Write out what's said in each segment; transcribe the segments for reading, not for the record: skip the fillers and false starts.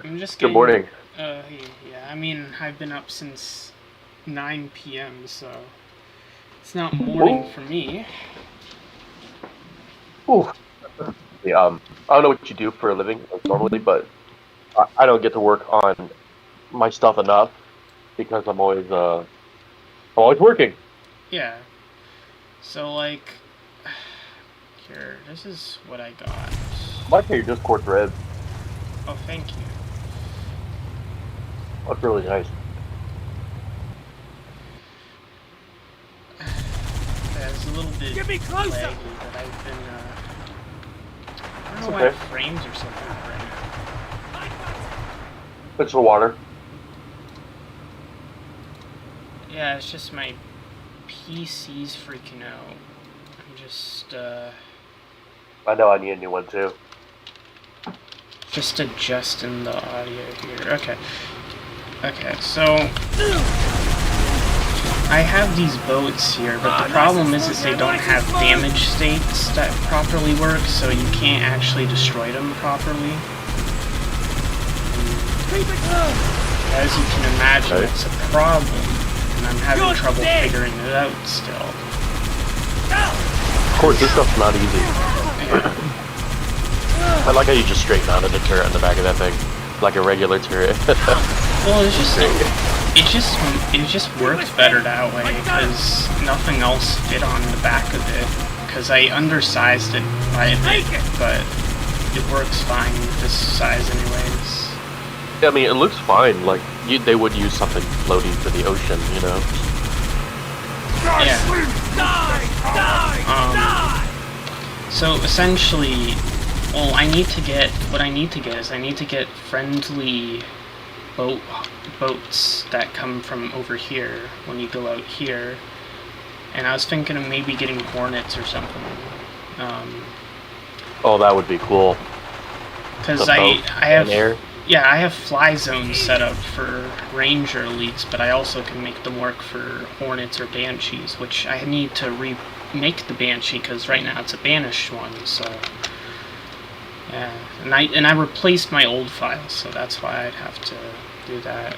I'm just Good getting. morning. Yeah. I mean, I've been up since 9 p.m., so it's not morning Ooh, for me. ooh. Yeah, I don't know what you do for a living normally, but I don't get to work on my stuff enough because I'm always working. Yeah. So like, here, this is what I got. I like how your Discord thread. Oh, thank you. That's really nice. Yeah, it's a little bit Get me closer! laggy, but I've been. I don't It's know why the okay. frames are so bad right now. It's the water. Yeah, it's just my PC's freaking out. I'm I know I need a new one too. just adjusting the audio here. Okay, so I have these boats here, but the problem is they don't have damage states that properly work, so you can't actually destroy them properly. As you can imagine, Okay. it's a problem, and I'm having trouble figuring it out still. Of course, this stuff's not easy. Yeah. I like how you just straight mounted a turret on the back of that thing, like a regular turret. Well, it just worked better that way because nothing else fit on the back of it. Because I undersized it by a bit, but it works fine with this size anyways. I mean, it looks fine. Like they would use something floating for the ocean, you know. Yeah. Die! So essentially, well, what I need to get is I need to get friendly boats that come from over here when you go out here. And I was thinking of maybe getting Hornets or something. Oh, that would be cool. Because The boat I have in air. yeah, I have fly zones set up for Ranger elites, but I also can make them work for Hornets or Banshees, which I need to remake the Banshee because right now it's a banished one. So yeah, and I replaced my old file, so that's why I'd have to do that.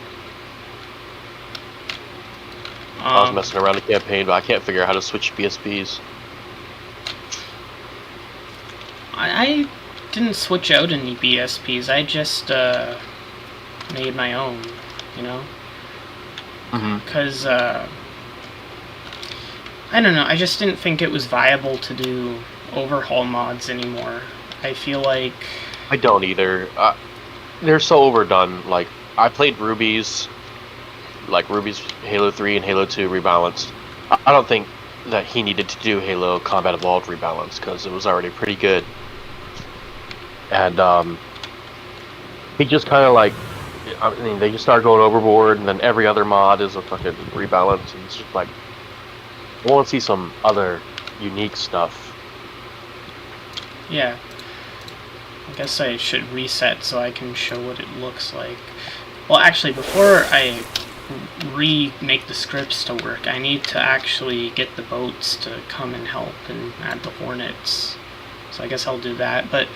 I was messing around the campaign, but I can't figure out how to switch BSPs. I didn't switch out any BSPs. I just made my own, you know. Because I don't know. I just didn't think it was viable to do overhaul mods anymore. I feel like I don't either. They're so overdone. Like I played Ruby's Halo 3 and Halo 2 rebalanced. I don't think that he needed to do Halo Combat Evolved rebalance because it was already pretty good. And he just kind of like, I mean, they just start going overboard, and then every other mod is a fucking rebalance, and it's just like, I want to see some other unique stuff. yeah. I guess I should reset so I can show what it looks like. Well, actually, before I remake the scripts to work, I need to actually get the boats to come and help and add the Hornets. So I guess I'll do that. But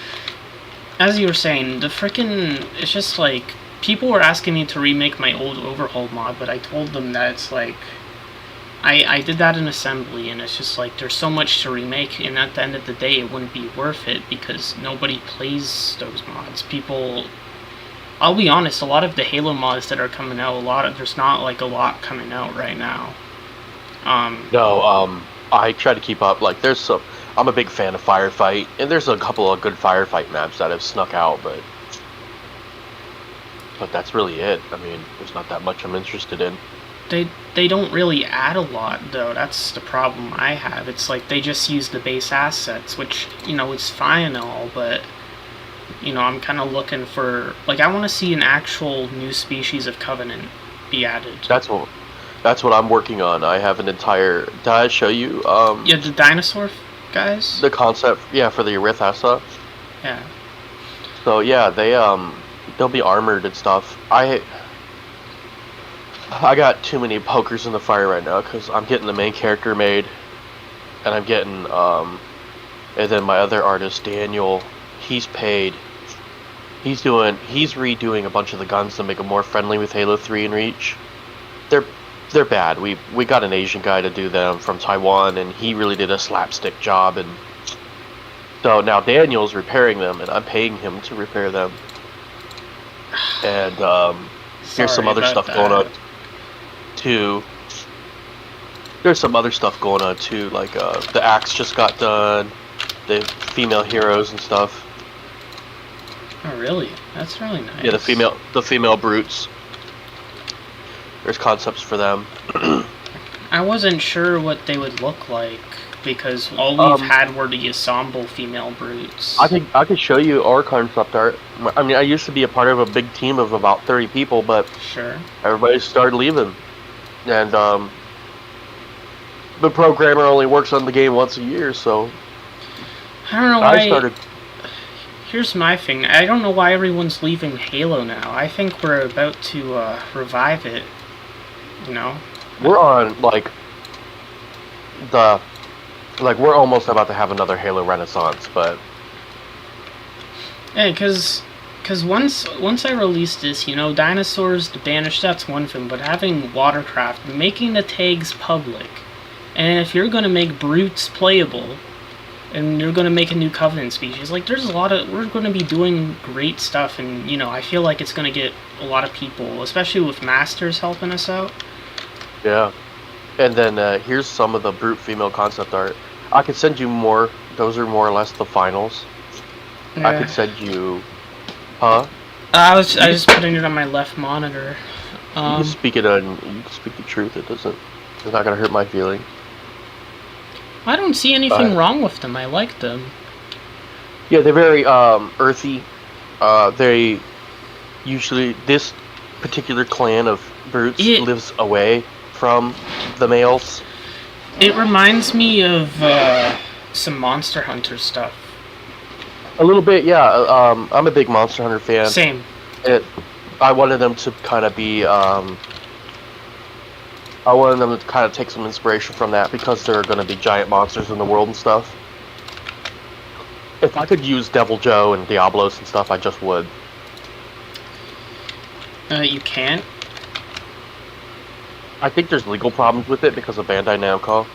as you were saying, the frickin' it's just like people were asking me to remake my old overhaul mod, but I told them that it's like I did that in assembly, and it's just like there's so much to remake, and at the end of the day it wouldn't be worth it because nobody plays those mods. People, I'll be honest, a lot of the Halo mods that are coming out, there's not like a lot coming out right now. No, I try to keep up. Like, I'm a big fan of Firefight, and there's a couple of good Firefight maps that have snuck out, but that's really it. I mean, there's not that much I'm interested in. They don't really add a lot though. That's the problem I have. It's like they just use the base assets, which is fine and all, but I'm kind of looking for like I want to see an actual new species of Covenant be added. That's what I'm working on. I have an entire. Did I show you? Yeah, the dinosaur guys. The concept, yeah, for the Erithasa. Yeah. So yeah, they'll be armored and stuff. I got too many pokers in the fire right now because I'm getting the main character made, and I'm getting and then my other artist Daniel, he's paid, He's redoing a bunch of the guns to make them more friendly with Halo 3 and Reach. They're bad. We got an Asian guy to do them from Taiwan, and he really did a slapstick job. And so now Daniel's repairing them, and I'm paying him to repair them. And here's some other stuff going on too. There's some other stuff going on too, like the axe just got done, the female heroes and stuff. Oh really? That's really nice. Yeah, the female brutes. There's concepts for them. I wasn't sure what they would look like because all we've had were the ensemble female brutes. I could show you our concept art. I mean, I used to be a part of a big team of about 30 people, but sure, everybody started leaving, and the programmer only works on the game once a year, so I don't know why. Here's my thing. I don't know why everyone's leaving Halo now. I think we're about to revive it. You know? We're on we're almost about to have another Halo renaissance, but yeah, because once I release this, you know, dinosaurs to banish, that's one thing, but having watercraft, making the tags public, and if you're gonna make brutes playable, and you're gonna make a new Covenant species, like there's we're gonna be doing great stuff, and you know, I feel like it's gonna get a lot of people, especially with Masters helping us out. Yeah. And then here's some of the brute female concept art. I could send you more. Those are more or less the finals. Yeah. I could send you. Huh? I was just putting it on my left monitor. You can speak it on. You can speak the truth. It's not gonna hurt my feeling. I don't see anything wrong with them. I like them. Yeah, they're very earthy. They usually this particular clan of brutes lives away from the males. It reminds me of some Monster Hunter stuff. A little bit, yeah. I'm a big Monster Hunter fan. Same. I wanted them to kind of be. I wanted them to kind of take some inspiration from that because there are going to be giant monsters in the world and stuff. If I could use Devil Joe and Diablos and stuff, I just would. You can't? I think there's legal problems with it because of Bandai Namco.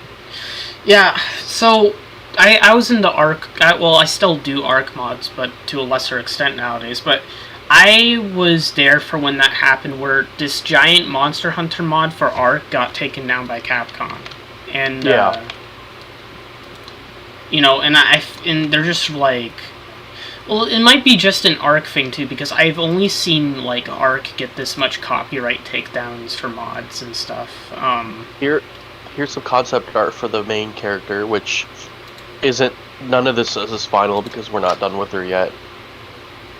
Yeah, so I was into Arc. I still do Arc mods, but to a lesser extent nowadays. But I was there for when that happened, where this giant Monster Hunter mod for Arc got taken down by Capcom, and yeah. You know, and they're just like. Well, it might be just an Arc thing, too, because I've only seen, like, Arc get this much copyright takedowns for mods and stuff. Here's some concept art for the main character, which isn't... None of this is final because we're not done with her yet.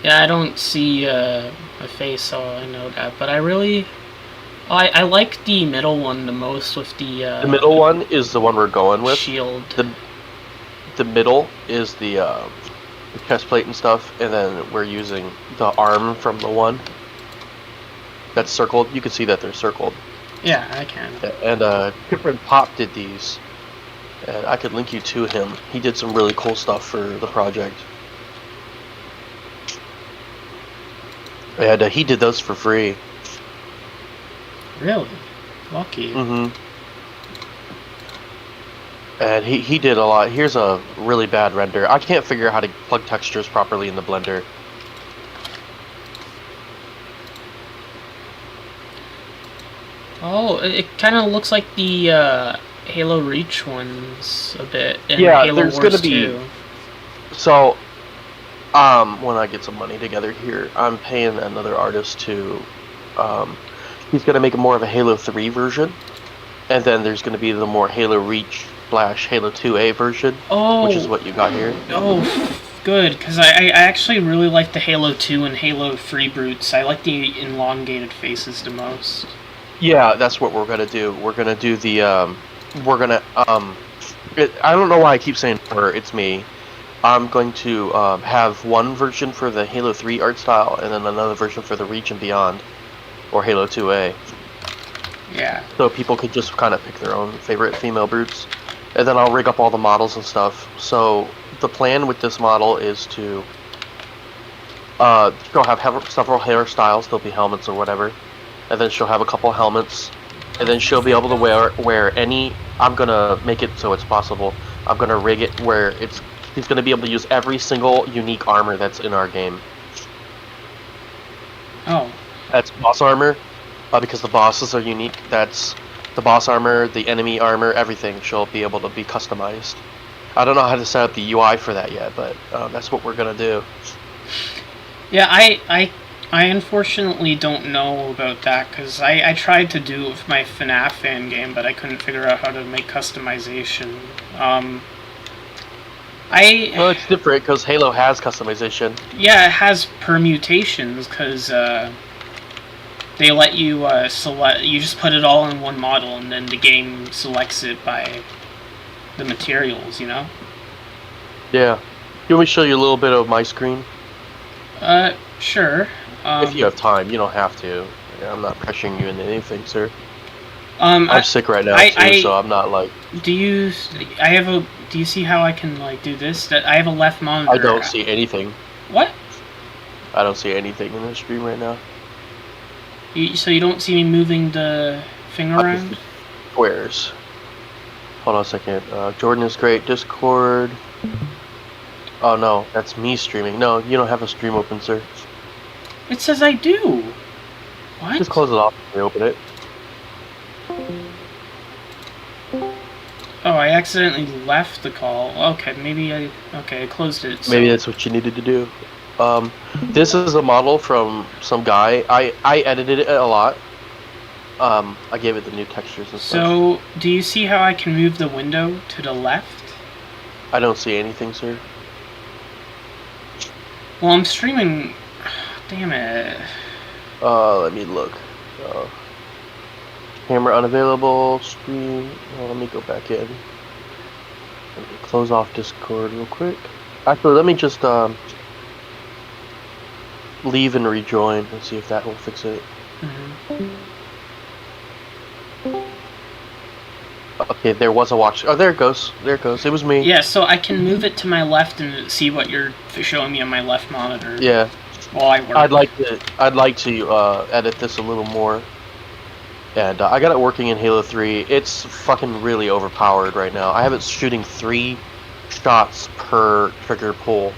Yeah, I don't see a face, so I know that. But I really... I like the middle one the most with the... the middle one is the one we're going with. Shield. The middle is the chest plate and stuff, and then we're using the arm from the one that's circled. You can see that they're circled. Yeah, I can. And Kipper and Pop did these, and I could link you to him. He did some really cool stuff for the project, and he did those for free. Really? Lucky. Mm-hmm. And he did a lot. Here's a really bad render. I can't figure out how to plug textures properly in the Blender. Oh, it kind of looks like the Halo Reach ones a bit. And yeah, Halo there's Wars gonna be. 2. So, when I get some money together here, I'm paying another artist to. He's gonna make more of a Halo 3 version, and then there's gonna be the more Halo Reach / Halo 2A version, which is what you got here. Oh, good, because I actually really like the Halo 2 and Halo 3 brutes. I like the elongated faces the most. Yeah, that's what we're gonna do. We're gonna do the, I don't know why I keep saying her, it's me. I'm going to have one version for the Halo 3 art style, and then another version for the Reach and Beyond, or Halo 2A. Yeah. So people could just kind of pick their own favorite female brutes. And then I'll rig up all the models and stuff. So the plan with this model is to She'll have several hairstyles. There'll be helmets or whatever, and then she'll have a couple helmets, and then she'll be able to wear any. I'm gonna make it so it's possible. I'm gonna rig it where she's gonna be able to use every single unique armor that's in our game. Oh. That's boss armor, because the bosses are unique. That's the boss armor, the enemy armor, everything. She'll be able to be customized. I don't know how to set up the UI for that yet, but that's what we're gonna do. Yeah, I unfortunately don't know about that, because I tried to do it with my FNAF fan game, but I couldn't figure out how to make customization. Well, it's different, because Halo has customization. Yeah, it has permutations, because they let you select. You just put it all in one model, and then the game selects it by the materials, you know? Yeah. You want me to show you a little bit of my screen? Sure. If you have time, you don't have to. I'm not pressuring you into anything, sir. I'm sick right now too, so I'm not like. Do you see how I can like do this? That I have a left monitor. I don't see anything. What? I don't see anything in the stream right now. So you don't see me moving the finger around? Squares. Hold on a second. Jordan is great. Discord. Oh no, that's me streaming. No, you don't have a stream open, sir. It says I do. What? Just close it off and reopen it. Oh, I accidentally left the call. Okay, maybe I closed it. So. Maybe that's what you needed to do. This is a model from some guy. I edited it a lot. I gave it the new textures and stuff. So, do you see how I can move the window to the left? I don't see anything, sir. Well, I'm streaming. Damn it. Let me look. Camera unavailable. Stream. Oh, let me go back in. Let me close off Discord real quick. Actually, let me just leave and rejoin and see if that will fix it. Mm-hmm. Okay, there was a watch. Oh, there it goes. There it goes. It was me. Yeah, so I can move it to my left and see what you're showing me on my left monitor. Yeah. While I work. I'd like to edit this a little more. And I got it working in Halo 3. It's fucking really overpowered right now. I have it shooting 3 shots per trigger pull,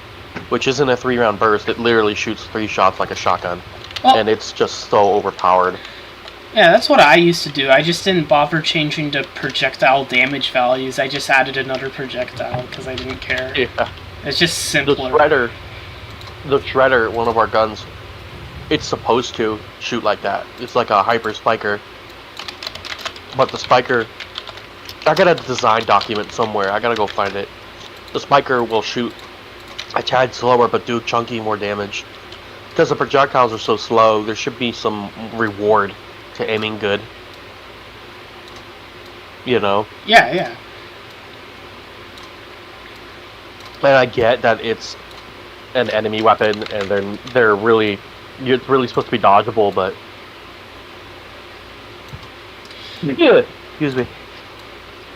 which isn't a 3-round burst. It literally shoots 3 shots like a shotgun. Well, and it's just so overpowered. Yeah, that's what I used to do. I just didn't bother changing the projectile damage values. I just added another projectile because I didn't care. Yeah. It's just simpler. The Shredder, one of our guns, it's supposed to shoot like that. It's like a hyper spiker. But the spiker, I got a design document somewhere. I gotta go find it. The spiker will shoot a tad slower but do chunky more damage. Because the projectiles are so slow, there should be some reward to aiming good. You know? Yeah, yeah. And I get that it's an enemy weapon and they're really, it's really supposed to be dodgeable, but yeah. Excuse me.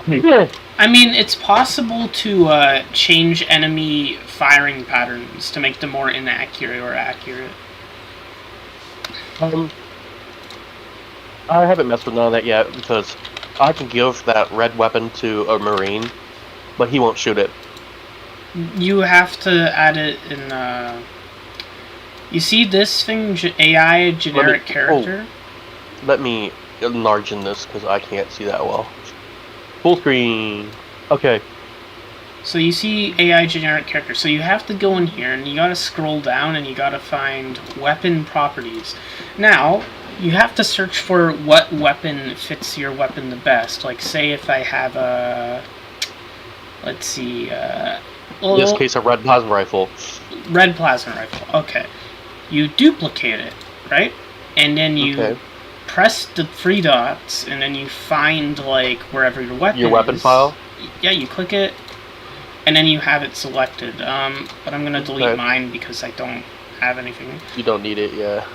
Yeah. I mean, it's possible to change enemy firing patterns to make them more inaccurate or accurate. I haven't messed with none of that yet because I can give that red weapon to a Marine, but he won't shoot it. You have to add it in. You see this thing, AI generic character? Oh, let me enlarge in this because I can't see that well. Full screen. Okay. So you see AI generic character. So you have to go in here and you gotta scroll down and you gotta find weapon properties. Now, you have to search for what weapon fits your weapon the best. Like, say if I have a... Let's see... in this case, a red plasma rifle. Red plasma rifle, okay. You duplicate it, right? And then you press the 3 dots, and then you find, like, wherever your weapon is. Your weapon file? Yeah, you click it, and then you have it selected. But I'm going to delete mine because I don't have anything. You don't need it, yeah.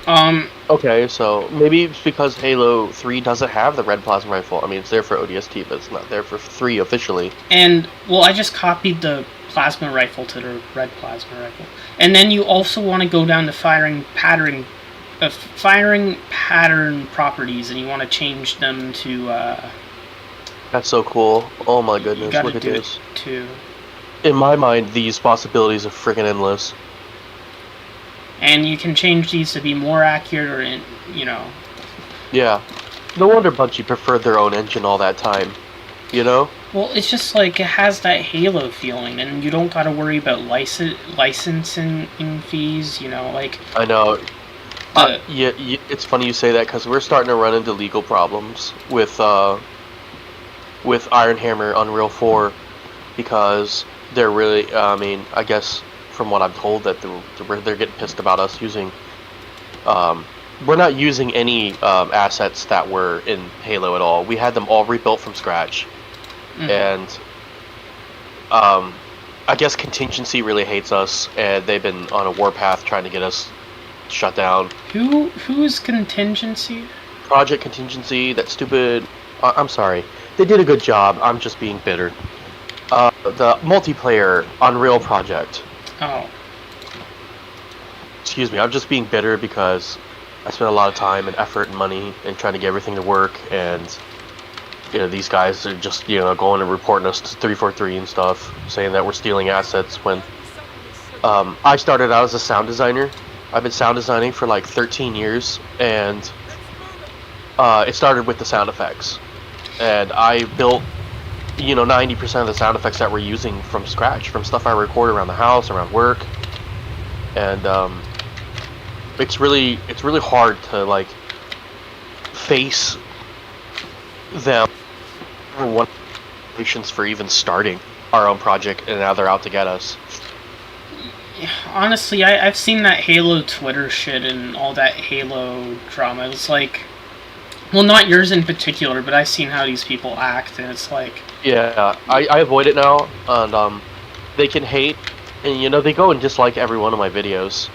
Okay, so maybe it's because Halo 3 doesn't have the red plasma rifle. I mean, it's there for ODST, but it's not there for 3 officially. And, well, I just copied the plasma rifle to the red plasma rifle. And then you also want to go down to firing pattern properties, and you want to change them to, That's so cool. Oh my you goodness, gotta look at do this. it too. In my mind, these possibilities are freaking endless. And you can change these to be more accurate or, you know. Yeah. No wonder Bungie preferred their own engine all that time. You know? Well, it's just like it has that Halo feeling, and you don't gotta worry about licensing fees, you know, like. I know. Yeah, it's funny you say that because we're starting to run into legal problems with Iron Hammer Unreal 4 because they're really, I mean, I guess from what I'm told that they're getting pissed about us using, we're not using any assets that were in Halo at all. We had them all rebuilt from scratch, and I guess Contingency really hates us, and they've been on a warpath trying to get us shut down. Who's Contingency? Project Contingency, that stupid. I'm sorry. They did a good job. I'm just being bitter. The multiplayer Unreal project. Oh. Excuse me. I'm just being bitter because I spent a lot of time and effort and money in trying to get everything to work, and you know these guys are just going and reporting us to 343 and stuff, saying that we're stealing assets. When I started out as a sound designer. I've been sound designing for like 13 years, and it started with the sound effects. And I built, 90% of the sound effects that we're using from scratch, from stuff I record around the house, around work. And it's really hard to like face them for for even starting our own project, and now they're out to get us. Honestly, I've seen that Halo Twitter shit and all that Halo drama. It's like, well, not yours in particular, but I've seen how these people act, and it's like... Yeah, I avoid it now, and they can hate, and they go and dislike every one of my videos.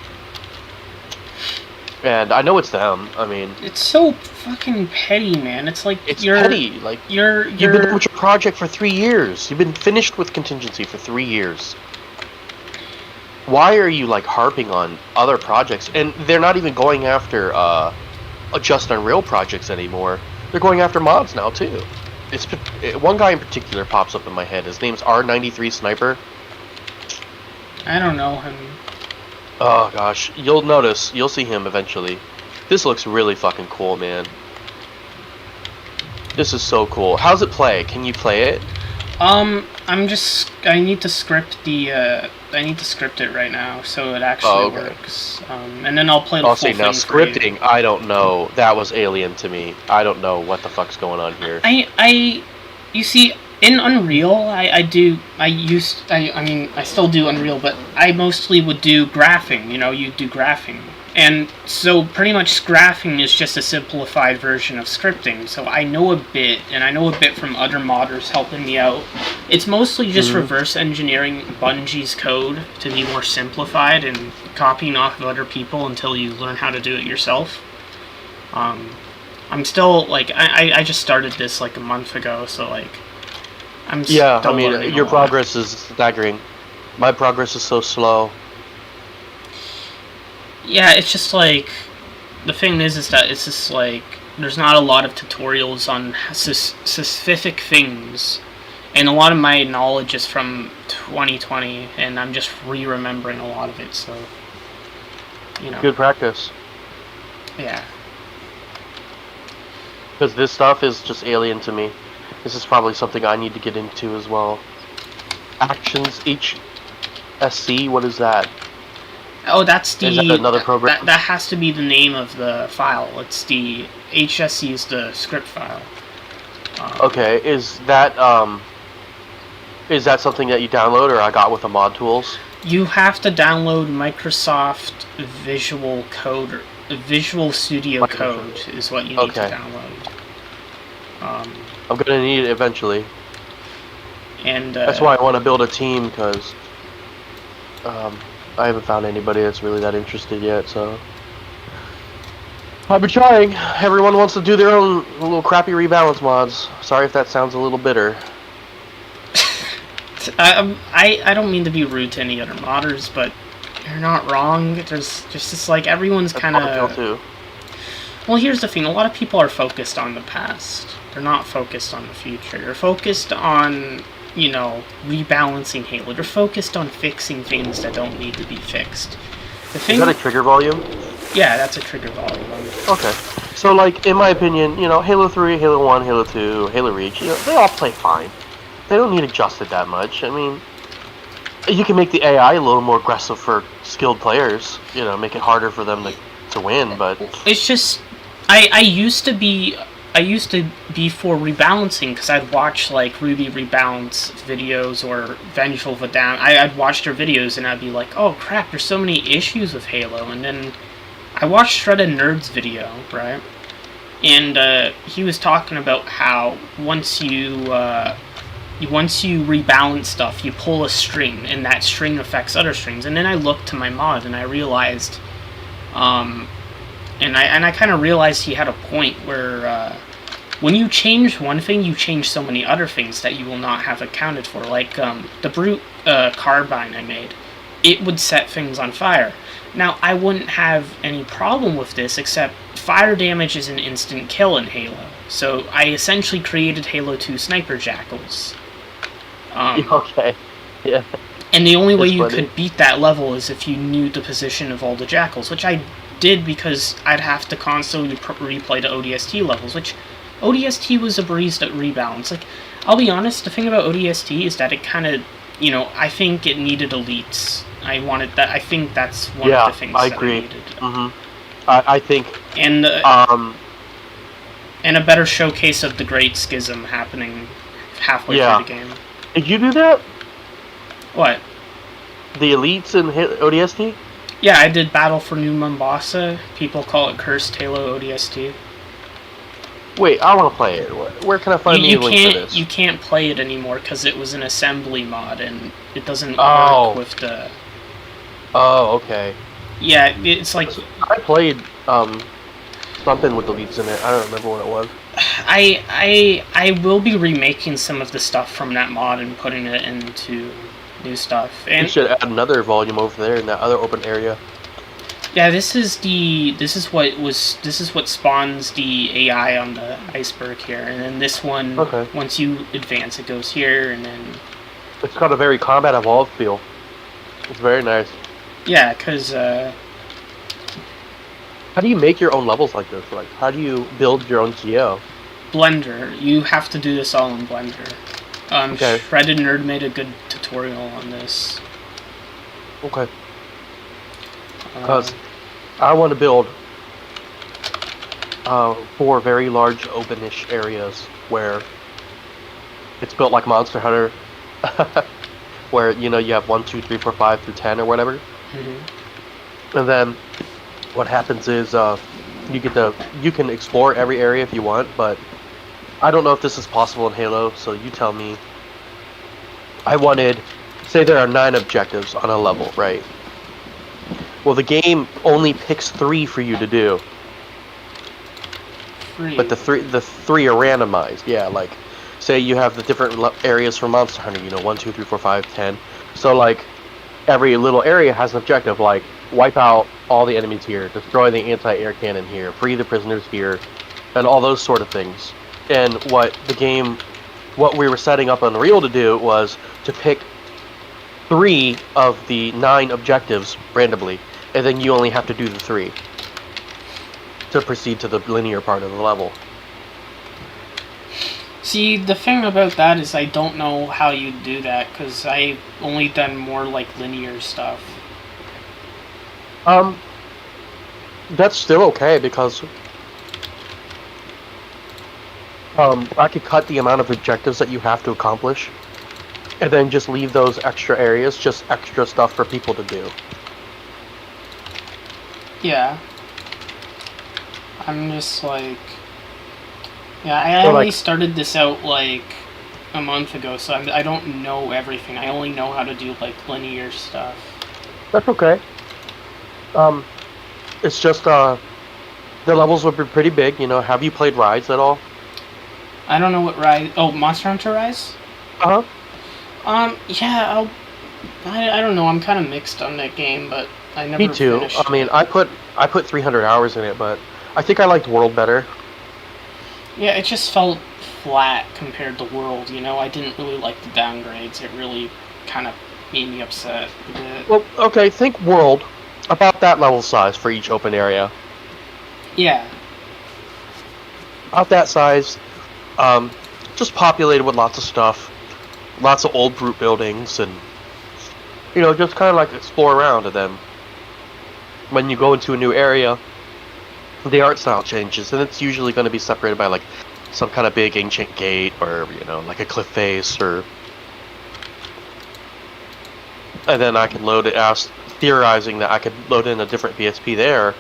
And I know it's them, I mean... It's so fucking petty, man. It's like it's petty, like, you've been done with your project for 3 years. You've been finished with Contingency for 3 years. Why are you like harping on other projects? And they're not even going after just Unreal projects anymore. They're going after mods now too. One guy in particular pops up in my head. His name's R93 Sniper. I don't know him. Oh gosh, you'll see him eventually. This looks really fucking cool, man. This is so cool. How's it play? Can you play it? I need to script it right now so it actually works. And then I'll play the full thing. Now scripting, I don't know. That was alien to me. I don't know what the fuck's going on here. You see, in Unreal, I still do Unreal, but I mostly would do graphing. You do graphing. And so pretty much graphing is just a simplified version of scripting. So I know a bit, and I know a bit from other modders helping me out. It's mostly just reverse engineering Bungie's code to be more simplified and copying off of other people until you learn how to do it yourself. I'm still, like, I just started this like a month ago, so like, I'm still learning your progress is staggering. My progress is so slow. Yeah, it's just like, the thing is that it's just like, there's not a lot of tutorials on specific things, and a lot of my knowledge is from 2020, and I'm just re-remembering a lot of it, so, Good practice. Yeah. Because this stuff is just alien to me. This is probably something I need to get into as well. Actions HSC, what is that? Oh, that's the... Is that another program? That has to be the name of the file. It's the... HSC is the script file. Okay, is that something that you download or I got with the mod tools? You have to download Microsoft Visual Code... Visual Studio Code is what you need to download. I'm gonna need it eventually. And that's why I want to build a team, because I haven't found anybody that's really that interested yet, so... I've been trying. Everyone wants to do their own little crappy rebalance mods. Sorry if that sounds a little bitter. I don't mean to be rude to any other modders, but you're not wrong. There's just it's like everyone's kind of. Too. Well, here's the thing: a lot of people are focused on the past. They're not focused on the future. They're focused on, you know, rebalancing Halo. They're focused on fixing things that don't need to be fixed. The thing. Is that a trigger volume? Yeah, that's a trigger volume. Okay. So, like, in my opinion, you know, Halo 3, Halo 1, Halo 2, Halo Reach, you know, they all play fine. They don't need adjusted that much. I mean, you can make the AI a little more aggressive for skilled players, you know, make it harder for them to win, but... It's just... I used to be for rebalancing, because I'd watch, like, Ruby rebalance videos or Vengeful Vadan. I'd watch their videos and I'd be like, oh crap, there's so many issues with Halo, and then I watched Shredded Nerd's video, right? And he was talking about how once you rebalance stuff, you pull a string, and that string affects other strings. And then I looked to my mod, and I realized, and I kind of realized he had a point where when you change one thing, you change so many other things that you will not have accounted for. Like the brute carbine I made, it would set things on fire. Now, I wouldn't have any problem with this, except fire damage is an instant kill in Halo. So I essentially created Halo 2 Sniper Jackals. Okay. Yeah. And the only way you funny. could beat that level is if you knew the position of all the Jackals, which I did because I'd have to constantly replay the ODST levels, which ODST was a breeze to rebalance. Like, I'll be honest, the thing about ODST is that it kind of, you know, I think it needed elites. I think that's one of the things I that agree. it needed. Mm-hmm. I think... And a better showcase of the Great Schism happening halfway through the game. Did you do that? What? The elites in ODST? Yeah, I did Battle for New Mombasa. People call it Cursed Halo ODST. Wait, I want to play it. Where can I find the link for this? You can't play it anymore because it was an assembly mod and it doesn't work with the... Oh, okay. Yeah, it's like... I played something with elites in it. I don't remember what it was. I will be remaking some of the stuff from that mod and putting it into new stuff. And you should add another volume over there in that other open area. yeah, this is what spawns the AI on the iceberg here, and then this one, once you advance, it goes here, and then it's got a very combat evolved feel. It's very nice. Yeah, because how do you make your own levels like this? Like, how do you build your own GO? Blender. You have to do this all in Blender. Shredded Nerd made a good tutorial on this. Okay. Because I want to build 4 very large openish areas where it's built like Monster Hunter, where you know you have 1, 2, 3, 4, 5 through 10 or whatever. Mm-hmm. And then what happens is you can explore every area if you want, but I don't know if this is possible in Halo, so you tell me. I wanted, say there are 9 objectives on a level, right? Well, the game only picks 3 for you to do. 3. But the three are randomized. Yeah, like, say you have the different areas for Monster Hunter, you know, 1, 2, 3, 4, 5, 10. So, like, every little area has an objective, like, wipe out all the enemies here, destroy the anti-air cannon here, free the prisoners here, and all those sort of things. And what we were setting up Unreal to do was to pick 3 of the 9 objectives randomly, and then you only have to do the 3 to proceed to the linear part of the level. See, the thing about that is I don't know how you do that, because I've only done more, like, linear stuff. That's still okay, because I could cut the amount of objectives that you have to accomplish, and then just leave those extra areas, just extra stuff for people to do. Yeah. I'm just like... Yeah, I only started this out, like, a month ago, so I don't know everything. I only know how to do, like, linear stuff. That's okay. It's just, The levels would be pretty big. You know, have you played Rise at all? I don't know what Rise. Oh, Monster Hunter Rise. Uh huh. Yeah. I don't know. I'm kind of mixed on that game, but I never Me too. finished I mean, it. I put 300 hours in it, but I think I liked World better. Yeah, it just felt flat compared to World. You know, I didn't really like the downgrades. It really kind of made me upset a bit. Well, okay, think World, about that level size for each open area. Yeah. About that size, just populated with lots of stuff, lots of old brute buildings, and you know, just kind of like explore around. And then when you go into a new area, the art style changes, and it's usually going to be separated by like some kind of big ancient gate, or you know, like a cliff face, or. And then I can load it as theorizing that I could load in a different BSP there,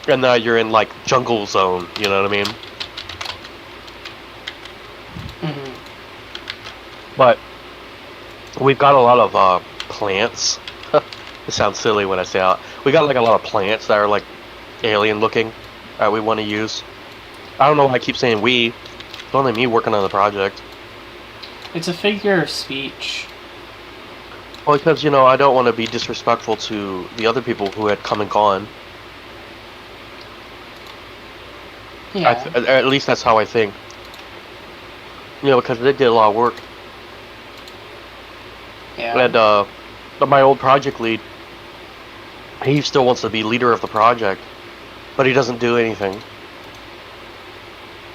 and now you're in like jungle zone. You know what I mean? But we've got a lot of plants. It sounds silly when I say it. We got like a lot of plants that are like alien looking that we want to use. I don't know why I keep saying we. It's only me working on the project. It's a figure of speech. Well, because you know I don't want to be disrespectful to the other people who had come and gone. Yeah. At least that's how I think. You know, because they did a lot of work. Yeah. And my old project lead, he still wants to be leader of the project, but he doesn't do anything.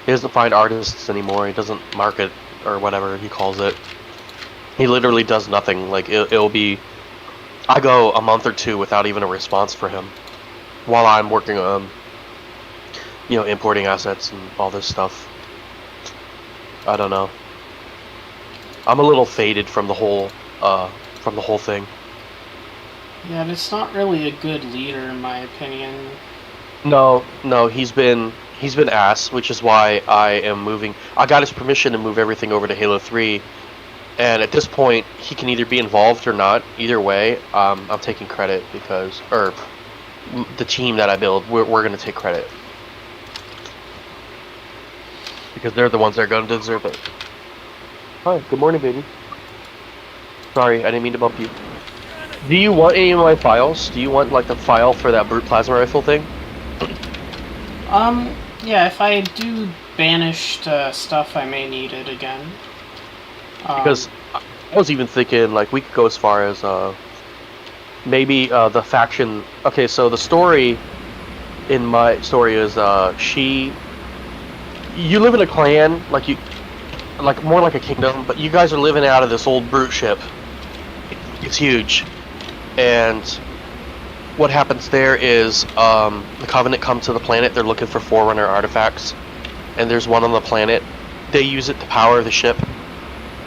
He doesn't find artists anymore. He doesn't market or whatever he calls it. He literally does nothing. Like it'll be, I go a month or two without even a response for him, while I'm working on, you know, importing assets and all this stuff. I don't know. I'm a little faded from the whole thing. Yeah, but it's not really a good leader in my opinion. No, he's been ass, which is why I am moving. I got his permission to move everything over to Halo 3, and at this point, he can either be involved or not. Either way, I'm taking credit because, or the team that I build, we're going to take credit because they're the ones that are going to deserve it. Hi, good morning, baby. Sorry, I didn't mean to bump you. Do you want any of my files? Do you want like the file for that brute plasma rifle thing? Yeah, if I do banished stuff, I may need it again. Because I was even thinking, like, we could go as far as, maybe, the faction... Okay, so the story in my story is, you live in a clan, like, more like a kingdom, but you guys are living out of this old brute ship. It's huge. And what happens there is, the Covenant come to the planet, they're looking for Forerunner artifacts, and there's one on the planet. They use it to power the ship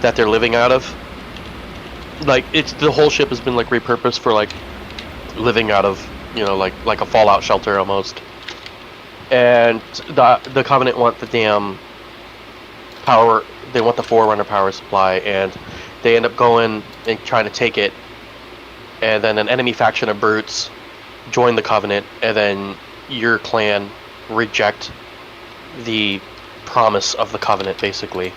that they're living out of. Like, the whole ship has been, like, repurposed for, like, living out of, you know, like a fallout shelter almost. And the Covenant want the damn power, they want the Forerunner power supply, and they end up going and trying to take it. And then an enemy faction of brutes join the Covenant, and then your clan reject the promise of the Covenant, basically.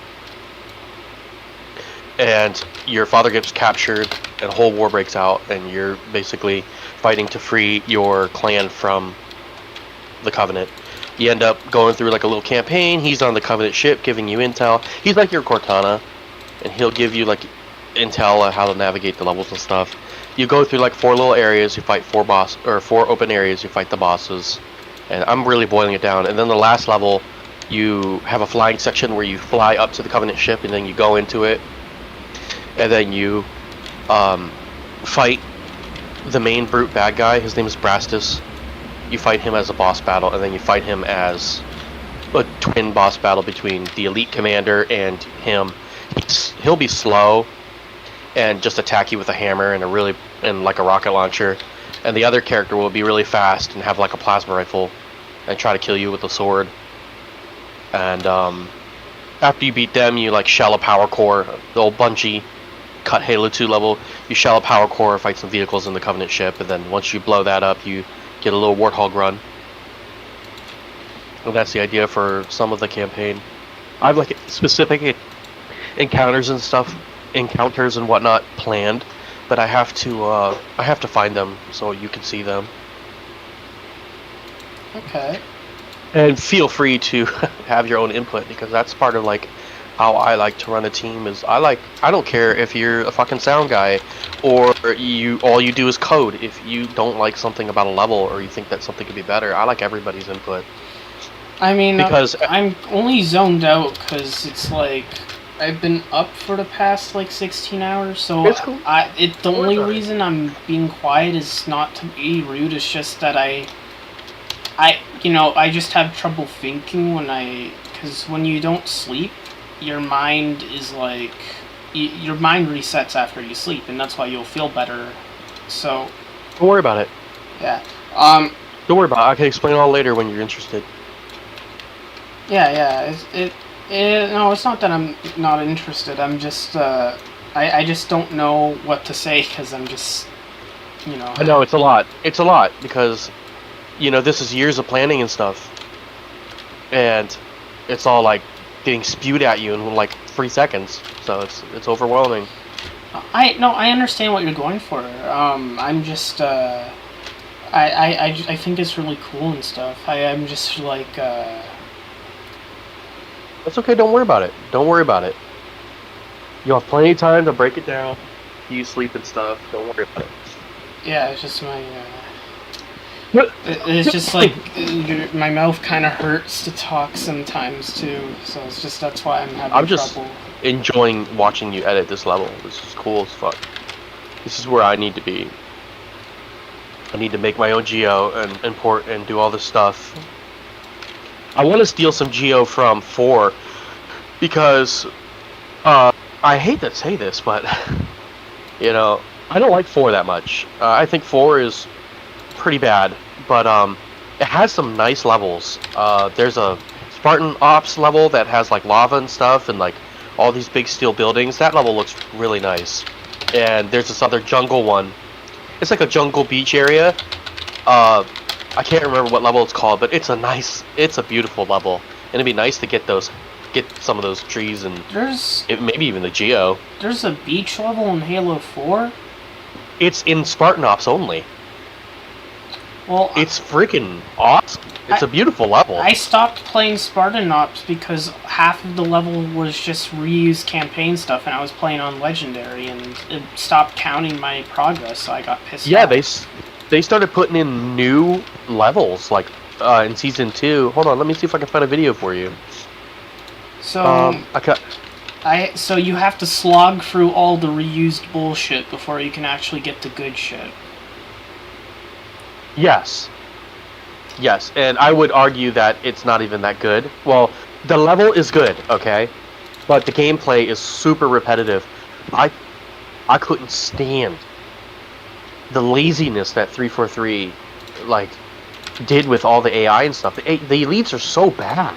And your father gets captured, and a whole war breaks out, and you're basically fighting to free your clan from the Covenant. You end up going through like a little campaign. He's on the Covenant ship giving you intel. He's like your Cortana, and he'll give you like intel on how to navigate the levels and stuff. You go through like 4 little areas, you fight 4 open areas, you fight the bosses. And I'm really boiling it down. And then the last level, you have a flying section where you fly up to the Covenant ship, and then you go into it. And then you fight the main brute bad guy. His name is Brastus. You fight him as a boss battle, and then you fight him as a twin boss battle between the elite commander and him. He'll be slow and just attack you with a hammer and like a rocket launcher, and the other character will be really fast and have like a plasma rifle and try to kill you with a sword. And after you beat them, you like shell a power core, the old Bungie cut Halo 2 level. You shell a power core, fight some vehicles in the Covenant ship, and then once you blow that up, you get a little Warthog run. And that's the idea for some of the campaign. I have like specific encounters and whatnot planned, but I have to find them so you can see them. Okay. And feel free to have your own input, because that's part of like how I like to run a team. Is I don't care if you're a fucking sound guy or all you do is code. If you don't like something about a level or you think that something could be better, I like everybody's input. I mean, Because I'm only zoned out because it's like I've been up for the past like 16 hours, so It's cool. the only reason I'm being quiet is not to be rude. It's just that I just have trouble thinking because when you don't sleep, your mind is like your mind resets after you sleep, and that's why you'll feel better. So don't worry about it. yeah, Don't worry about it. I can explain all later when you're interested. yeah. No, it's not that I'm not interested. I'm just I just don't know what to say because I'm just I know it's a lot. It's a lot because this is years of planning and stuff, and it's all like getting spewed at you in like 3 seconds. So it's overwhelming. I understand what you're going for. I'm just I think it's really cool and stuff. I'm just like That's okay. Don't worry about it. Don't worry about it. You'll have plenty of time to break it down. You sleep and stuff. Don't worry about it. yeah, it's just my it's just like my mouth kind of hurts to talk sometimes too. So it's just that's why I'm having trouble. Enjoying watching you edit this level. This is cool as fuck. This is where I need to be. I need to make my own geo and import and do all this stuff. I want to steal some geo from 4 because I hate to say this, but I don't like 4 that much. I think 4 is pretty bad, but it has some nice levels. There's a Spartan Ops level that has like lava and stuff and like all these big steel buildings. That level looks really nice. And there's this other jungle one. It's like a jungle beach area. I can't remember what level it's called, but it's a beautiful level. And it'd be nice to get some of those trees and maybe even the geo. There's a beach level in Halo 4? It's in Spartan Ops only. Well, it's freaking awesome. It's a beautiful level. I stopped playing Spartan Ops because half of the level was just reused campaign stuff, and I was playing on Legendary, and it stopped counting my progress, so I got pissed off. Yeah, they started putting in new levels, like in Season 2. Hold on, let me see if I can find a video for you. So, so you have to slog through all the reused bullshit before you can actually get the good shit. Yes, and I would argue that it's not even that good. Well, the level is good, okay? But the gameplay is super repetitive. I couldn't stand the laziness that 343 did with all the AI and stuff. The elites are so bad.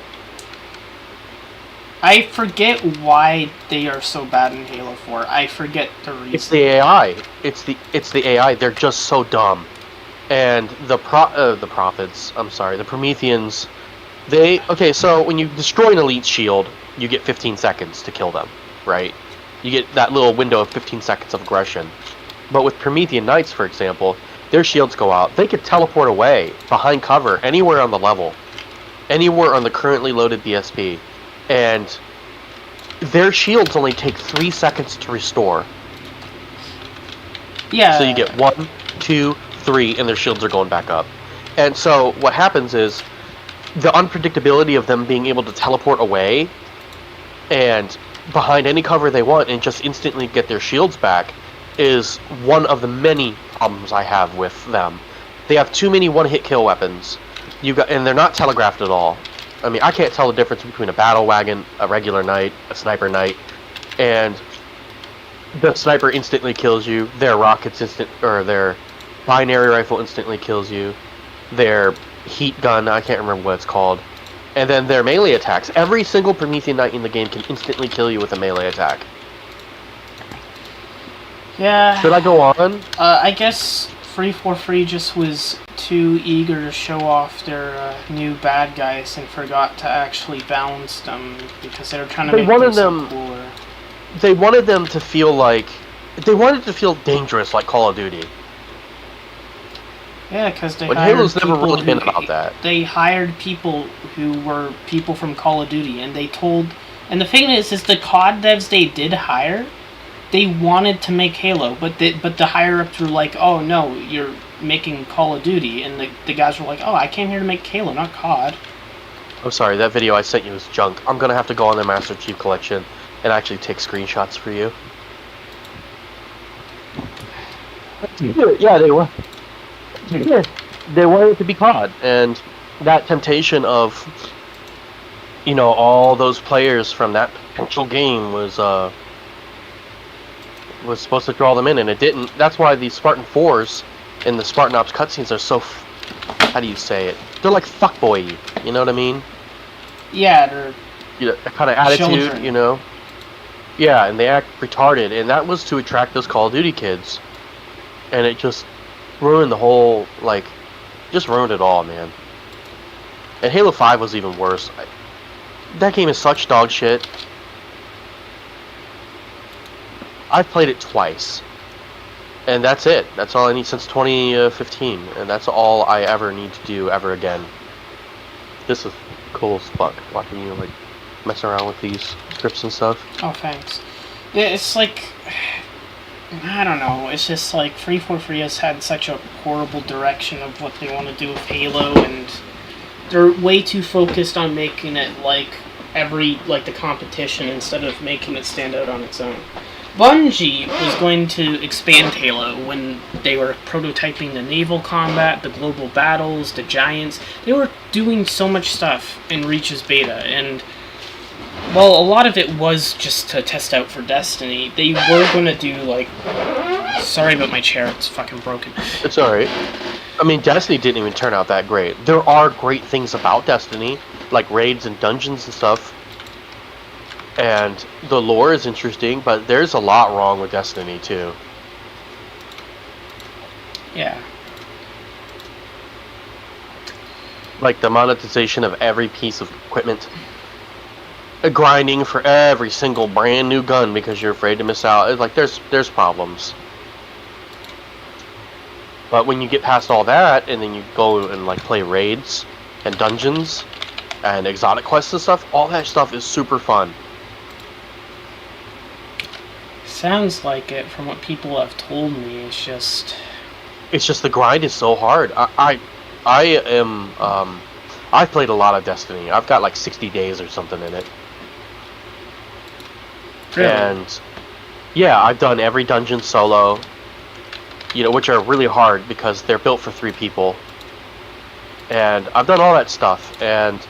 I forget why they are so bad in Halo 4. I forget the reason. It's the AI. It's the AI. They're just so dumb. And the Prophets, the Prometheans, so when you destroy an elite shield, you get 15 seconds to kill them, right? You get that little window of 15 seconds of aggression. But with Promethean Knights, for example, their shields go out. They could teleport away, behind cover, anywhere on the level. Anywhere on the currently loaded BSP. And their shields only take 3 seconds to restore. Yeah. So you get 1, 2, 3, and their shields are going back up. And so what happens is the unpredictability of them being able to teleport away and behind any cover they want and just instantly get their shields back is one of the many problems I have with them. They have too many one-hit kill weapons. And they're not telegraphed at all. I mean, I can't tell the difference between a battle wagon, a regular knight, a sniper knight, and the sniper instantly kills you. Their rockets their binary rifle instantly kills you. Their heat gun, I can't remember what it's called. And then their melee attacks. Every single Promethean Knight in the game can instantly kill you with a melee attack. Yeah. Should I go on? I guess Free for Free just was too eager to show off their new bad guys and forgot to actually balance them because they were trying to make them cooler. They wanted them to feel like... They wanted to feel dangerous like Call of Duty. Yeah, because they hired Halo's never really been about that. They hired people who were people from Call of Duty, and they told... And the thing is the COD devs they did hire, they wanted to make Halo, but the higher-ups were like, oh, no, you're making Call of Duty, and the guys were like, oh, I came here to make Halo, not COD. I'm sorry, that video I sent you was junk. I'm gonna have to go on their Master Chief Collection and actually take screenshots for you. Yeah, they were. They wanted it to be COD, and that temptation of, you know, all those players from that potential game was supposed to draw them in, and it didn't. That's why the Spartan 4s and the Spartan Ops cutscenes are so, how do you say it? They're like fuckboy, you know what I mean? Yeah, they're... You know, that kind of attitude, children. You know? Yeah, and they act retarded, and that was to attract those Call of Duty kids. And it just ruined the whole, like, just ruined it all, man. And Halo 5 was even worse. That game is such dog shit. I've played it twice. And that's it. That's all I need since 2015. And that's all I ever need to do ever again. This is cool as fuck, watching you, like, mess around with these scripts and stuff. Oh, thanks. Yeah, it's like... I don't know, it's just like Free for Free has had such a horrible direction of what they want to do with Halo, and they're way too focused on making it like the competition instead of making it stand out on its own. Bungie was going to expand Halo when they were prototyping the naval combat, the global battles, the giants. They were doing so much stuff in Reach's beta, and well, a lot of it was just to test out for Destiny. They were going to do, like... Sorry about my chair, it's fucking broken. It's alright. I mean, Destiny didn't even turn out that great. There are great things about Destiny, like raids and dungeons and stuff. And the lore is interesting, but there's a lot wrong with Destiny, too. Yeah. Like the monetization of every piece of equipment. Grinding for every single brand new gun because you're afraid to miss out. It's like there's problems. But when you get past all that and then you go and like play raids and dungeons and exotic quests and stuff, all that stuff is super fun. Sounds like it from what people have told me. It's just the grind is so hard. I've played a lot of Destiny. I've got like 60 days or something in it. Really? And yeah, I've done every dungeon solo, you know, which are really hard because they're built for 3 people. And I've done all that stuff, and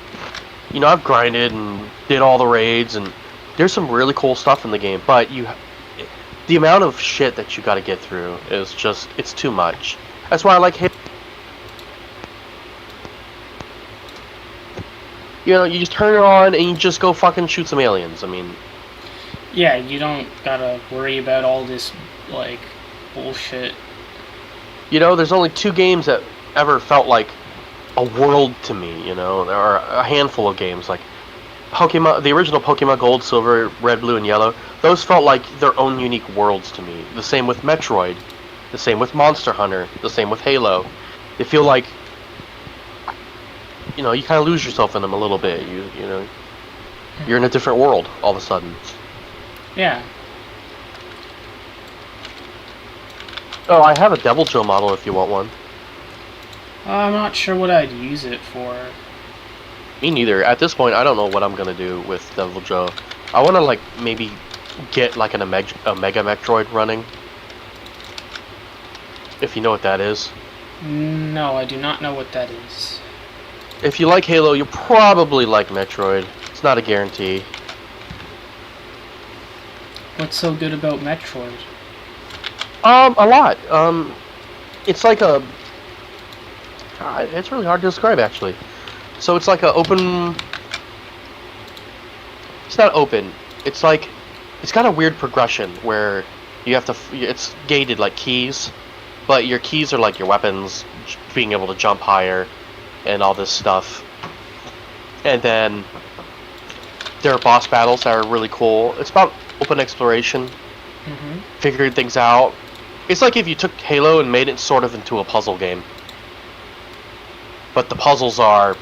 you know, I've grinded and did all the raids, and there's some really cool stuff in the game, but the amount of shit that you got to get through is just, it's too much. That's why I like Halo. You know, you just turn it on and you just go fucking shoot some aliens. I mean, yeah, you don't gotta worry about all this, like, bullshit. You know, there's only 2 games that ever felt like a world to me, you know. There are a handful of games, like Pokemon, the original Pokemon Gold, Silver, Red, Blue, and Yellow. Those felt like their own unique worlds to me. The same with Metroid. The same with Monster Hunter. The same with Halo. They feel like, you know, you kind of lose yourself in them a little bit. You know, you're in a different world all of a sudden. Yeah. Oh, I have a Devil Joe model if you want one. I'm not sure what I'd use it for. Me neither. At this point, I don't know what I'm gonna do with Devil Joe. I want to, like, maybe get, like, a Mega Metroid running. If you know what that is. No, I do not know what that is. If you like Halo, you'll probably like Metroid. It's not a guarantee. What's so good about Metroid? A lot. It's like a... it's really hard to describe, actually. So it's like a open... It's not open. It's like... It's got a weird progression where you have to... It's gated like keys. but your keys are like your weapons, being able to jump higher, and all this stuff. And then there are boss battles that are really cool. It's about open exploration, figuring things out. It's like if you took Halo and made it sort of into a puzzle game. But the puzzles are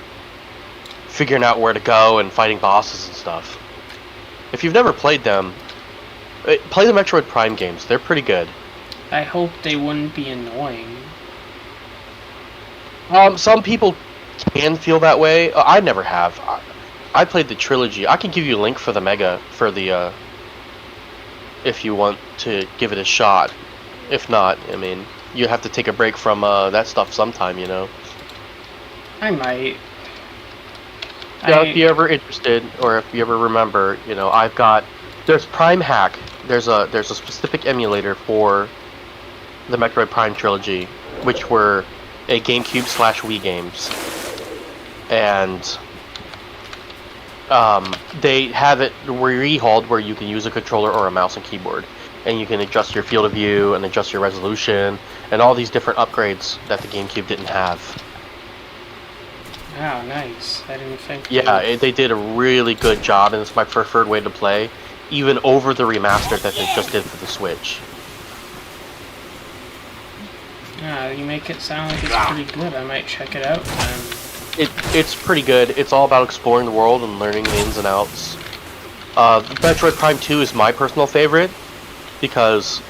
figuring out where to go and fighting bosses and stuff. If you've never played them, play the Metroid Prime games. They're pretty good. I hope they wouldn't be annoying. Some people can feel that way. I never have. I played the trilogy. I can give you a link for the Mega for the if you want to give it a shot. If not, I mean, you have to take a break from that stuff sometime, you know. I might. Yeah, if you're ever interested, or if you ever remember, you know, there's Prime Hack. There's a specific emulator for the Metroid Prime trilogy, which were a GameCube/Wii games, and they have it rehauled where you can use a controller or a mouse and keyboard, and you can adjust your field of view and adjust your resolution and all these different upgrades that the GameCube didn't have. Oh, nice. I didn't think. Yeah, they did a really good job, and it's my preferred way to play, even over the remaster that they just did for the Switch. Yeah, you make it sound like it's pretty good. I might check it out then. It's pretty good. It's all about exploring the world and learning the ins and outs. Metroid Prime 2 is my personal favorite, because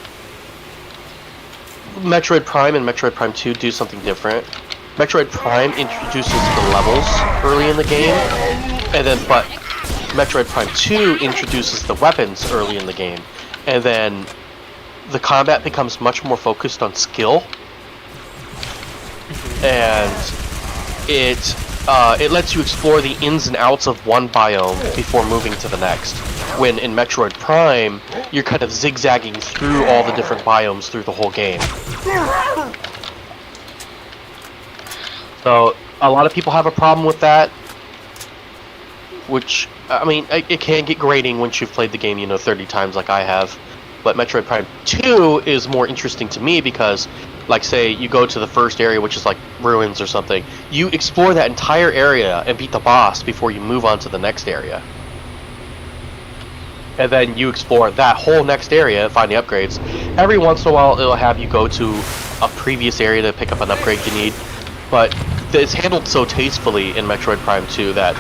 Metroid Prime and Metroid Prime 2 do something different. Metroid Prime introduces the levels early in the game, but Metroid Prime 2 introduces the weapons early in the game, and then the combat becomes much more focused on skill, and it lets you explore the ins and outs of one biome before moving to the next. When in Metroid Prime, you're kind of zigzagging through all the different biomes through the whole game. So a lot of people have a problem with that, which, I mean, it can get grating once you've played the game, 30 times like I have. But Metroid Prime 2 is more interesting to me because, like, say you go to the first area, which is like ruins or something, you explore that entire area and beat the boss before you move on to the next area. And then you explore that whole next area and find the upgrades. Every once in a while, it'll have you go to a previous area to pick up an upgrade you need. But it's handled so tastefully in Metroid Prime 2 that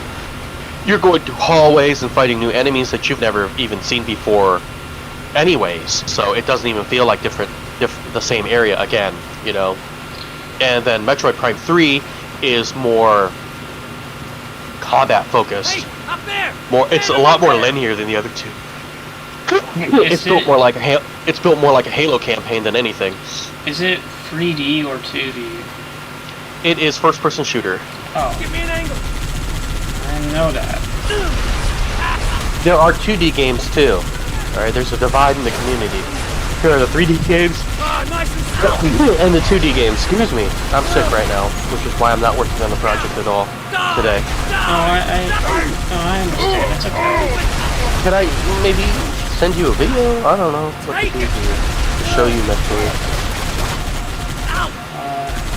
you're going through hallways and fighting new enemies that you've never even seen before anyways. So it doesn't even feel like the same area again, And then Metroid Prime 3 is more combat focused. Hey, up there! It's a lot more linear than the other two. It's built more like a Halo campaign than anything. Is it 3D or 2D? It is first-person shooter. Oh. Give me an angle! I didn't know that. There are 2D games too. Alright, there's a divide in the community. Here are the 3D games Nice and and the 2D games. Excuse me, I'm sick right now, which is why I'm not working on the project at all today. Oh, I understand. It's okay. Could I maybe send you a video? I don't know what to do here to show you Metroid.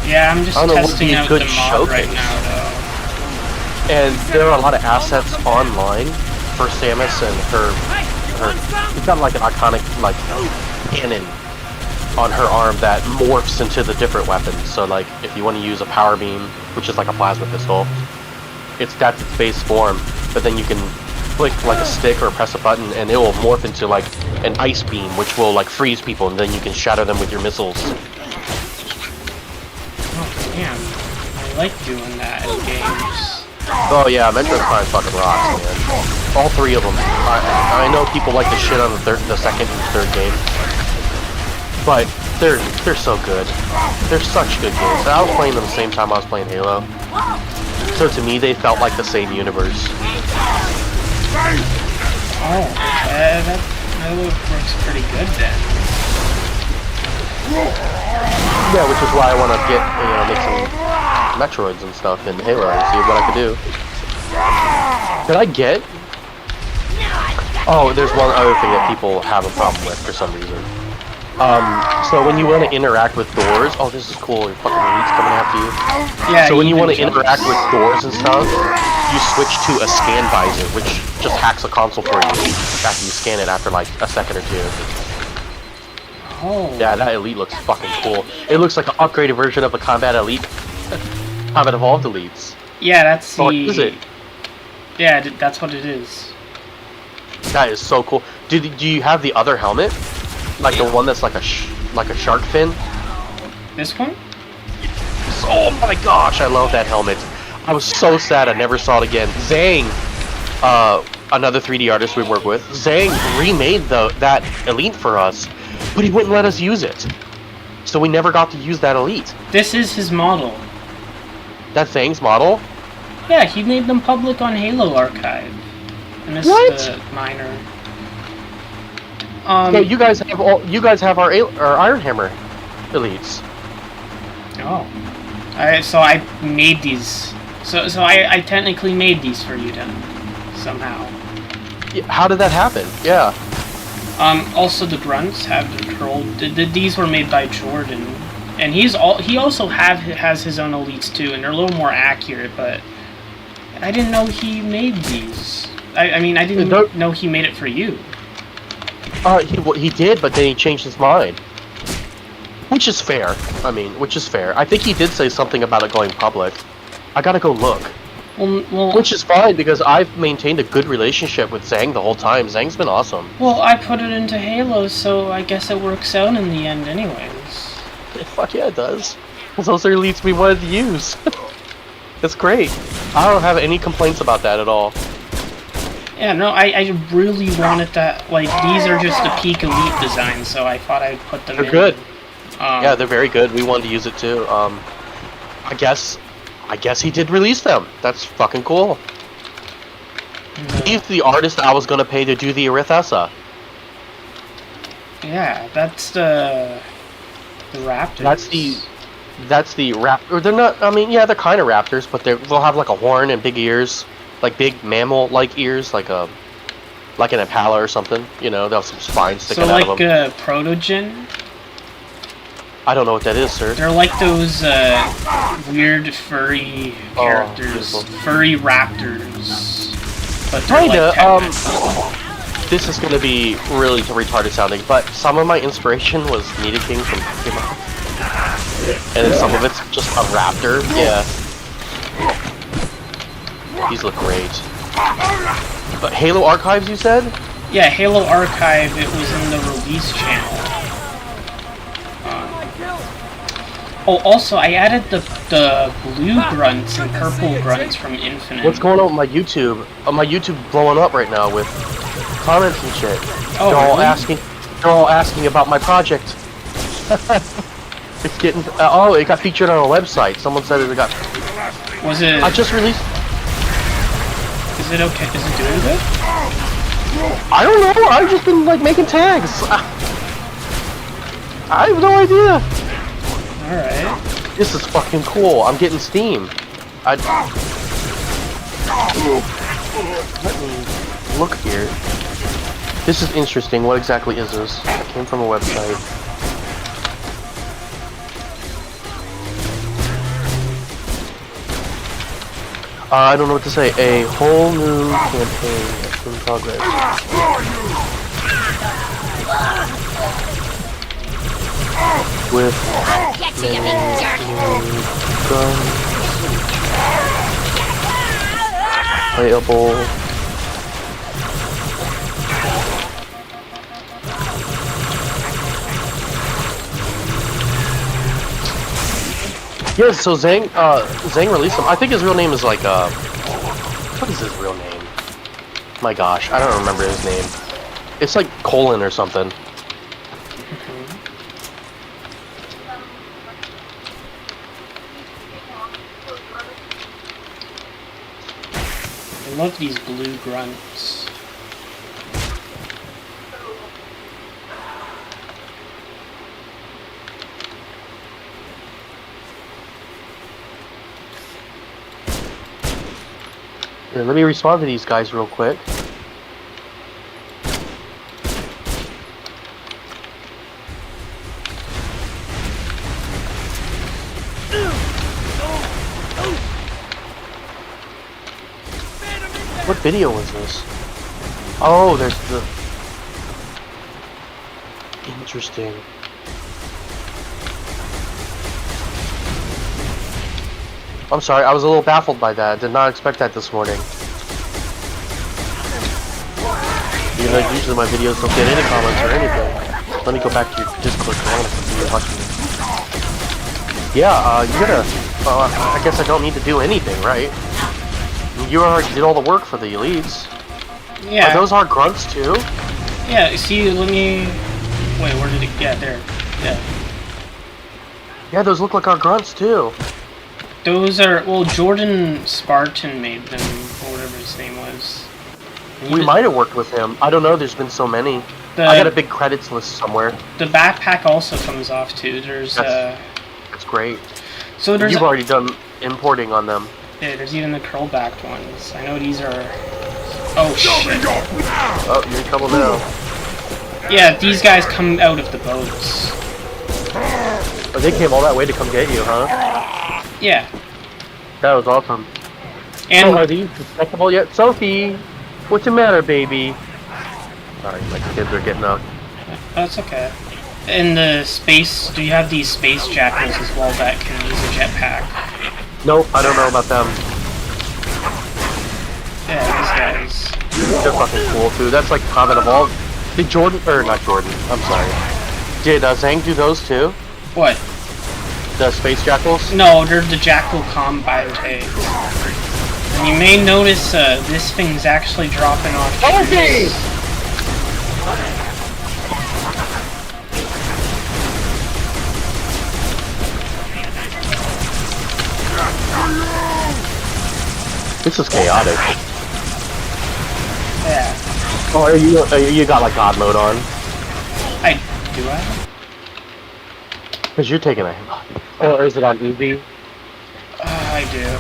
Yeah, I'm just I don't know, would be testing a out good the mod right showcase. now, though. And there are a lot of assets online for Samus and her. She's got like an iconic cannon on her arm that morphs into the different weapons. So like if you want to use a power beam, which is like a plasma pistol, that's its base form. But then you can click like a stick or press a button, and it will morph into like an ice beam, which will like freeze people, and then you can shatter them with your missiles. Damn, I like doing that in games. Oh yeah, Metroid Prime fucking rocks, man. All three of them. I know people like to shit on the second and third game, but they're so good. They're such good games. And I was playing them the same time I was playing Halo, so to me they felt like the same universe. Oh, that works pretty good then. Yeah, which is why I want to get, make some Metroids and stuff in Halo and see what I could do. Could I get? Oh, there's one other thing that people have a problem with for some reason. So when you want to interact with doors, oh, this is cool. Your fucking elites coming after you. Yeah. So when you want to even interact with jumps. doors and stuff, you switch to a scan visor, which just hacks a console for you after you scan it after like a second or two. Oh. Yeah, that elite looks fucking cool. It looks like an upgraded version of the Combat Elite, Combat Evolved elites. Yeah, that's the. Or is it? Yeah, that's what it is. That is so cool. Do you have the other helmet? Like the one that's like a shark fin? This one? Oh my gosh, I love that helmet. I was so sad I never saw it again. Zhang, another 3D artist we work with, Zhang remade that elite for us, but he wouldn't let us use it. So we never got to use that elite. This is his model. That's Zhang's model? Yeah, he made them public on Halo Archive. And this What? is the minor. So you guys have our Iron Hammer elites. Oh. So I made these. So I technically made these for you then. Somehow. Yeah, how did that happen? Yeah. Also the grunts have the troll. These were made by Jordan. And he also has his own elites too, and they're a little more accurate, but I didn't know he made these. I mean, I didn't know he made it for you. He did, but then he changed his mind. Which is fair. Which is fair. I think he did say something about it going public. I gotta go look. Well, which is fine, because I've maintained a good relationship with Zhang the whole time. Zhang's been awesome. Well, I put it into Halo, so I guess it works out in the end anyways. Fuck yeah, it does. Those are elites we wanted to use. It's great. I don't have any complaints about that at all. Yeah, no, I really wanted that. Like, these are just the peak elite designs, so I thought I'd put them in. They're good. Yeah, they're very good. We wanted to use it too. I guess he did release them. That's fucking cool. No. He's the artist I was gonna pay to do the Arithesa. Yeah, that's the Raptors. That's the raptor. They're not. Yeah, they're kind of raptors, but they'll have like a horn and big ears, like big mammal-like ears, like an impala or something. You know, they'll have some spines sticking out of them. So like Protogen. I don't know what that is, sir. They're like those weird furry characters, furry raptors. But they're kinda. This is gonna be really retarded sounding, but some of my inspiration was Nita King from Pokemon. And then some of it's just a raptor. Yeah. These look great. But Halo Archives, you said? Yeah, Halo Archive, it was in the release channel. Also, I added the blue grunts and purple grunts from Infinite. What's going on with my YouTube? My YouTube blowing up right now with comments and shit. Oh, They're all asking about my project. It's getting. It got featured on a website. Someone said it got. Was it? I just released. Is it okay? Is it doing good? I don't know. I've just been like making tags. I have no idea. All right. This is fucking cool. I'm getting Steam. Let me look here. This is interesting. What exactly is this? It came from a website. I don't know what to say. A whole new campaign in progress. With many guns. Playable. Yeah, so Zhang released him. I think his real name is like, what is his real name? My gosh, I don't remember his name. It's like Colin or something. I love these blue grunts. Here, let me respond to these guys real quick. What video was this? Oh, there's the... Interesting. I'm sorry, I was a little baffled by that. Did not expect that this morning. You know, usually my videos don't get any comments or anything. Let me go back to your Discord. I want to continue watching this. Yeah, you gotta... I guess I don't need to do anything, right? You already did all the work for the elites. Yeah. Are those our grunts too? Yeah, see, let me... Wait, where did it... Yeah, there. Yeah. Yeah, those look like our grunts too. Those are... Well, Jordan Spartan made them, or whatever his name was. We might have worked with him. I don't know, there's been so many. I got a big credits list somewhere. The backpack also comes off too. There's That's great. So there's You've already done importing on them. Yeah, there's even the curl-backed ones. I know these are... Oh, shit. Oh, you're in trouble now. Yeah, these guys come out of the boats. Oh, they came all that way to come get you, huh? Yeah. That was awesome. And so, are these detectable yet? Sophie! What's the matter, baby? Sorry, my kids are getting up. That's okay. In the space, do you have these space jackals as well that can use a jetpack? Nope, I don't know about them. Yeah, these guys. They're fucking cool too. That's like Common Evolved. Did Jordan, or not Jordan, I'm sorry. Did Zhang do those too? What? The space jackals? No, they're the jackal combine tags. And you may notice this thing's actually dropping off. Okay! This is chaotic. Yeah. Oh, you got like God mode on? Do I? Because you're taking a... Or is it on easy? I do.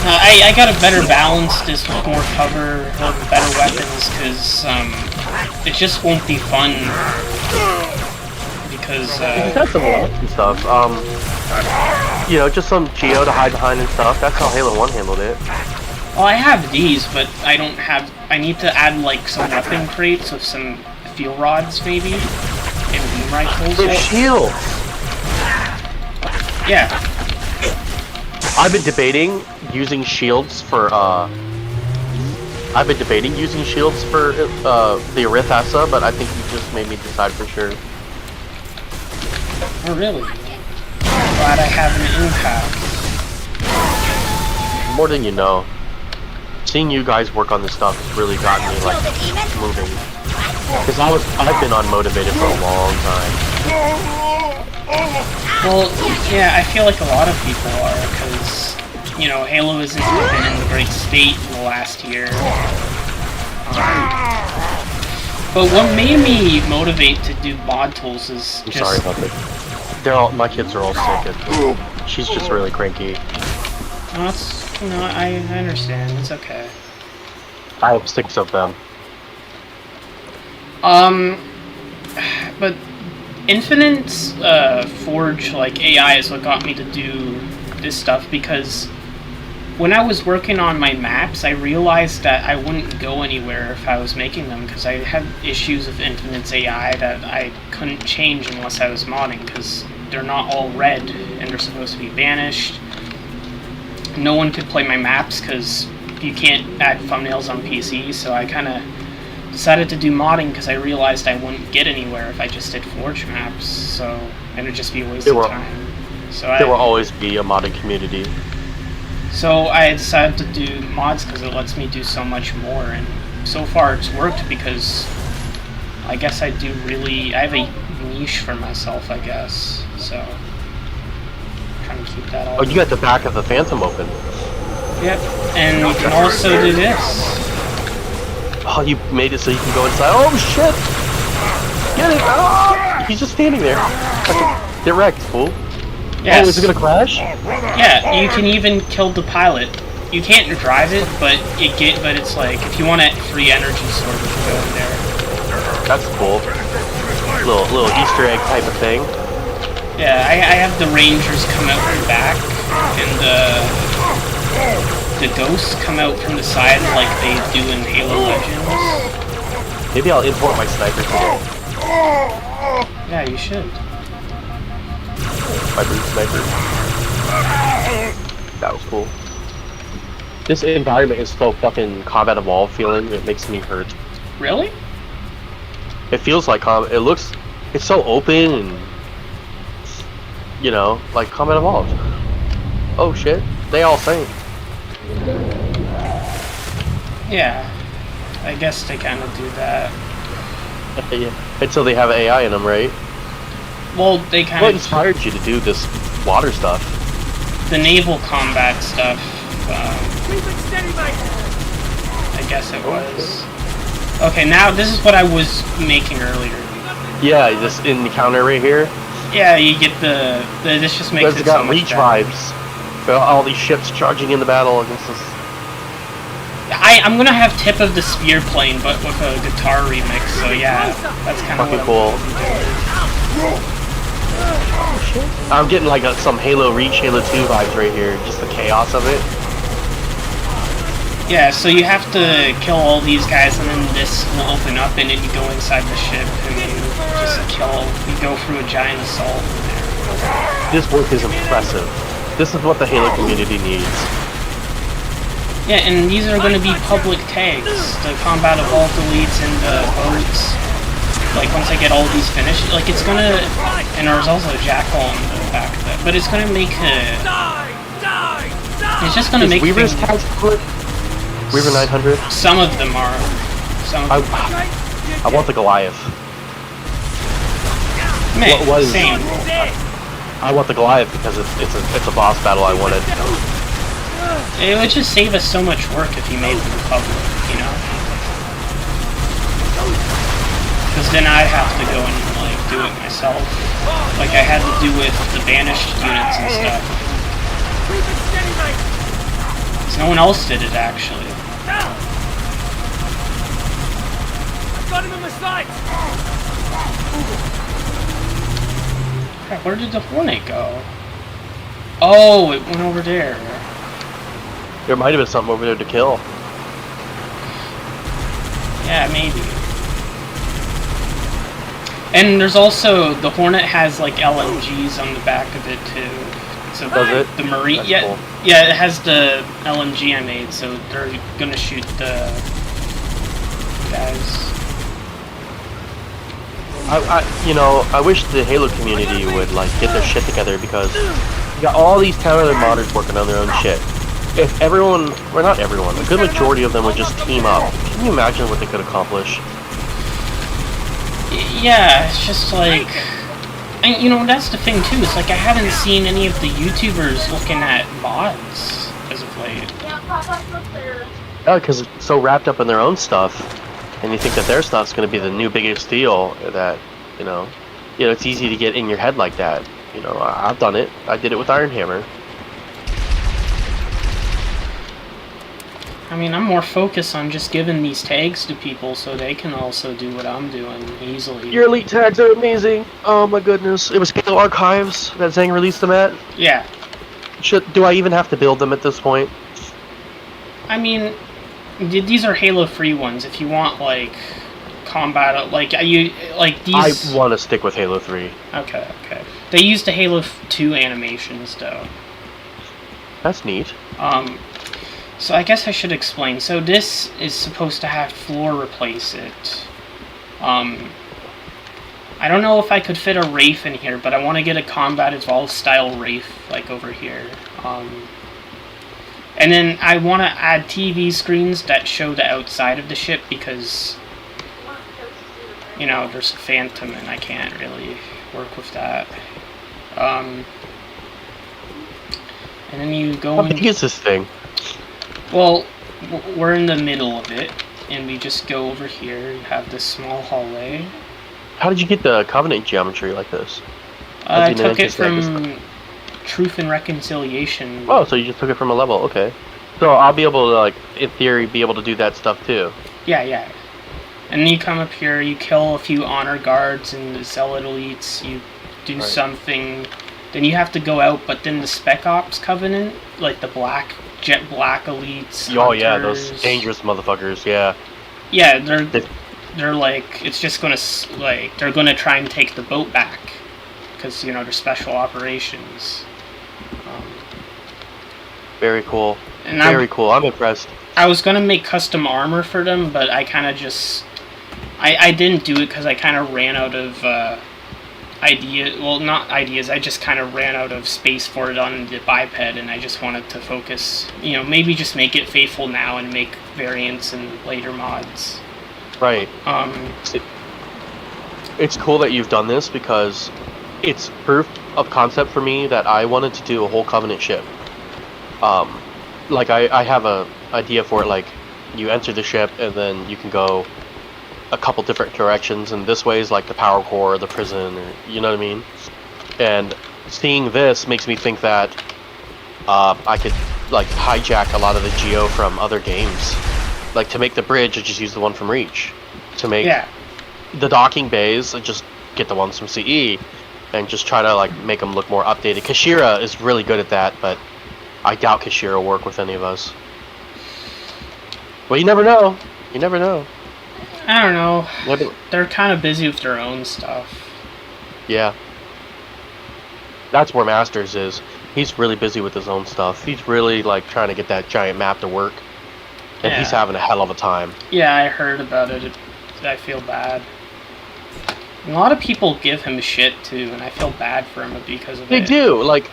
I got a better balance, just with more cover, with better weapons, because it just won't be fun. Because that's some and stuff. You know, just some Geo to hide behind and stuff. That's how Halo 1 handled it. well, I have these, but I don't have. I need to add like some weapon crates with some fuel rods, maybe, and beam rifles. They're shields. Yeah. I've been debating using shields for the Arithasa, but I think you just made me decide for sure. Oh, really? Glad I have an impact. More than you know. Seeing you guys work on this stuff has really gotten me like moving. Because I've been unmotivated for a long time. Well, yeah, I feel like a lot of people are, because, you know, Halo hasn't been in the great state in the last year. But what made me motivate to do mod tools is I'm just... sorry about that. My kids are all sick. She's just really cranky. No, I understand. It's okay. I have 6 of them. But Infinite's Forge, like, AI is what got me to do this stuff, because when I was working on my maps, I realized that I wouldn't go anywhere if I was making them, because I had issues with Infinite's AI that I couldn't change unless I was modding, because they're not all red, and they're supposed to be banished. No one could play my maps, because you can't add thumbnails on PC, so I kind of decided to do modding, because I realized I wouldn't get anywhere if I just did Forge maps, so, and it'd just be a waste of time. So there will always be a modding community. So I decided to do mods because it lets me do so much more, and so far it's worked, because I guess I have a niche for myself, I guess, so I'm trying to keep that all. Oh, you got the back of the Phantom open. Yep, and you can also do this. Oh, you made it so you can go inside. Oh shit! Get it! Oh! He's just standing there. Get wrecked, fool. Yes. Oh, is it gonna crash? Yeah, you can even kill the pilot. You can't drive it, but it's like, if you want a free energy sword, you can go in there. That's cool. Little Easter egg type of thing. Yeah, I have the Rangers come out your back, and the ghosts come out from the side like they do in Halo Legends. Maybe I'll import my sniper today. Yeah, you should. My blue sniper. That was cool. This environment is so fucking Combat Evolved feeling. It makes me hurt. Really? It feels like it looks. It's so open and you know, like Combat Evolved. Oh shit! They all sank. Yeah, I guess they kind of do that. Yeah. Until they have AI in them, right? Well, they kind What of... inspired you to do this water stuff? The naval combat stuff, Keep it steady, mate. I guess it was. Okay, now this is what I was making earlier. Yeah, this in the counter right here. Yeah, you get the this just makes It's it got so much reach better. vibes. Got all these ships charging in the battle against us. I'm gonna have Tip of the Spear playing, but with a guitar remix. So yeah, that's kind of Fucking what cool. I'm getting like some Halo Reach, Halo 2 vibes right here. Just the chaos of it. Yeah, so you have to kill all these guys, and then this will open up, and then you go inside the ship, and you just kill. You go through a giant assault. This work is impressive. This is what the Halo community needs. Yeah, and these are going to be public tags. The Combat Evolved elites and the boats. Like, once I get all these finished, like, it's gonna... And there's also a Jackal in the back of that. But it's gonna make a... It's just gonna make Weaver's things... tags split? Weaver 900? Some of them are. Some of them I want the Goliath. Man, what was- same. I want the Goliath because it's a boss battle I wanted. It would just save us so much work if you made them public, you know? Because then I'd have to go and, like, do it myself. Like I had to do with the banished units and stuff. Because no one else did it, actually. Got him in the sights. Crap, where did the Hornet go? Oh, it went over there. There might have been something over there to kill. Yeah, maybe. And there's also, the Hornet has like LMGs on the back of it too. So Does it? The Marine, That's yeah, cool. yeah, it has the LMG I made, so they're gonna shoot the guys. I wish the Halo community would like get their shit together because you got all these talented modders working on their own shit. If everyone, well not everyone, a good majority of them would just team up, can you imagine what they could accomplish? Yeah, it's just like, and you know, that's the thing too, it's like I haven't seen any of the YouTubers looking at mods as of late. Yeah, because it's so wrapped up in their own stuff, and you think that their stuff's going to be the new biggest deal. That you know, it's easy to get in your head like that. You know, I've done it. I did it with Iron Hammer. I mean, I'm more focused on just giving these tags to people so they can also do what I'm doing easily. Your elite tags are amazing. Oh my goodness, it was Halo Archives that Zang released them at. Yeah. Do I even have to build them at this point? I mean, these are Halo free ones. If you want like combat, like these. I want to stick with Halo 3. Okay. They used the Halo 2 animations though. That's neat. So I guess I should explain. So this is supposed to have floor replace it. I don't know if I could fit a Wraith in here, but I want to get a Combat Evolved style Wraith like over here. And then I want to add TV screens that show the outside of the ship because, you know, there's a Phantom and I can't really work with that. And then you go How in... big is this thing? Well, we're in the middle of it, and we just go over here. You have this small hallway. How did you get the Covenant geometry like this? I How'd you took manage it to snag this from Truth and Reconciliation. Oh, so you just took it from a level, okay. So I'll be able to, like, in theory, be able to do that stuff too. Yeah. And then you come up here, you kill a few honor guards and the Zealot elites, you do something, then you have to go out, but then the Spec Ops Covenant, like the black jet black elites. Oh yeah, those hunters. dangerous motherfuckers. Yeah. Yeah, They- they're like, it's just gonna like, they're gonna try and take the boat back because they're special operations. Very cool. And Very cool. I'm impressed. I was gonna make custom armor for them, but I kind of just I didn't do it because I kind of ran out of not ideas. I just kind of ran out of space for it on the biped, and I just wanted to focus. Maybe just make it faithful now and make variants and later mods. Right. It's cool that you've done this because it's proof of concept for me that I wanted to do a whole Covenant ship. Like I have a idea for it. Like you enter the ship and then you can go a couple different directions, and this way is like the power core, or the prison, or you know what I mean. And seeing this makes me think that I could like hijack a lot of the geo from other games. Like to make the bridge, I just use the one from Reach. To make the docking bays, I just get the ones from CE, and just try to like make them look more updated. Kashira is really good at that, but I doubt Kashira will work with any of us. Well, you never know. You never know. I don't know. They're kind of busy with their own stuff. Yeah. That's where Masters is. He's really busy with his own stuff. He's really like trying to get that giant map to work. And he's having a hell of a time. Yeah, I heard about it. I feel bad. And a lot of people give him shit too, and I feel bad for him because of it. They do. Like,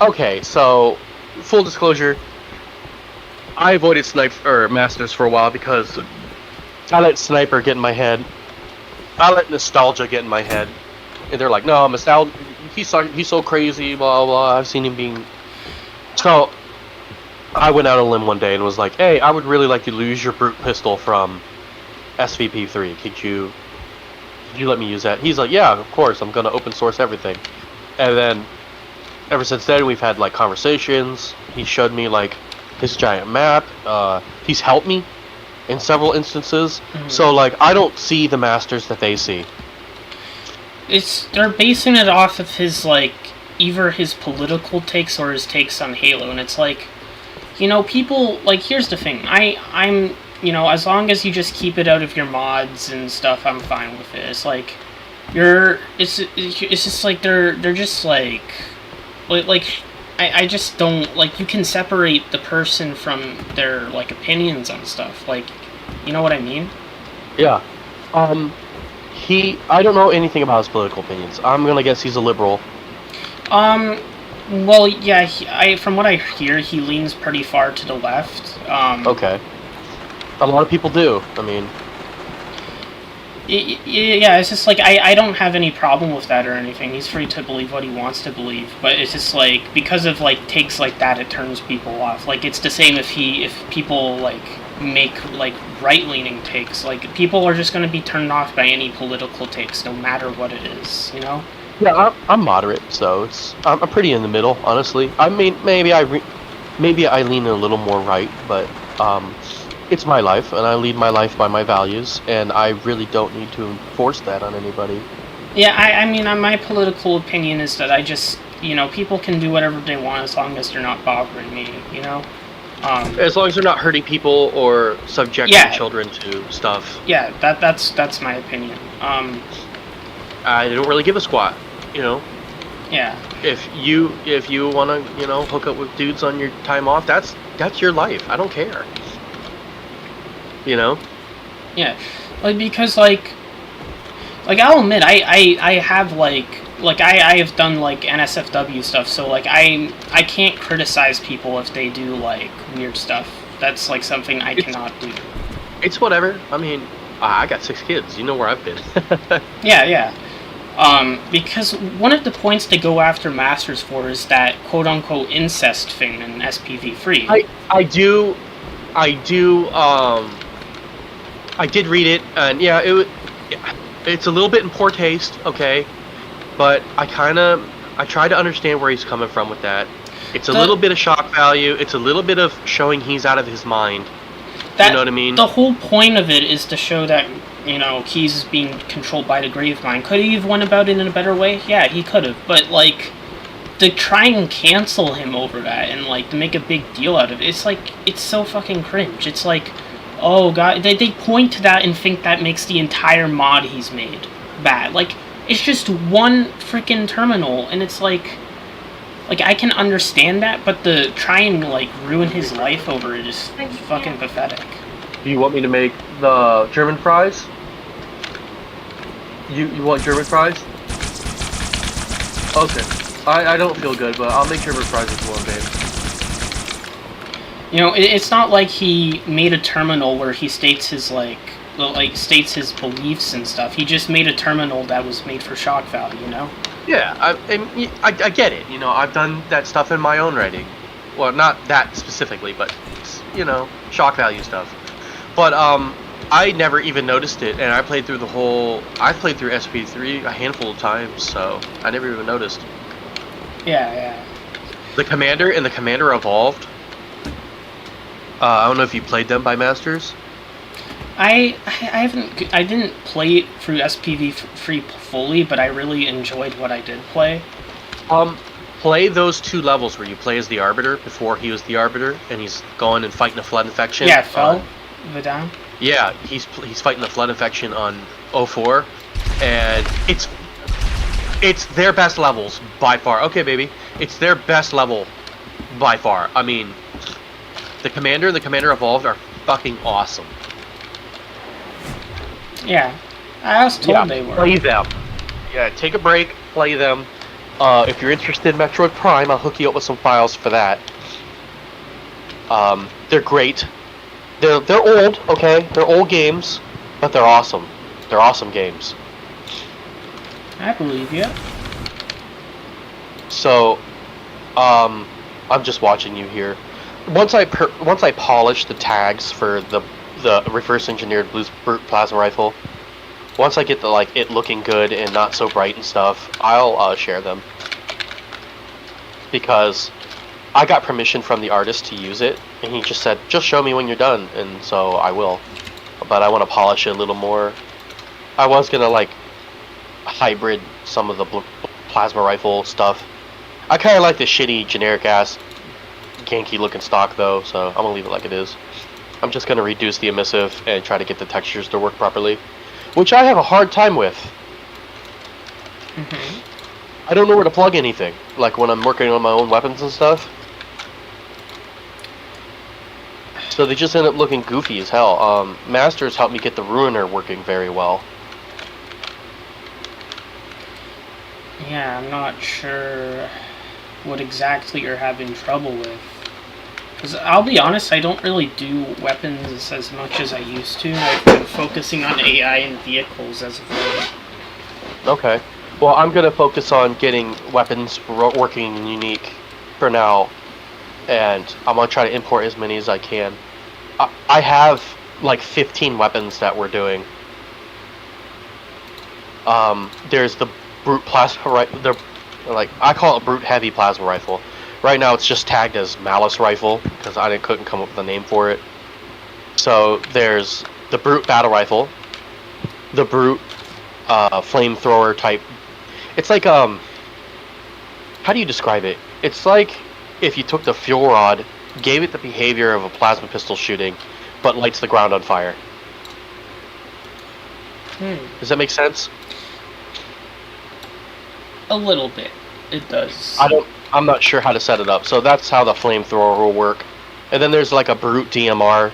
okay, so full disclosure, I avoided Masters for a while because I let Sniper get in my head. I let Nostalgia get in my head. And they're like, no, Nostalgia, he's so crazy, blah, blah. I've seen him being... So, I went out on a limb one day and was like, hey, I would really like to lose your brute pistol from SVP3. Could you let me use that? He's like, yeah, of course, I'm going to open source everything. And then, ever since then, we've had, like, conversations. He showed me, like, his giant map. He's helped me in several instances. Mm-hmm. So, like, I don't see the Masters that they see. They're basing it off of his, like, either his political takes or his takes on Halo, and it's like, people, like, here's the thing, I'm, as long as you just keep it out of your mods and stuff, I'm fine with it. It's like, it's just like, they're just like, I just don't, like, you can separate the person from their, like, opinions on stuff, like, you know what I mean? Yeah. I don't know anything about his political opinions. I'm gonna guess he's a liberal. Well, yeah, from what I hear, he leans pretty far to the left. Okay. A lot of people do. I mean... Yeah, it's just like, I don't have any problem with that or anything. He's free to believe what he wants to believe. But it's just like, because of, like, takes like that, it turns people off. Like, it's the same if people, like, make, like, right-leaning takes. Like, people are just going to be turned off by any political takes, no matter what it is, Yeah, I'm moderate, so I'm pretty in the middle, honestly. I mean, maybe I lean a little more right, but it's my life, and I lead my life by my values, and I really don't need to enforce that on anybody. Yeah, I mean, my political opinion is that I just, people can do whatever they want as long as they're not bothering me, As long as they're not hurting people or subjecting children to stuff. Yeah, that's my opinion. I don't really give a squat, Yeah. If you want to, hook up with dudes on your time off, that's your life. I don't care. Yeah, like, because like I'll admit I have like I have done like NSFW stuff, so like I can't criticize people if they do like weird stuff. That's like something I cannot do. It's whatever. I mean, I got 6 kids. You know where I've been. Yeah. Because one of the points to go after Masters for is that quote-unquote incest thing in SPV3. I did read it, and yeah, it's a little bit in poor taste, okay? But I try to understand where he's coming from with that. It's a little bit of shock value. It's a little bit of showing he's out of his mind. You know what I mean? The whole point of it is to show that, Keys is being controlled by the Gravemind. Could he have went about it in a better way? Yeah, he could have. But, like, to try and cancel him over that and like to make a big deal out of it, it's like it's so fucking cringe. It's like, oh god, they point to that and think that makes the entire mod he's made bad. Like it's just one freaking terminal, and it's like I can understand that, but the try and like ruin his life over it is fucking pathetic. Do you want me to make the German fries? You want German fries? Okay. I don't feel good, but I'll make German fries as well, babe. You know, it's not like he made a terminal where he states his states his beliefs and stuff. He just made a terminal that was made for shock value, you know? Yeah, I get it. You know, I've done that stuff in my own writing. Well, not that specifically, but, you know, shock value stuff. But, I never even noticed it, and I played through SP3 a handful of times, so I never even noticed. Yeah. The Commander and the Commander Evolved. I don't know if you played them by Masters. I didn't play it through SPV3 fully, but I really enjoyed what I did play. Play those 2 levels where you play as the Arbiter before he was the Arbiter, and he's going and fighting a flood infection. Yeah, Vidam. Yeah, he's fighting the flood infection on 04, and it's their best levels by far. Okay, baby, it's their best level by far. I mean, the Commander and the Commander Evolved are fucking awesome. Yeah, I was told they were. Play them. Yeah, take a break, play them. If you're interested in Metroid Prime, I'll hook you up with some files for that. They're great. They're old, okay? They're old games, but they're awesome. They're awesome games. I believe you. So, I'm just watching you here. Once I polish the tags for the reverse engineered Brute Plasma Rifle, once I get it looking good and not so bright and stuff, I'll share them. Because I got permission from the artist to use it, and he just said, just show me when you're done, and so I will. But I want to polish it a little more. I was gonna hybrid some of the plasma rifle stuff. I kind of like the shitty generic ass ganky looking stock though, so I'm gonna leave it like it is. I'm just gonna reduce the emissive and try to get the textures to work properly, which I have a hard time with. I don't know where to plug anything, like when I'm working on my own weapons and stuff. So they just end up looking goofy as hell. Masters helped me get the Ruiner working very well. Yeah, I'm not sure what exactly you're having trouble with. Because I'll be honest, I don't really do weapons as much as I used to. I've been focusing on AI and vehicles as of late. Okay. Well, I'm going to focus on getting weapons working unique for now. And I'm going to try to import as many as I can. I have like 15 weapons that we're doing. There's the Brute Plasma Rifle. I call it a Brute Heavy Plasma Rifle. Right now it's just tagged as Malice Rifle because I couldn't come up with a name for it. So there's the Brute Battle Rifle, the Brute Flamethrower type. It's like how do you describe it? It's like if you took the fuel rod, gave it the behavior of a plasma pistol shooting, but lights the ground on fire. Does that make sense? A little bit. It does. I'm not sure how to set it up. So that's how the flamethrower will work. And then there's like a Brute DMR.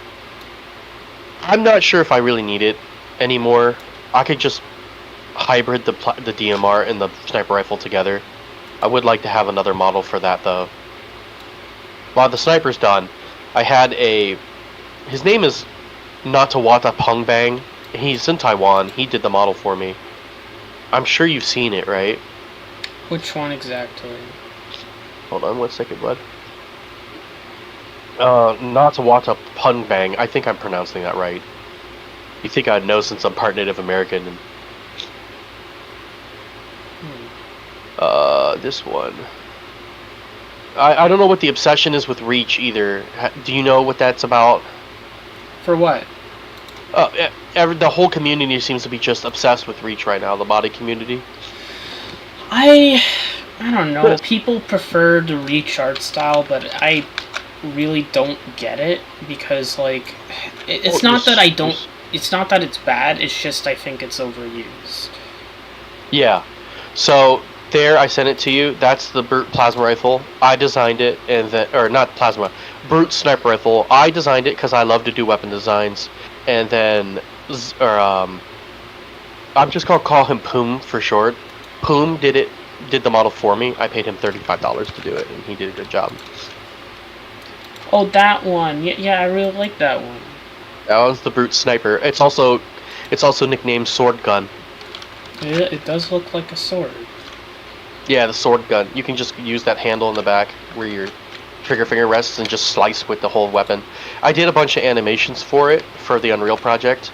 I'm not sure if I really need it anymore. I could just hybrid the DMR and the sniper rifle together. I would like to have another model for that though. While the sniper's done, I had his name is Natawata Pungbang. He's in Taiwan. He did the model for me. I'm sure you've seen it, right? Which one exactly? Hold on 1 second, bud. Natawata Pungbang. I think I'm pronouncing that right. You think I'd know since I'm part Native American. And... this one. I don't know what the obsession is with Reach either. Do you know what that's about? For what? The whole community seems to be just obsessed with Reach right now, the body community. I don't know. People prefer the Reach art style, but I really don't get it because, like, it's not that I don't. It's not that it's bad. It's just I think it's overused. Yeah. So there, I sent it to you. That's the Brute plasma rifle. I designed it, and then, or not plasma, Brute sniper rifle. I designed it because I love to do weapon designs, and then, I'm just gonna call him Poom for short. Poom did the model for me. I paid him $35 to do it, and he did a good job. Oh, that one. Yeah, I really like that one. That was the Brute sniper. It's also nicknamed Sword Gun. It does look like a sword. Yeah, the sword gun. You can just use that handle in the back where your trigger finger rests and just slice with the whole weapon. I did a bunch of animations for it for the Unreal project.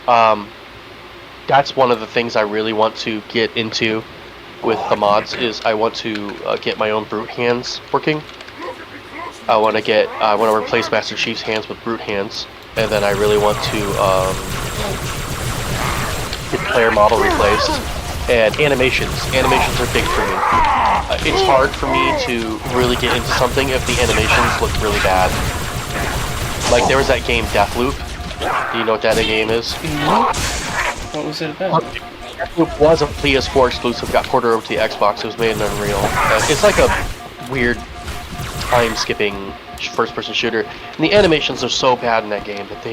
That's one of the things I really want to get into with the mods is I want to get my own Brute hands working. I want to replace Master Chief's hands with Brute hands, and then I really want to get player model replaced. And animations are big for me. It's hard for me to really get into something if the animations look really bad. Like there was that game Deathloop. Do you know what that game is? What was it about? Deathloop was a PS4 exclusive, got ported over to the Xbox. It was made in Unreal. It's like a weird time-skipping first-person shooter. And the animations are so bad in that game that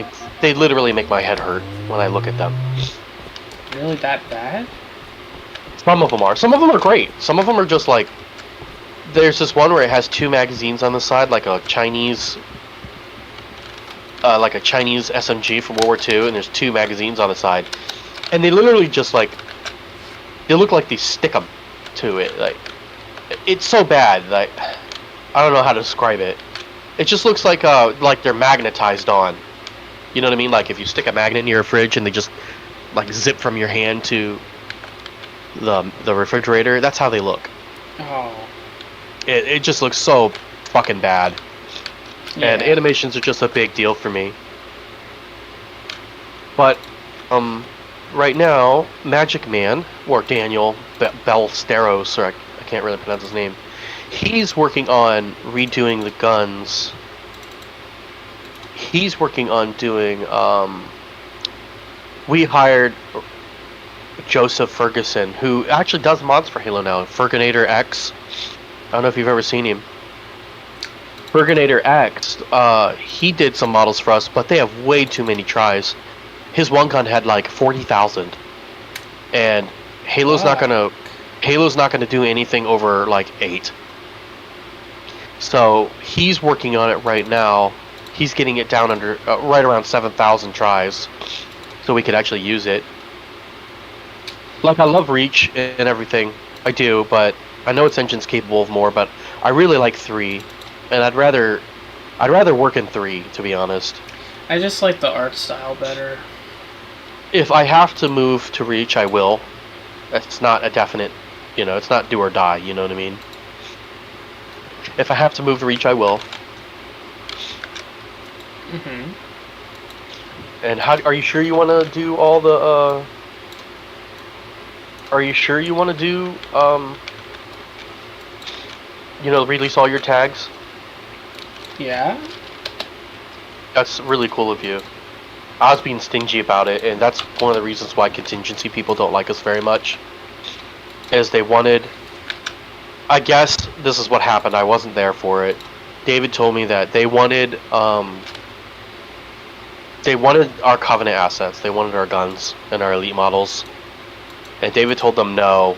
they literally make my head hurt when I look at them. Really that bad? Some of them are. Some of them are great. Some of them are just like... There's this one where it has 2 magazines on the side, like a Chinese SMG from World War II, and there's 2 magazines on the side. And they literally just like... They look like they stick them to it. Like, it's so bad. Like, I don't know how to describe it. It just looks like they're magnetized on. You know what I mean? Like if you stick a magnet in your fridge and they just like zip from your hand to the refrigerator, that's how they look. Oh. It just looks so fucking bad. Yeah. And animations are just a big deal for me. But right now, Magic Man, or Daniel Ballesteros, or I can't really pronounce his name, he's working on redoing the guns. He's working on doing we hired Joseph Ferguson, who actually does mods for Halo now. Ferganator X. I don't know if you've ever seen him. Ferganator X, he did some models for us, but they have way too many tries. His one gun had like 40,000. And Halo's not gonna do anything over like 8. So he's working on it right now. He's getting it down under right around 7,000 tries, so we could actually use it. Like I love Reach and everything, I do, but I know its engine's capable of more. But I really like 3, and I'd rather work in 3, to be honest. I just like the art style better. If I have to move to Reach, I will. It's not a definite, it's not do or die. You know what I mean? If I have to move to Reach, I will. Mhm. And are you sure you want to do all the? Are you sure you want to do release all your tags? Yeah. That's really cool of you. I was being stingy about it, and that's one of the reasons why contingency people don't like us very much. Is they wanted... I guess this is what happened. I wasn't there for it. David told me that they wanted our Covenant assets. They wanted our guns and our elite models. And David told them no.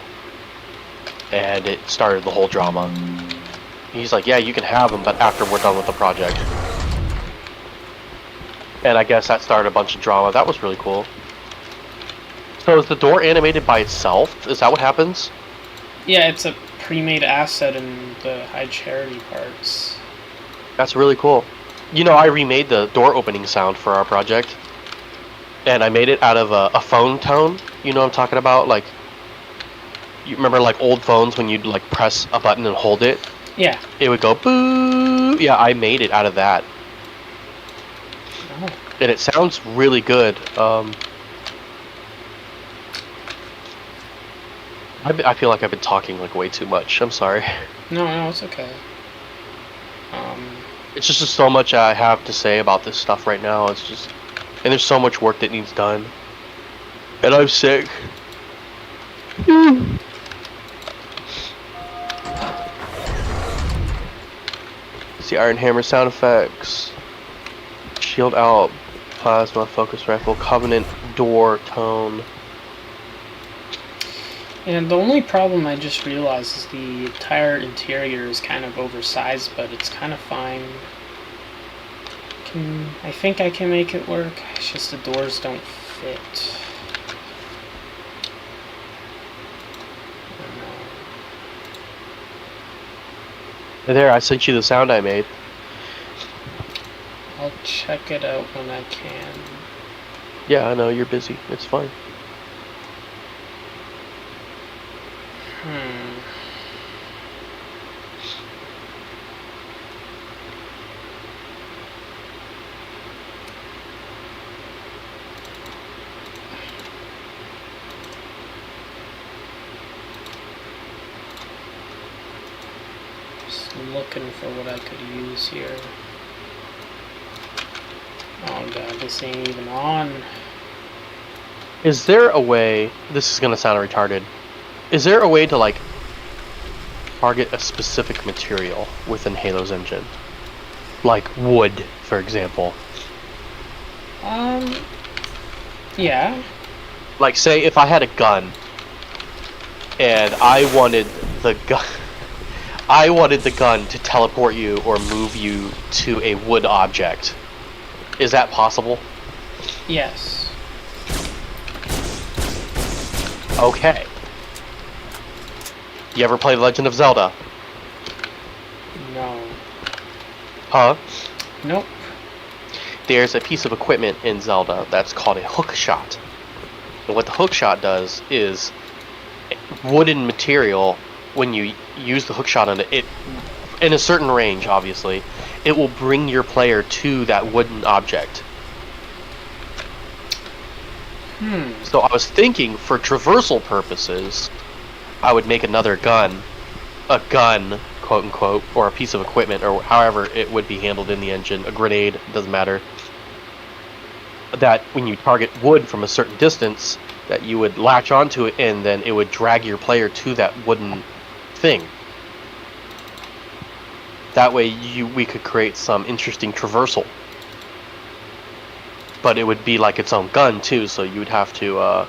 And it started the whole drama. He's like, yeah, you can have them, but after we're done with the project. And I guess that started a bunch of drama. That was really cool. So is the door animated by itself? Is that what happens? Yeah, it's a pre-made asset in the high charity parts. That's really cool. I remade the door opening sound for our project. And I made it out of a phone tone. You know what I'm talking about? Like, you remember like old phones when you'd like press a button and hold it? Yeah. It would go boo. Yeah, I made it out of that. Oh. And it sounds really good. I I feel like I've been talking like way too much. I'm sorry. No, it's okay. It's just so much I have to say about this stuff right now. It's just, and there's so much work that needs done, and I'm sick. It's the Iron Hammer sound effects. Shield out, plasma, focus rifle, Covenant door tone. And the only problem I just realized is the entire interior is kind of oversized, but it's kind of fine. I think I can make it work. It's just the doors don't fit. There, I sent you the sound I made. I'll check it out when I can. Yeah, I know, you're busy. It's fine. Just looking for what I could use here. Oh god, this ain't even on. Is there a way, this is gonna sound retarded, is there a way to like target a specific material within Halo's engine? Like wood, for example. Yeah. Like say if I had a gun and I wanted the gun to teleport you or move you to a wood object. Is that possible? Yes. Okay. You ever play Legend of Zelda? No. Huh? Nope. There's a piece of equipment in Zelda that's called a hook shot. And what the hook shot does is wooden material, when you use the hook shot on it, in a certain range, obviously, it will bring your player to that wooden object. So I was thinking, for traversal purposes, I would make another gun, a gun, quote unquote, or a piece of equipment, or however it would be handled in the engine, a grenade, doesn't matter, that when you target wood from a certain distance, that you would latch onto it and then it would drag your player to that wooden thing. That way we could create some interesting traversal. But it would be like its own gun too, so you'd have to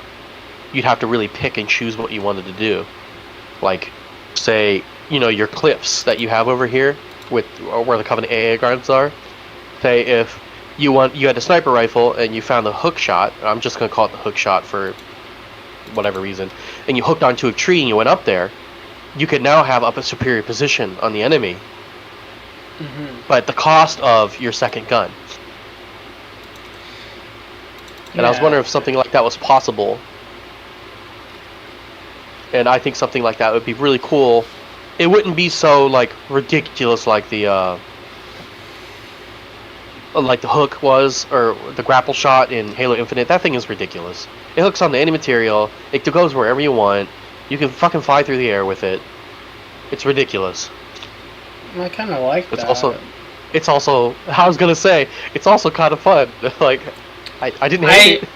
really pick and choose what you wanted to do. Like, say, you know, your cliffs that you have over here with where the Covenant AA guards are. Say if you had a sniper rifle and you found the hook shot, I'm just gonna call it the hook shot for whatever reason, and you hooked onto a tree and you went up there, you could now have up a superior position on the enemy. But at the cost of your second gun. And I was wondering if something like that was possible. And I think something like that would be really cool. It wouldn't be so like ridiculous like the hook was, or the grapple shot in Halo Infinite. That thing is ridiculous. It hooks onto any material. It goes wherever you want. You can fucking fly through the air with it. It's ridiculous. I kind of like that. It's also, I was gonna say, it's also kind of fun. Like, I didn't hate it.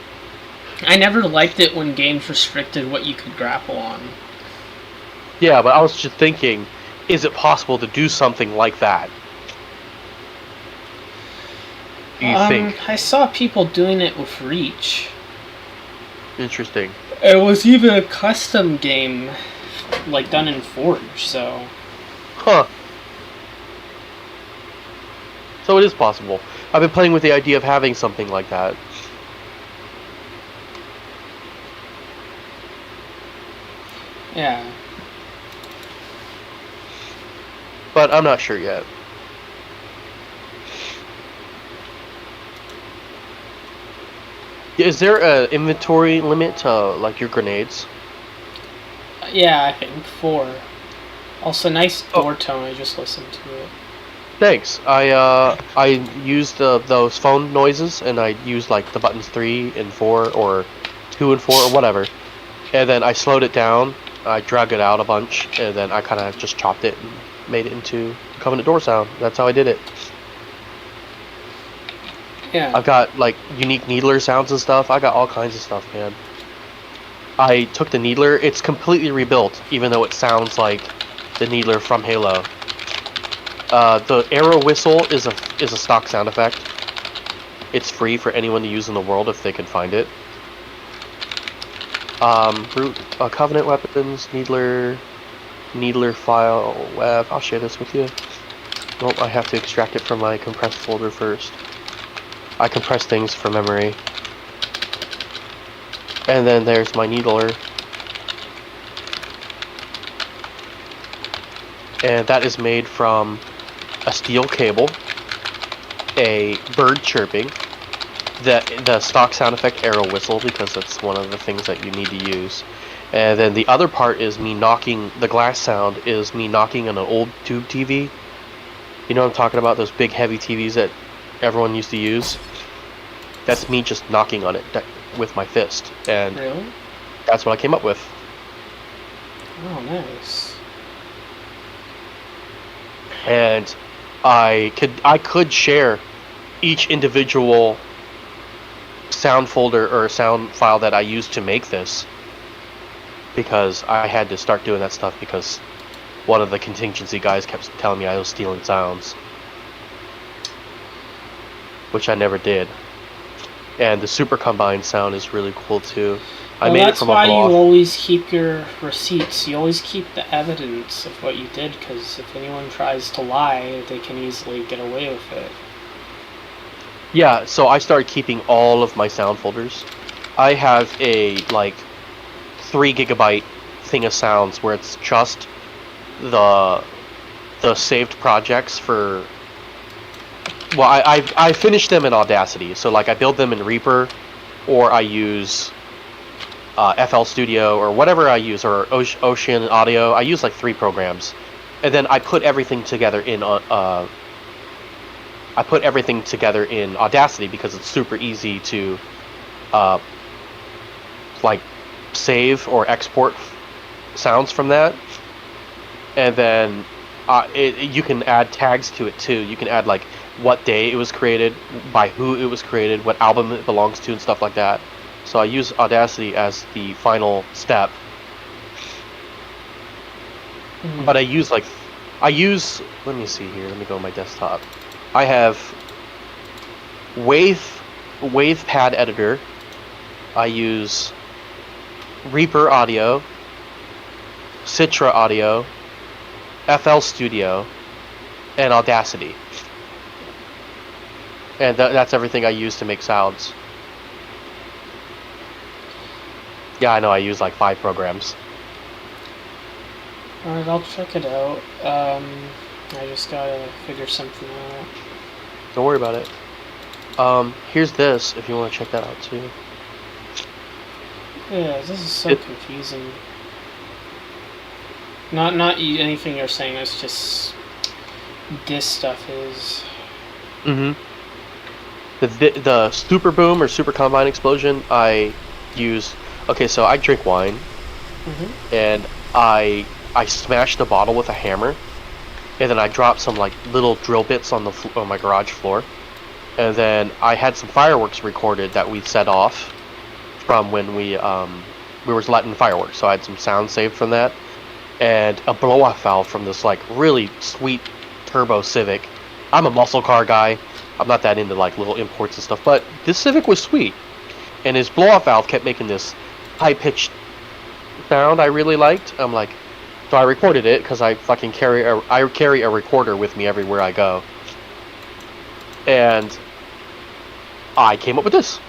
I never liked it when games restricted what you could grapple on. Yeah, but I was just thinking, is it possible to do something like that? Do you think? I saw people doing it with Reach. Interesting. It was even a custom game, like done in Forge, so. Huh. So it is possible. I've been playing with the idea of having something like that. Yeah. But I'm not sure yet. Is there an inventory limit to, like, your grenades? Yeah, I think 4. Also, nice door tone, I just listened to it. Thanks. I used those phone noises, and I used, like, the buttons 3 and 4, or 2 and 4, or whatever. And then I slowed it down, I drug it out a bunch, and then I kind of just chopped it and made it into Covenant door sound. That's how I did it. Yeah. I've got like unique needler sounds and stuff. I got all kinds of stuff, man. I took the needler. It's completely rebuilt, even though it sounds like the needler from Halo. The arrow whistle is a stock sound effect. It's free for anyone to use in the world if they can find it. Covenant weapons, needler file, web. I'll share this with you. Well, I have to extract it from my compressed folder first. I compress things from memory. And then there's my needler. And that is made from a steel cable, a bird chirping, the stock sound effect arrow whistle, because that's one of the things that you need to use. And then the other part is me knocking, the glass sound is me knocking on an old tube TV. You know what I'm talking about? Those big heavy TVs that everyone used to use? That's me just knocking on it with my fist. And Really? that's what I came up with. Oh, nice. And I could share each individual sound folder or sound file that I used to make this, because I had to start doing that stuff because one of the contingency guys kept telling me I was stealing sounds, which I never did. And the super combined sound is really cool too. I made it from a That's why block. you always keep your receipts. You always keep the evidence of what you did, because if anyone tries to lie, they can easily get away with it. Yeah, so I started keeping all of my sound folders. I have a like 3 gigabyte thing of sounds where it's just the saved projects for. Well, I finished them in Audacity, so like I build them in Reaper, or I use FL Studio or whatever I use, or Ocean Audio. I use like 3 programs, and then I put everything together in Audacity because it's super easy to like save or export sounds from that, and then you can add tags to it too. You can add like what day it was created, by who it was created, what album it belongs to, and stuff like that. So I use Audacity as the final step. But I use let me see here, let me go to my desktop. I have Wave Pad Editor. I use Reaper Audio, Citra Audio, FL Studio, and Audacity. And that's everything I use to make sounds. Yeah, I know, I use like 5 programs. Alright, I'll check it out. I just gotta figure something out. Don't worry about it. Here's this, if you want to check that out too. Yeah, this is so confusing. Not anything you're saying, it's just this stuff is. Mm-hmm. The super boom or super combine explosion I use. Okay, so I drink wine, and I smash the bottle with a hammer, and then I drop some like little drill bits on on my garage floor, and then I had some fireworks recorded that we set off from when we were letting fireworks. So I had some sound saved from that, and a blow-off valve from this like really sweet turbo Civic. I'm a muscle car guy. I'm not that into like little imports and stuff, but this Civic was sweet, and his blow-off valve kept making this high-pitched sound I really liked. I'm like, so I recorded it because I fucking carry a recorder with me everywhere I go, and I came up with this.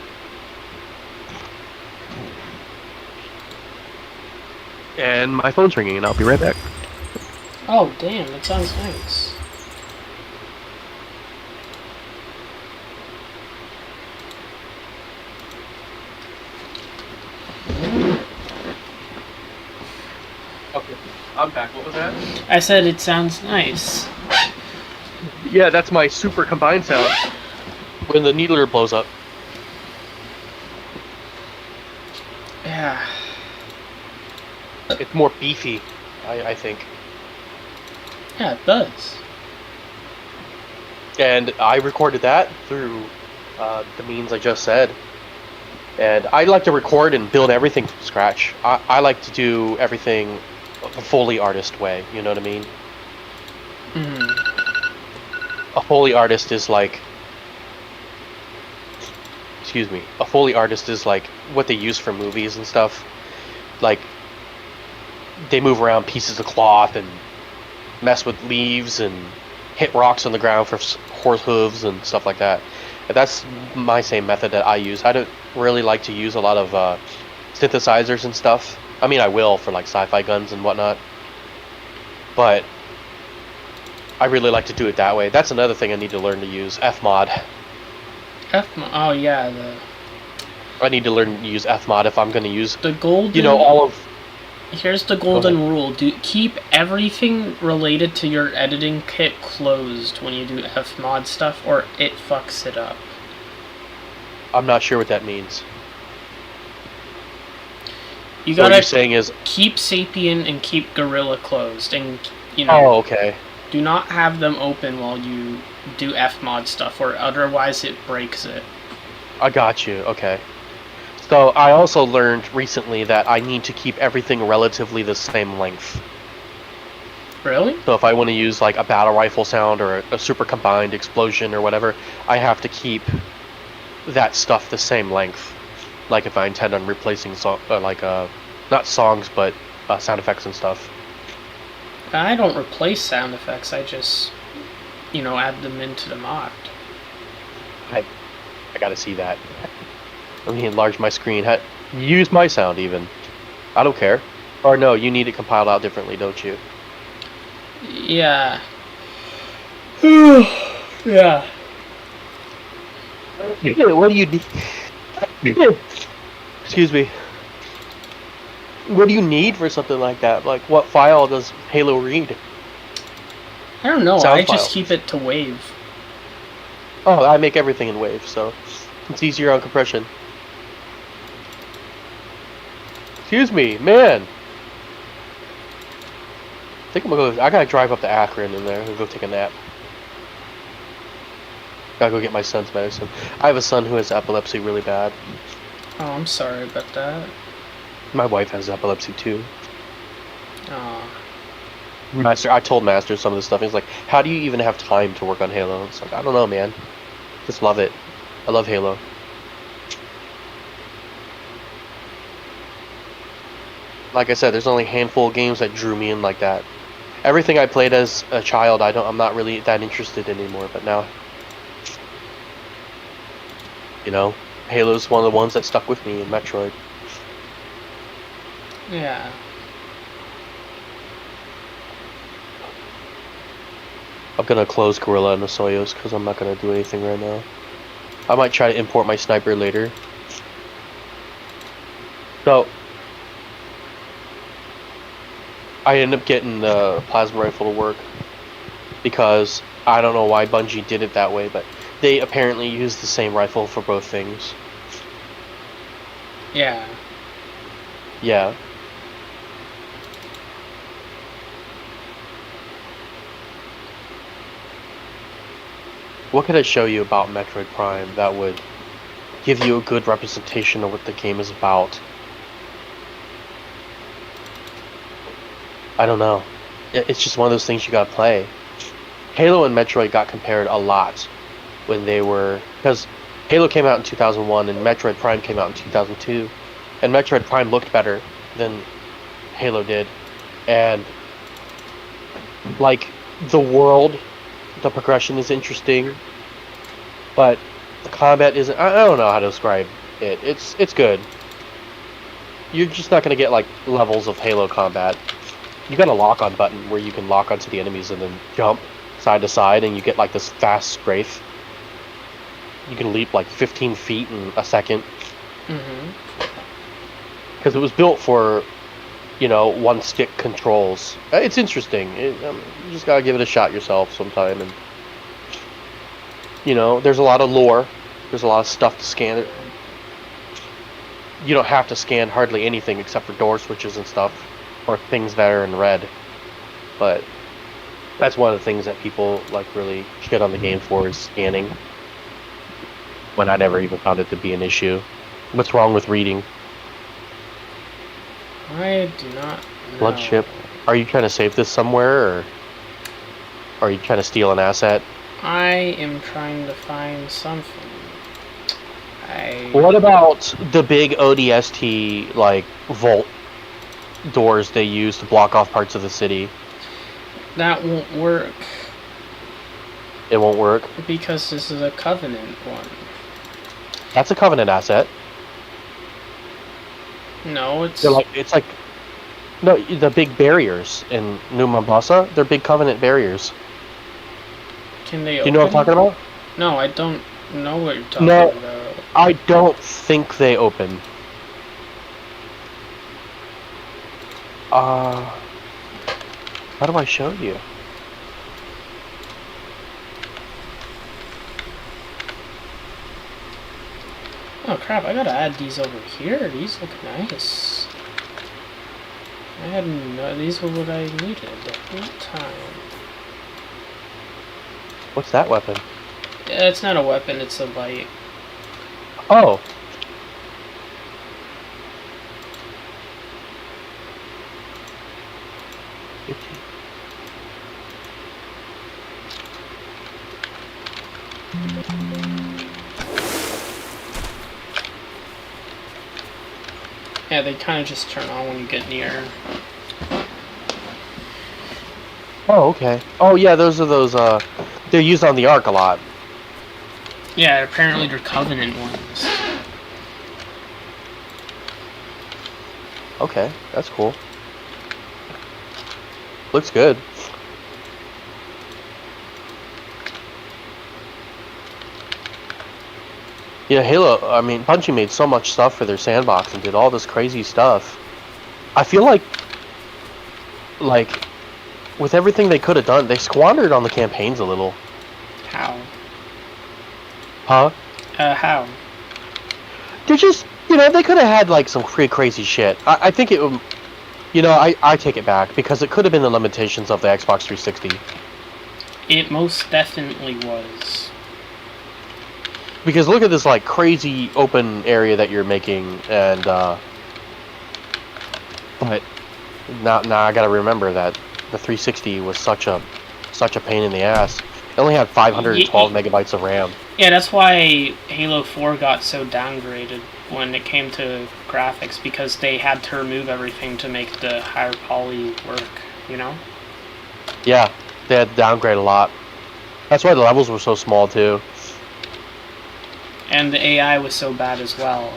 And my phone's ringing, and I'll be right back. Oh, damn, that sounds nice. Okay, I'm back. What was that? I said it sounds nice. Yeah, that's my super combined sound when the needler blows up. Yeah. It's more beefy, I think. Yeah, it does. And I recorded that through the means I just said. And I like to record and build everything from scratch. I like to do everything the Foley artist way, you know what I mean? A Foley artist is like... Excuse me. A Foley artist is like what they use for movies and stuff. Like, they move around pieces of cloth and mess with leaves and hit rocks on the ground for horse hooves and stuff like that. And that's my same method that I use. I don't really like to use a lot of synthesizers and stuff. I mean, I will for like sci-fi guns and whatnot. But I really like to do it that way. That's another thing I need to learn to use, Fmod. Fmod, oh yeah, I need to learn to use Fmod if I'm going to use, the golden... you know, all of... Here's the golden rule. Keep everything related to your editing kit closed when you do Fmod stuff, or it fucks it up. I'm not sure what that means. You So gotta what you're saying is... keep Sapien and keep Gorilla closed, and, you know... Oh, okay. Do not have them open while you do Fmod stuff, or otherwise it breaks it. I got you, okay. So I also learned recently that I need to keep everything relatively the same length. Really? So if I want to use like a battle rifle sound or a super combined explosion or whatever, I have to keep that stuff the same length. Like if I intend on replacing not songs but sound effects and stuff. I don't replace sound effects, I just, you know, add them into the mod. I gotta see that. Let me enlarge my screen. Use my sound even. I don't care. Or no, you need it compiled out differently, don't you? Yeah. Yeah. What do you need? Excuse me. What do you need for something like that? Like, what file does Halo read? I don't know, Sound I just file. keep it to WAV. Oh, I make everything in WAV, so it's easier on compression. Excuse me, man. I think I'm gonna go. I gotta drive up to Akron and there and go take a nap. Gotta go get my son's medicine. I have a son who has epilepsy really bad. Oh, I'm sorry about that. My wife has epilepsy too. Oh. Master, I told Master some of this stuff. He's like, "How do you even have time to work on Halo?" It's like, I don't know, man. Just love it. I love Halo. Like I said, there's only a handful of games that drew me in like that. Everything I played as a child, I'm not really that interested in anymore. But now, you know, Halo's one of the ones that stuck with me in Metroid. Yeah. I'm gonna close Gorilla and the Soyuz because I'm not gonna do anything right now. I might try to import my sniper later. So, I ended up getting the plasma rifle to work because I don't know why Bungie did it that way, but they apparently use the same rifle for both things. Yeah. Yeah. What could I show you about Metroid Prime that would give you a good representation of what the game is about? I don't know. It's just one of those things you gotta play. Halo and Metroid got compared a lot when they were... Because Halo came out in 2001 and Metroid Prime came out in 2002. And Metroid Prime looked better than Halo did. And, like, the world, the progression is interesting. But the combat isn't... I don't know how to describe it. It's good. You're just not gonna get, like, levels of Halo combat. You got a lock-on button where you can lock onto the enemies and then jump side to side, and you get like this fast strafe. You can leap like 15 feet in a second. Because it was built for, you know, one-stick controls. It's interesting. You just gotta give it a shot yourself sometime. And you know, there's a lot of lore. There's a lot of stuff to scan. You don't have to scan hardly anything except for door switches and stuff. or things that are in red. But that's one of the things that people like really shit on the game for is scanning. When I never even found it to be an issue. What's wrong with reading? I do not know. Blood ship. Are you trying to save this somewhere, or are you trying to steal an asset? I am trying to find something. What about the big ODST, like, vault doors they use to block off parts of the city? That won't work. It won't work? Because this is a Covenant one. That's a Covenant asset. No, it's... No, the big barriers in New Mombasa, they're big Covenant barriers. Can they Do you know what I'm talking about? No, I don't know what you're talking about. I don't think they open. How do I show you? Oh crap, I gotta add these over here. These look nice. I hadn't know these were what I needed the whole time. What's that weapon? Yeah, it's not a weapon, it's a light. Oh. Yeah, they kind of just turn on when you get near. Oh, okay. Oh, yeah, those are those, they're used on the Ark a lot. Yeah, apparently they're Covenant ones. Okay, that's cool. Looks good. Yeah, Halo, I mean, Bungie made so much stuff for their sandbox and did all this crazy stuff. I feel like, with everything they could have done, they squandered on the campaigns a little. How? Huh? How? They're just, they could have had, like, some pretty crazy shit. I think it would, I take it back, because it could have been the limitations of the Xbox 360. It most definitely was. Because look at this, like, crazy open area that you're making, and, but now I gotta remember that the 360 was such a pain in the ass. It only had 512 megabytes of RAM. Yeah, that's why Halo 4 got so downgraded when it came to graphics, because they had to remove everything to make the higher poly work, Yeah, they had to downgrade a lot. That's why the levels were so small, too. And the AI was so bad as well.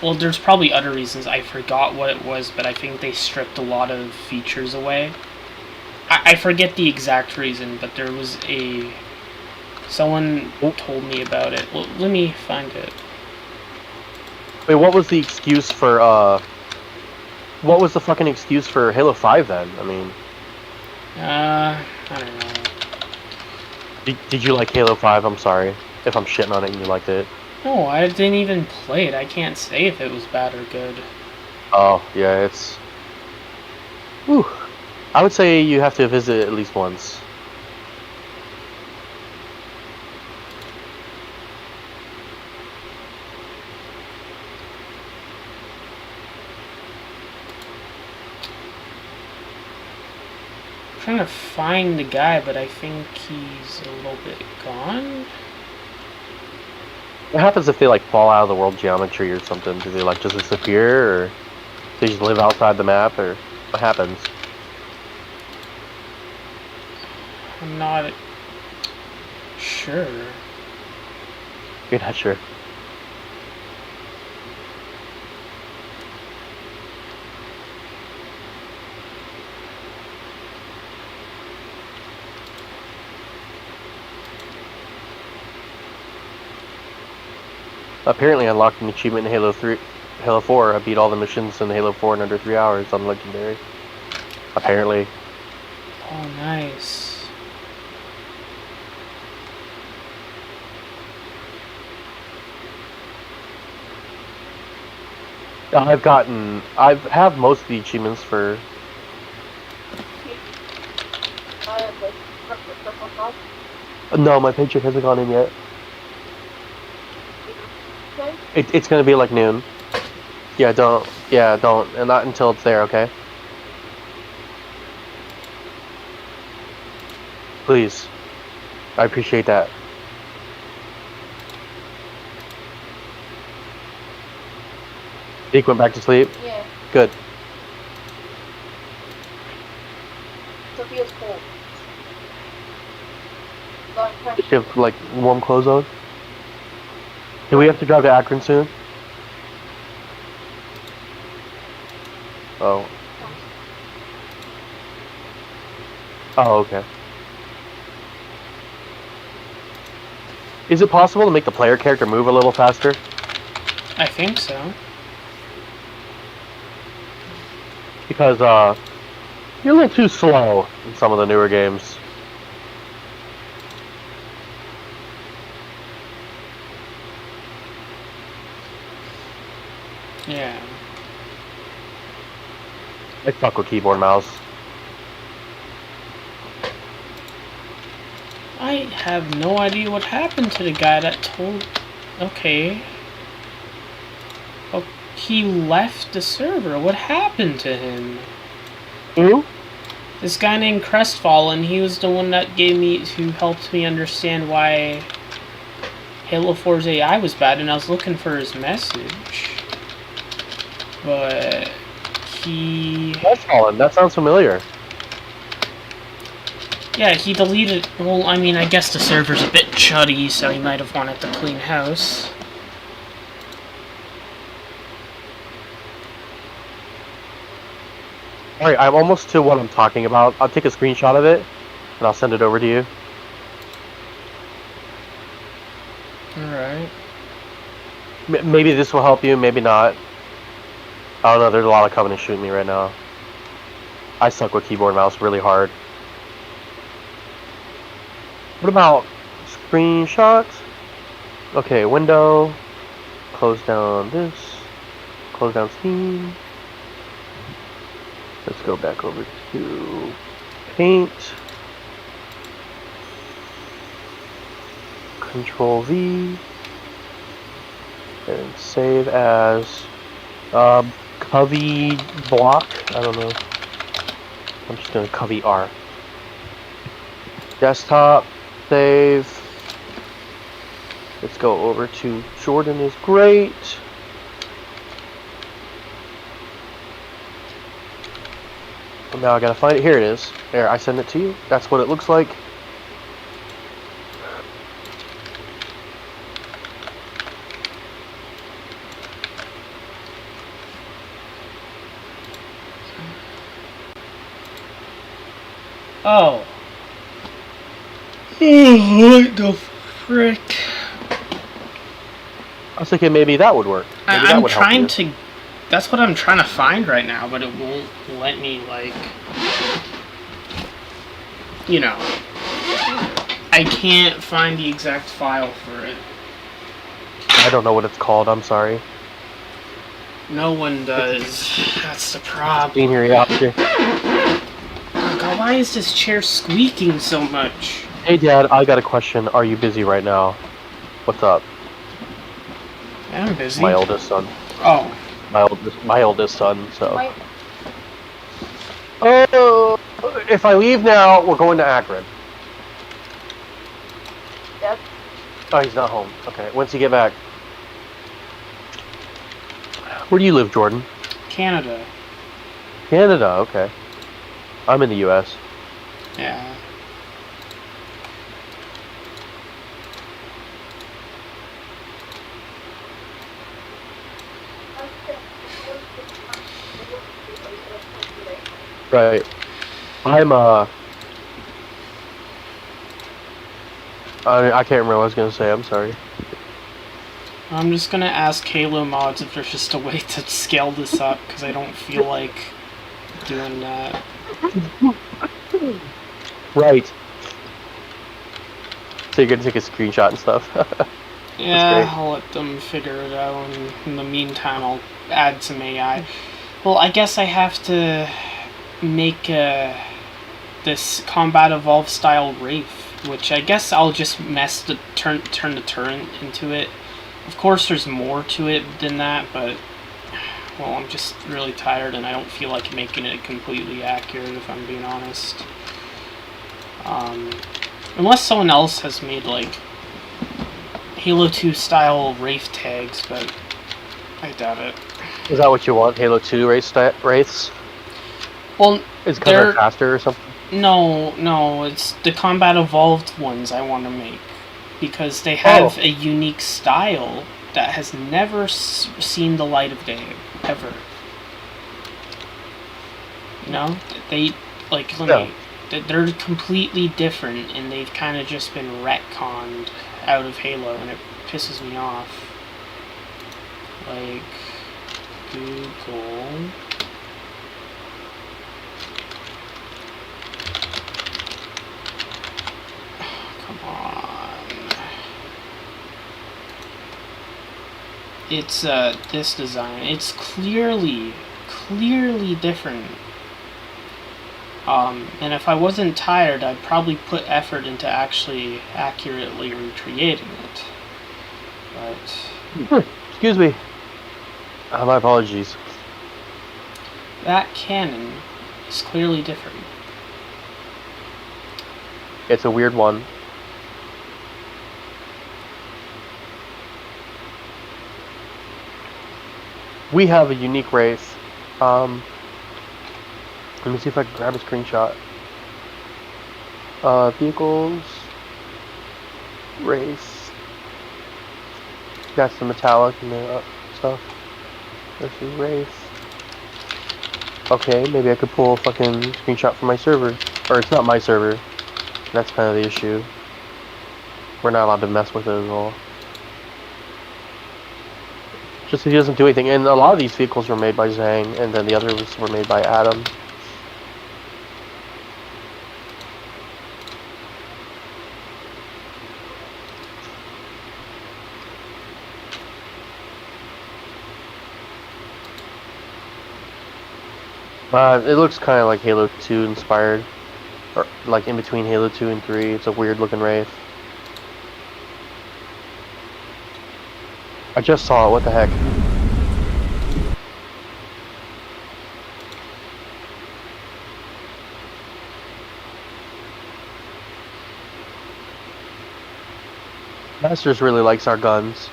Well, there's probably other reasons. I forgot what it was, but I think they stripped a lot of features away. I forget the exact reason, but there was someone told me about it. Well, let me find it. Wait, what was the excuse for, what was the fucking excuse for Halo 5 then? I mean... I don't know. Did you like Halo 5? I'm sorry if I'm shitting on it and you liked it. No, I didn't even play it. I can't say if it was bad or good. Oh, yeah, it's... Whew. I would say you have to visit at least once. I'm trying to find the guy, but I think he's a little bit gone. What happens if they, like, fall out of the world geometry or something? Do they, like, just disappear, or they just live outside the map, or what happens? I'm not sure. You're not sure. Apparently, I unlocked an achievement in Halo 4. I beat all the missions in Halo 4 in under 3 hours on Legendary. Apparently. Oh, nice. I have most of the achievements for. No, my paycheck hasn't gone in yet. It's gonna be like noon. Yeah, don't, and not until it's there, okay? Please. I appreciate that. Deke went back to sleep? Yeah. Good. Sophia's cold. So I'm trying Does she have, like, warm clothes on? Do we have to drive to Akron soon? Oh. Oh, okay. Is it possible to make the player character move a little faster? I think so. Because, you're a little too slow in some of the newer games. Yeah. I suck with keyboard and mouse. I have no idea what happened to the guy that told... Okay. Oh, he left the server. What happened to him? Who? This guy named Crestfallen, he was the one that who helped me understand why Halo 4's AI was bad, and I was looking for his message. But... Crestfallen, that sounds familiar. Yeah, he deleted... Well, I mean, I guess the server's a bit chuddy, so he might have wanted to clean house. Alright, I'm almost to what I'm talking about. I'll take a screenshot of it, and I'll send it over to you. Alright. Maybe this will help you, maybe not. I don't know, there's a lot of Covenant shooting me right now. I suck with keyboard and mouse really hard. What about screenshots? Okay, window. Close down this. Close down Steam. Let's go back over to Paint. Control V. And save as Covey block. I don't know. I'm just gonna Covey R. Desktop. Save. Let's go over to Jordan is great. And now I gotta find it. Here it is. There, I send it to you. That's what it looks like. Oh. What the frick? I was thinking maybe that would work. Maybe that I'm would help trying you. to... That's what I'm trying to find right now, but it won't let me, like... You know. I can't find the exact file for it. I don't know what it's called. I'm sorry. No one does. That's the problem. Being here, yeah. Oh God, why is this chair squeaking so much? Hey, Dad. I got a question. Are you busy right now? What's up? I'm busy. My oldest son. Oh. My oldest son. So. Wait. Oh, if I leave now, we're going to Akron. Yep. Oh, he's not home. Okay. When's he get back? Where do you live, Jordan? Canada. Canada. Okay. I'm in the U.S. Yeah. Right. I'm I can't remember what I was gonna say. I'm sorry. I'm just gonna ask Halo mods if there's just a way to scale this up, because I don't feel like doing that. Right. So you're gonna take a screenshot and stuff. Yeah, I'll let them figure it out, and in the meantime, I'll add some AI. Well, I guess I have to make this combat evolved style Wraith, which I guess I'll just turn the turret into it. Of course, there's more to it than that, but well, I'm just really tired, and I don't feel like making it completely accurate, if I'm being honest. Unless someone else has made like Halo 2 style Wraith tags, but I doubt it. Is that what you want? Halo 2 wraiths? Well, is because they're faster or something? No, it's the combat evolved ones I want to make, because they have a unique style that has never seen the light of day, ever. You know, they they're completely different, and they've kind of just been retconned out of Halo, and it pisses me off. Like, Google. Come on. It's this design. It's clearly different. And if I wasn't tired, I'd probably put effort into actually accurately recreating it. But excuse me. My apologies. That cannon is clearly different. It's a weird one. We have a unique Wraith. Let me see if I can grab a screenshot. Vehicles. Wraith. That's the metallic and the stuff. This is Wraith. Okay, maybe I could pull a fucking screenshot from my server. Or it's not my server. That's kind of the issue. We're not allowed to mess with it at all. Just so he doesn't do anything. And a lot of these vehicles were made by Zhang, and then the others were made by Adam. It looks kind of like Halo 2 inspired. Or like in between Halo 2 and 3. It's a weird looking Wraith. I just saw it, what the heck? Masters really likes our guns.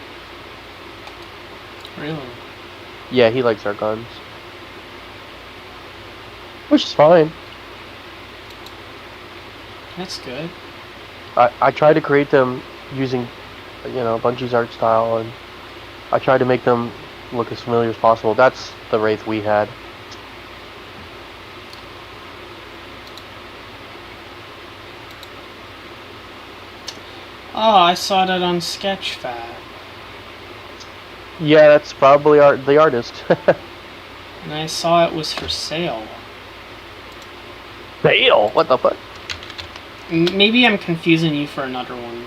Really? Yeah, he likes our guns. Which is fine. That's good. I tried to create them using, Bungie's art style, and I tried to make them look as familiar as possible. That's the Wraith we had. Oh, I saw that on Sketchfab. Yeah, that's probably the artist. And I saw it was for sale. Sale? What the fuck? Maybe I'm confusing you for another one.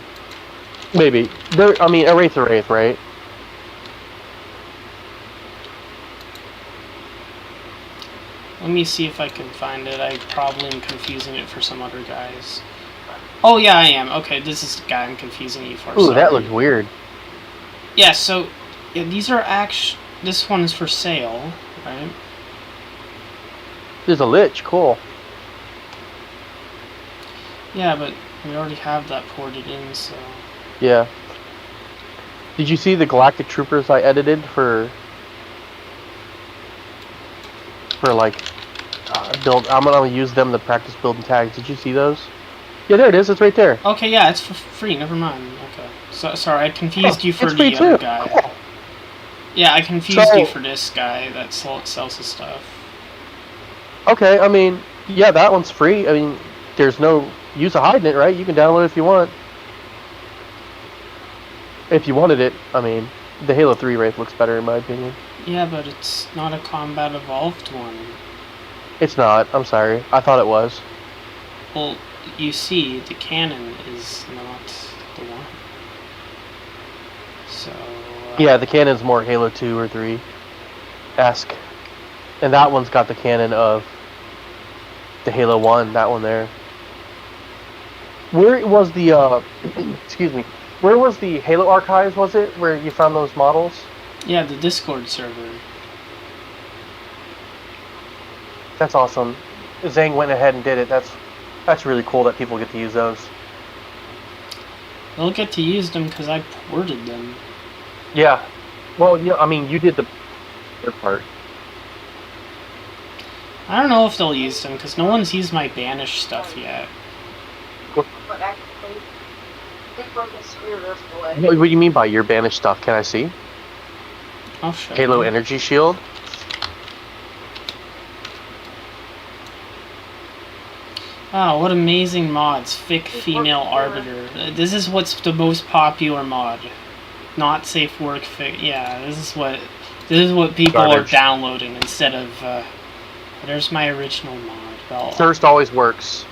Maybe. A Wraith's a Wraith, right? Let me see if I can find it. I probably am confusing it for some other guys. Oh yeah, I am. Okay, this is the guy I'm confusing you for. Ooh, that looks weird. Yeah, so these are this one is for sale, right? There's a Lich, cool. Yeah, but we already have that ported in, so... Yeah. Did you see the Galactic Troopers I edited for like, build... I'm gonna use them to practice building tags. Did you see those? Yeah, there it is. It's right there. Okay, yeah, it's for free. Never mind. Okay. So, sorry, I confused you for it's the free other too. guy. Cool. Yeah, I confused you for this guy that sells his stuff. Okay, yeah, that one's free. There's no use of hiding it, right? You can download it if you want. If you wanted it, the Halo 3 Wraith looks better in my opinion. Yeah, but it's not a combat evolved one. It's not. I'm sorry. I thought it was. Well, you see, the cannon is not the one. So Yeah, the cannon's more Halo 2 or 3-esque. And that one's got the cannon of the Halo 1, that one there. Where was the, excuse me, where was the Halo archives, was it, where you found those models? yeah, the Discord server. That's awesome. Zhang went ahead and did it. That's really cool that people get to use those. They'll get to use them because I ported them. Yeah. Well, yeah, I mean, you did the part. I don't know if they'll use them because no one's used my banished stuff yet. But actually, they broke the spirit earth away. What do you mean by your banished stuff? Can I see? I'll show Halo you. Energy Shield? Oh, what amazing mods. Fic Female Arbiter. This is what's the most popular mod. Not safe work fic. Yeah, this is what people Garbage. are downloading instead of there's my original mod. Well, Thirst always works.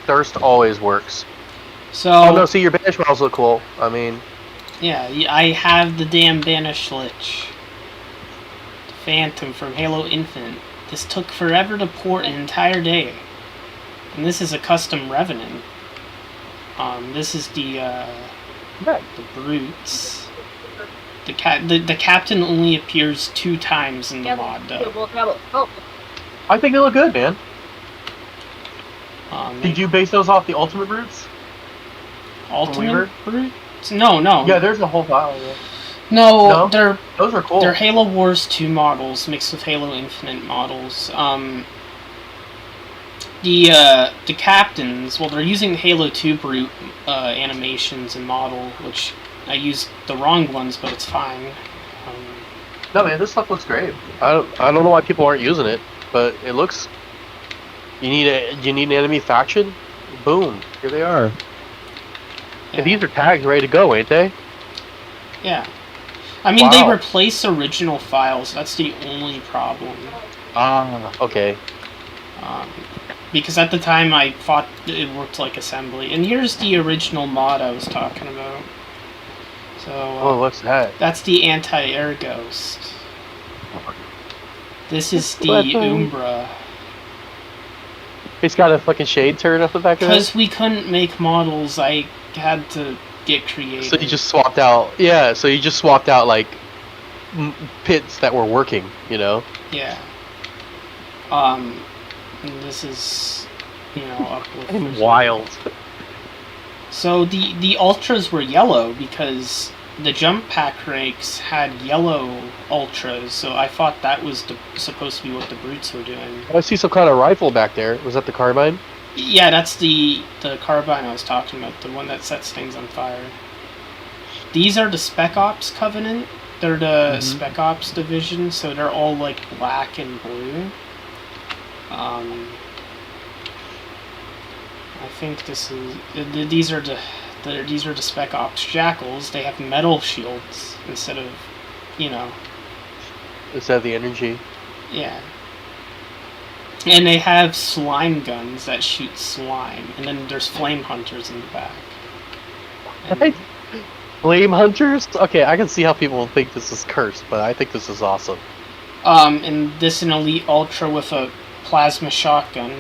Thirst always works. so Oh no, see, your banished models look cool. I mean, yeah, I have the damn banished lich. The Phantom from Halo Infinite. This took forever to port an entire day. And this is a custom Revenant. This is the Brutes. The captain only appears 2 times in the mod, though. I think they look good, man. Did Did you base those off the Ultimate Brutes? Ultimate Brutes? No. Yeah, there's a whole file. Yeah. No, No? Those are cool. they're Halo Wars 2 models mixed with Halo Infinite models. The captains, well, they're using Halo 2 Brute animations and model, which I used the wrong ones, but it's fine. No, man, this stuff looks great. I don't know why people aren't using it, but it looks. You need an enemy faction. Boom, here they are. Yeah. And these are tags ready to go, ain't they? Yeah. I mean, Wow. they replace original files. That's the only problem. Ah, okay. Because at the time I thought it worked like assembly. And here's the original mod I was talking about. So, Oh, what's that? that's the anti-air ghost. This is the What the- Umbra. It's got a fucking shade turret up the back of it. Because we couldn't make models, I had to get creative. So you just swapped out. Yeah, so you just swapped out like pits that were working. You know. Yeah. And this is, uplift. Wild. So the ultras were yellow because the jump pack ranks had yellow ultras, so I thought that was supposed to be what the brutes were doing. I see some kind of rifle back there. Was that the carbine? Yeah, that's the carbine I was talking about, the one that sets things on fire. These are the Spec Ops Covenant. They're the Spec Ops division, so they're all like black and blue. I think this is these are the Spec Ops Jackals. They have metal shields instead of, Instead of the energy. yeah. And they have slime guns that shoot slime, and then there's flame hunters in the back. And- Right? Flame hunters? Okay, I can see how people think this is cursed, but I think this is awesome. And this an elite ultra with a plasma shotgun.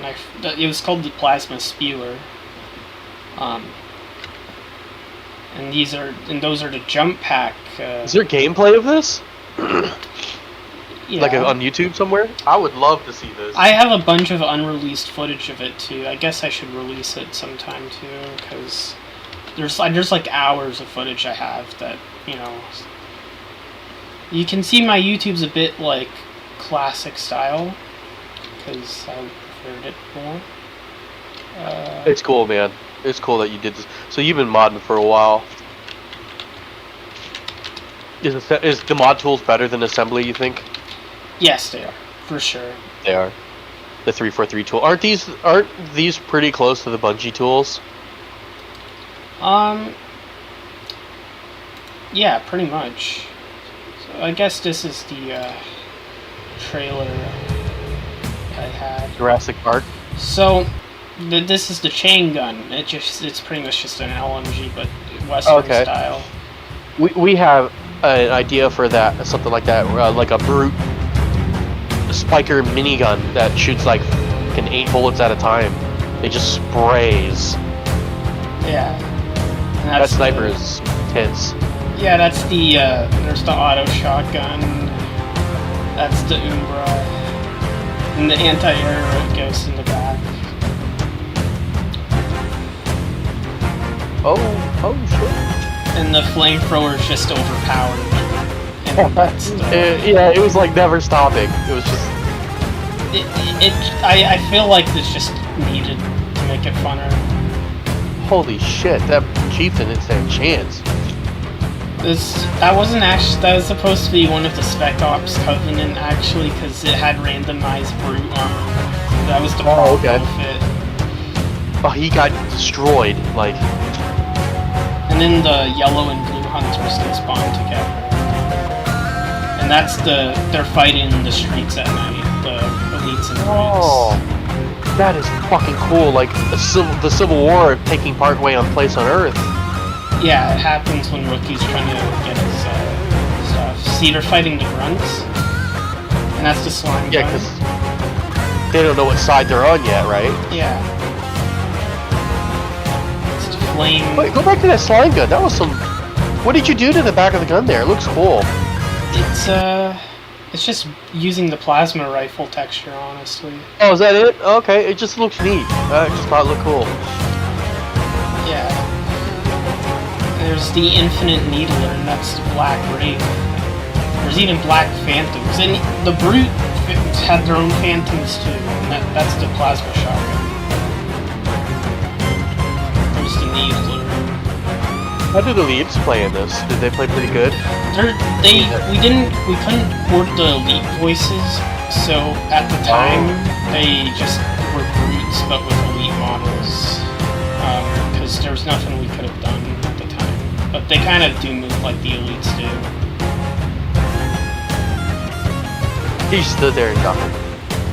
It was called the plasma spewer. And those are the jump pack. Is there gameplay of this? Yeah. Like on YouTube somewhere? I would love to see this. I have a bunch of unreleased footage of it too. I guess I should release it sometime too, because there's like hours of footage I have that, you can see my YouTube's a bit like classic style, because I preferred it more. It's cool, man. It's cool that you did this. So you've been modding for a while. Is the mod tools better than assembly, you think? Yes, they are, for sure. They are. The 343 tool. Aren't these pretty close to the Bungie tools? Yeah, pretty much. So I guess this is the trailer I had. Jurassic Park. So this is the chain gun. It's pretty much just an LMG, but Western Okay. style. We have an idea for that, something like that, like a brute spiker minigun that shoots like 8 bullets at a time. It just sprays. Yeah. And That that's sniper is intense. Yeah, that's the, there's the auto shotgun. That's the Umbra. And the anti-air goes in the back. Oh shit. And the flamethrower is just overpowered. And that's Yeah, it was like never stopping. It was just... I feel like this just needed to make it funner. Holy shit, that chieftain didn't stand a chance. That wasn't actually, that was supposed to be one of the Spec Ops Covenant actually, because it had randomized brute armor. That was the problem with it. Oh, he got destroyed, like... And then the yellow and blue hunters can spawn together. And that's they're fighting in the streets at night, the elites and raids. That is fucking cool, like the Civil War taking part way on place on Earth. Yeah, it happens when Rookie's trying to get his stuff. See, they're fighting the grunts. And that's the slime Yeah, gun. because they don't know what side they're on yet, right? Yeah. It's the flame. Wait, go back to that slime gun. That was some... What did you do to the back of the gun there? It looks cool. It's just using the plasma rifle texture, honestly. Oh, is that it? Okay, it just looks neat. I just thought it looked cool. Yeah. There's the Infinite Needler, and that's the Black Rig. There's even Black Phantoms, and the Brute had their own Phantoms too, and that's the Plasma Shotgun. There's the Needler. How did the leads play in this? Did they play pretty good? We couldn't port the elite voices, so at the time they just were brutes but with elite models, because there was nothing we could have done at the time. But they kind of do move like the elites do. He stood there and nothing.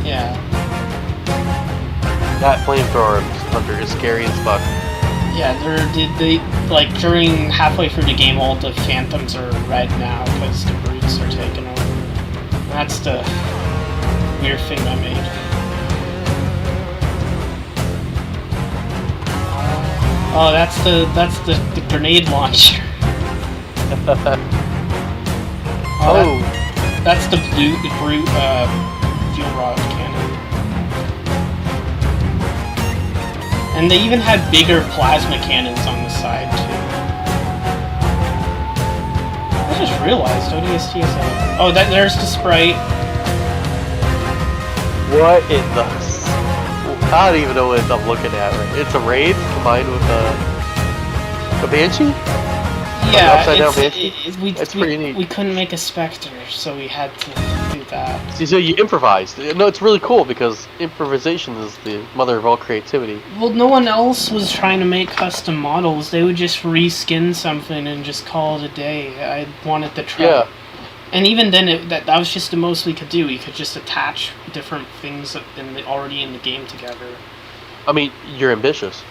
Yeah. That flamethrower hunter is scary as fuck. Yeah, they like during halfway through the game, all the phantoms are red now because the brutes are taking over. That's the weird thing I made. Oh, that's the grenade launcher. That's the brute fuel rod cannon. And they even had bigger plasma cannons on the side, too. I just realized ODST is a... Oh, there's the Sprite. What in the... I don't even know what I'm looking at. Right? It's a Wraith combined with a Banshee? Yeah, upside down Banshee? It's pretty neat. We couldn't make a Spectre, so we had to do that. See, so you improvised. No, it's really cool because improvisation is the mother of all creativity. Well, no one else was trying to make custom models. They would just reskin something and just call it a day. I wanted to try. Yeah. And even then, that was just the most we could do. We could just attach different things already in the game together. I mean, you're ambitious.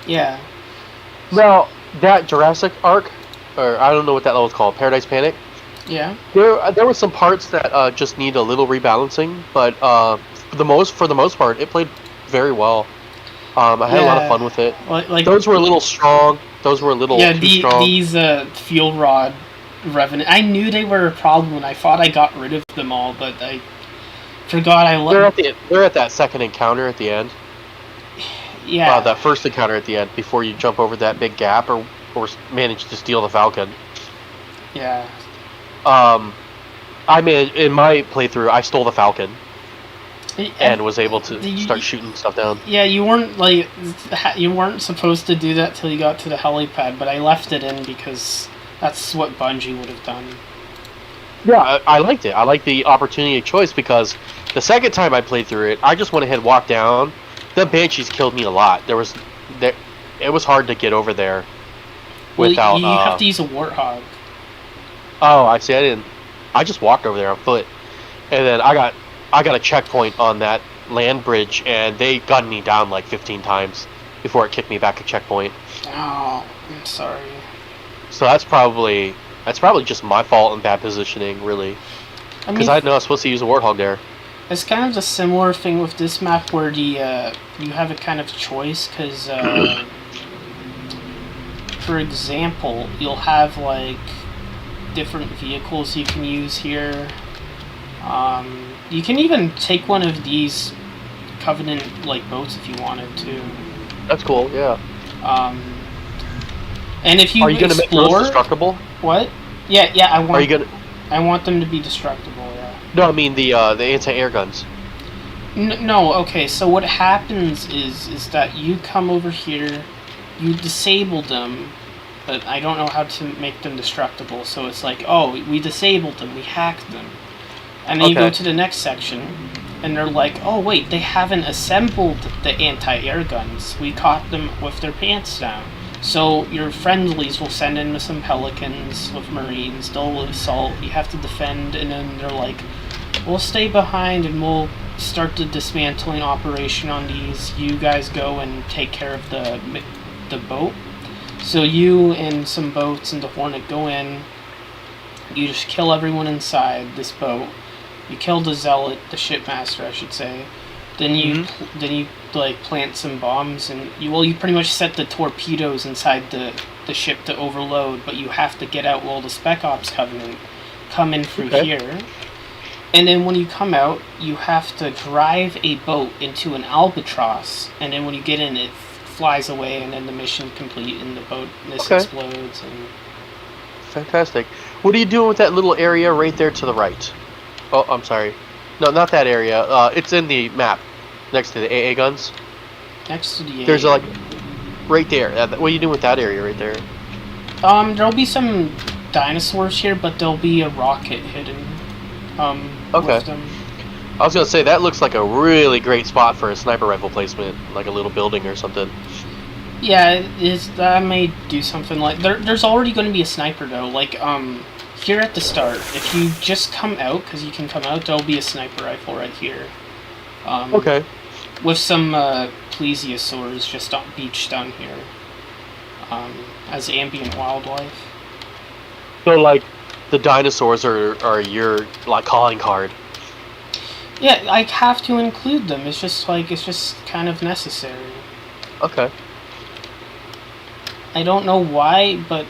Yeah. Now, that Jurassic Ark, or I don't know what that level's called, Paradise Panic. Yeah. There were some parts that just need a little rebalancing, but for the most part, it played very well. I had a lot of fun with it. Like those were a little strong. Those were a little too strong. These fuel rod revenant. I knew they were a problem, and I thought I got rid of them all, but I forgot I left. They're at that second encounter at the end. Yeah. That first encounter at the end before you jump over that big gap or manage to steal the Falcon. Yeah. In my playthrough, I stole the Falcon and was able to start shooting stuff down. Yeah, you weren't supposed to do that till you got to the helipad, but I left it in because that's what Bungie would have done. Yeah, I liked it. I liked the opportunity of choice because the second time I played through it, I just went ahead and walked down. The Banshees killed me a lot. It was hard to get over there without. You have to use a Warthog. Oh, I see. I just walked over there on foot, and then I got a checkpoint on that land bridge, and they gunned me down like 15 times before it kicked me back a checkpoint. Oh, I'm sorry. So that's probably That's probably just my fault and bad positioning, really. I Because mean, I didn't know I was supposed to use a Warthog there. it's kind of a similar thing with this map where you have a kind of choice, because, for example, you'll have, like, different vehicles you can use here. You can even take one of these Covenant, like, boats if you wanted to. That's cool, yeah. And if you Are you going to make those destructible? What? Yeah, I want... Are you gonna... I want them to be destructible, yeah. No, I mean the anti-air guns. No, okay, so what happens is that you come over here, you disable them, but I don't know how to make them destructible, so it's like, oh, we disabled them, we hacked them. And then you go to the next section, and they're like, oh wait, they haven't assembled the anti-air guns. We caught them with their pants down. So your friendlies will send in some Pelicans with Marines, they'll assault, you have to defend, and then they're like, we'll stay behind and we'll start the dismantling operation on these. You guys go and take care of the boat. So you and some boats and the Hornet go in, you just kill everyone inside this boat. You kill the Zealot, the shipmaster, I should say. Then you like plant some bombs, and you pretty much set the torpedoes inside the ship to overload, but you have to get out while the Spec Ops Covenant come in through here. And then when you come out, you have to drive a boat into an albatross, and then when you get in, it flies away, and then the mission complete, and the boat explodes. And fantastic. What are you doing with that little area right there to the right? Oh, I'm sorry. No, not that area. It's in the map, next to the AA guns. Next to the AA. There's like right there. What are you doing with that area right there? There'll be some dinosaurs here, but there'll be a rocket hidden. With them. I was gonna say that looks like a really great spot for a sniper rifle placement, like a little building or something. Yeah, I may do something like there's already going to be a sniper though. Like here at the start, if you just come out, because you can come out, there'll be a sniper rifle right here. With some plesiosaurs just beached down here, as ambient wildlife. So like, the dinosaurs are your like calling card. Yeah, I have to include them. It's just kind of necessary. Okay. I don't know why, but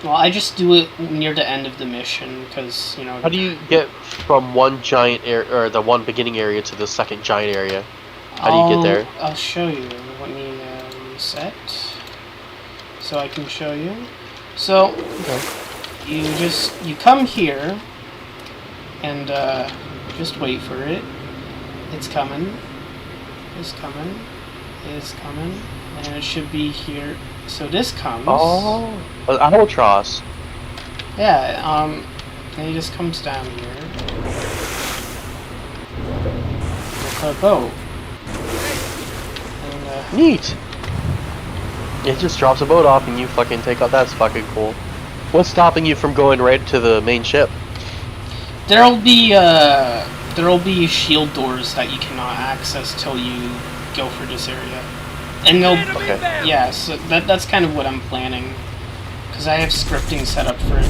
well, I just do it near the end of the mission because you know. How do you get from one giant area or the one beginning area to the second giant area? How do you get there? I'll show you. Let me reset so I can show you. So you come here and just wait for it. It's coming. It's coming. It's coming. And it should be here. So this comes. Oh, an albatross. Yeah. And he just comes down here. With a boat. And, neat. It just drops a boat off and you fucking take off. That's fucking cool. What's stopping you from going right to the main ship? There'll be shield doors that you cannot access till you go for this area, and they'll yeah. So that's kind of what I'm planning, because I have scripting set up for it.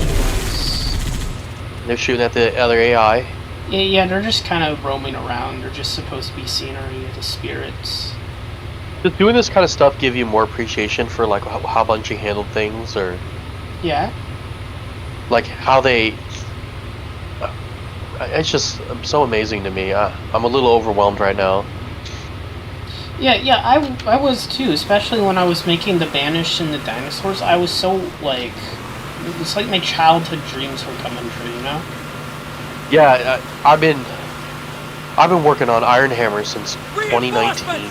They're shooting at the other AI. Yeah, they're just kind of roaming around. They're just supposed to be scenery, the spirits. Does doing this kind of stuff give you more appreciation for like how Bungie handled things, or? Yeah. Like how they, it's just so amazing to me. I'm a little overwhelmed right now. Yeah, I was too, especially when I was making the Banished and the dinosaurs. I was so like, it's like my childhood dreams were coming true, you know? Yeah, I've been working on Iron Hammer since 2019.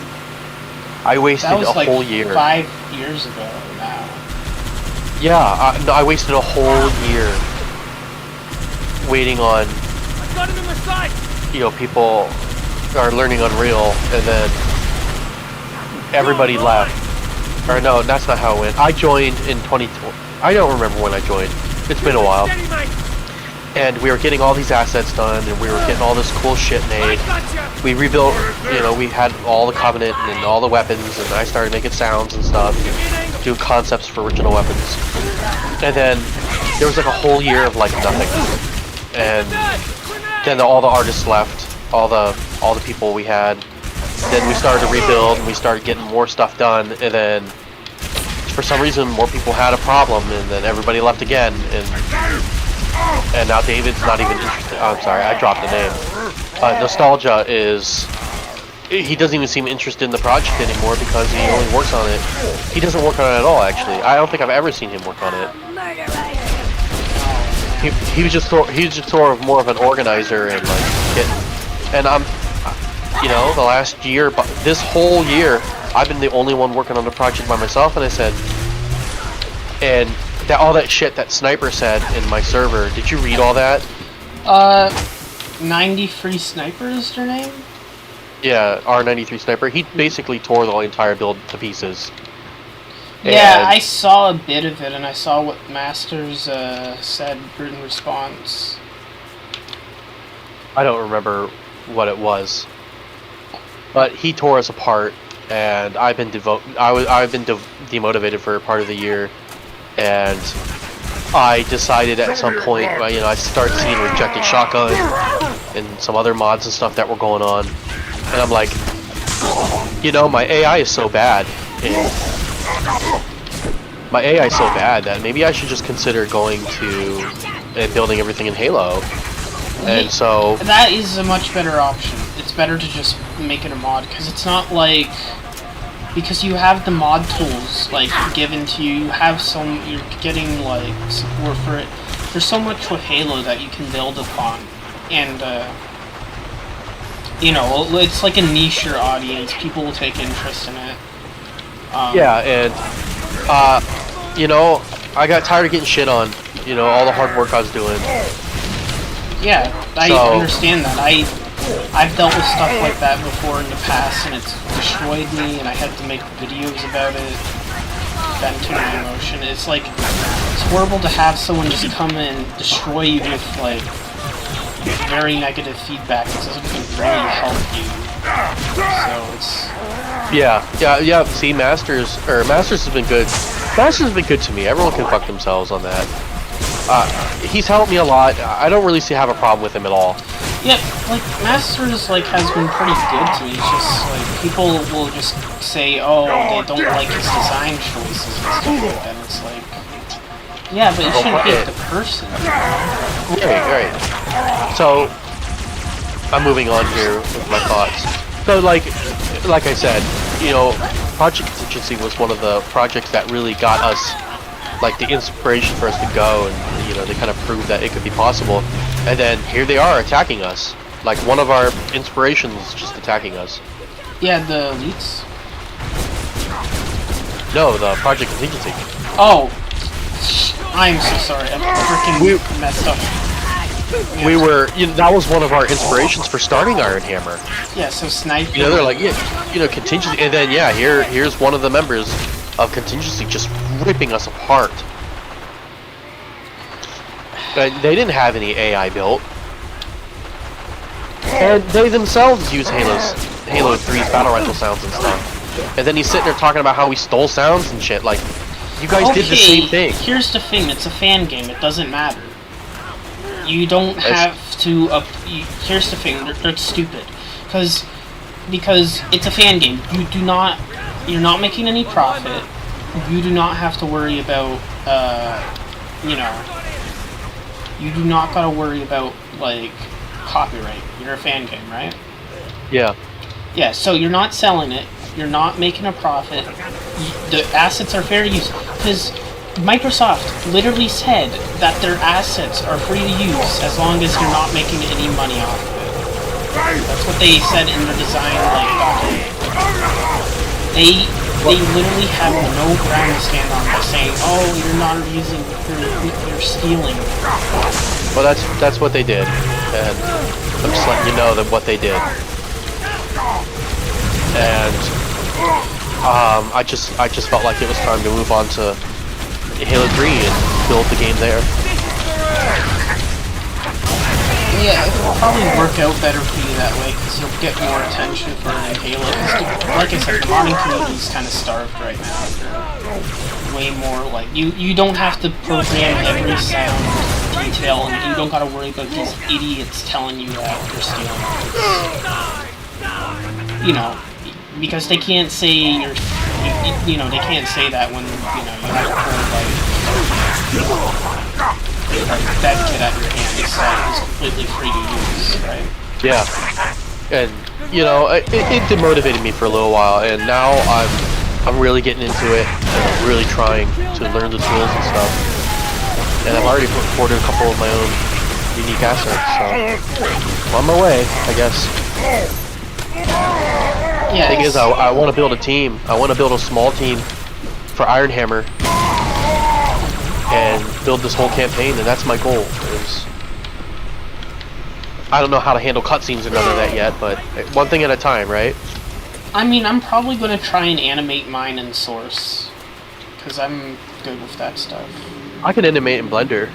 I wasted a whole year. 5 years ago now. Yeah, I wasted a whole year waiting on, you know, people are learning Unreal, and then everybody left. Or no, that's not how it went. I joined in 2020. I don't remember when I joined. It's been a while. And we were getting all these assets done, and we were getting all this cool shit made. We rebuilt, you know, we had all the Covenant and all the weapons, and I started making sounds and stuff. doing concepts for original weapons. And then there was like a whole year of like nothing. And then all the artists left, all the people we had. Then we started to rebuild and we started getting more stuff done, and then for some reason more people had a problem, and then everybody left again, and now David's not even interested. Oh, I'm sorry, I dropped the name. Nostalgia he doesn't even seem interested in the project anymore because he only works on it. He doesn't work on it at all, actually. I don't think I've ever seen him work on it. He was just sort of more of an organizer and I'm, you know, the last year, this whole year, I've been the only one working on the project by myself, and I said, and that all that shit that Sniper said in my server, did you read all that? 93 Sniper is your name? Yeah, R93 Sniper. He basically tore the entire build to pieces. Yeah, And I saw a bit of it, and I saw what Masters said in response. I don't remember what it was, but he tore us apart, and I've been demotivated for a part of the year, and I decided at some point, you know, I started seeing Rejected Shotgun and some other mods and stuff that were going on, and I'm like, you know, my AI is so bad, that maybe I should just consider going to and building everything in Halo. And so that is a much better option. It's better to just make it a mod, because it's not like, because you have the mod tools like given to you. You're getting like support for it. There's so much with Halo that you can build upon, and you know, it's like a niche audience. People will take interest in it. Yeah, and you know, I got tired of getting shit on. You know, all the hard work I was doing. Yeah, I understand that. I've dealt with stuff like that before in the past, and it's destroyed me, and I had to make videos about it, venting my emotion. It's like, it's horrible to have someone just come and destroy you with, like, very negative feedback. It doesn't really help you. So it's... Yeah, see, Masters has been good. Masters has been good to me. Everyone can fuck themselves on that. He's helped me a lot. I don't really have a problem with him at all. Yeah, like, Masters, like, has been pretty good to me. It's just, like, people will just say, oh, they don't like his design choices and stuff like that. And it's like, yeah, but you shouldn't hate the person. Right. So, I'm moving on here with my thoughts. So, like I said, you know, Project Contingency was one of the projects that really got us, like, the inspiration for us to go, and, you know, they kind of proved that it could be possible. And then here they are attacking us. Like, one of our inspirations is just attacking us. Yeah, the elites? No, the Project Contingency. Oh! I'm so sorry, I'm freaking messed up. We were, you know, that was one of our inspirations for starting Iron Hammer. Yeah, so sniping. You know, they're like, yeah, you know, Contingency, and then, yeah, here's one of the members of Contingency just ripping us apart. They didn't have any AI built. And they themselves use Halo 3's battle rifle sounds and stuff. And then he's sitting there talking about how we stole sounds and shit. Like, you guys did the same thing. Here's the thing, it's a fan game, it doesn't matter. You don't have to, here's the thing, they're stupid. Because it's a fan game. You're not making any profit. You do not have to worry about, you know, you do not gotta worry about, like, copyright. You're a fan game, right? Yeah. Yeah, so you're not selling it, you're not making a profit, the assets are fair use, because Microsoft literally said that their assets are free to use as long as you're not making any money off of it. That's what they said in their design, like, document. They literally have no ground to stand on by saying, oh, you're not using, you're stealing. Well, that's what they did, and I'm just letting you know that what they did. And I just felt like it was time to move on to Halo 3 and build the game there. Yeah, it will probably work out better for you that way, because you'll get more attention for Halo. Like I said, the modding community is kind of starved right now. way more like you don't have to program every sound detail, and you don't gotta worry about these idiots telling you that they're stealing. You know, because they can't say you're. You know, they can't say that when, you know, you have a whole, like that kid at your hand is completely free to use, right? Yeah. And, you know, it demotivated me for a little while, and now I'm really getting into it, and I'm really trying to learn the tools and stuff. And I've already recorded a couple of my own unique assets, so I'm on my way, I guess. Yeah, the thing is, I want to build a team. I want to build a small team for Iron Hammer and build this whole campaign, and that's my goal. I don't know how to handle cutscenes or none of that yet, but one thing at a time, right? I mean, I'm probably going to try and animate mine in Source, because I'm good with that stuff. I can animate in Blender.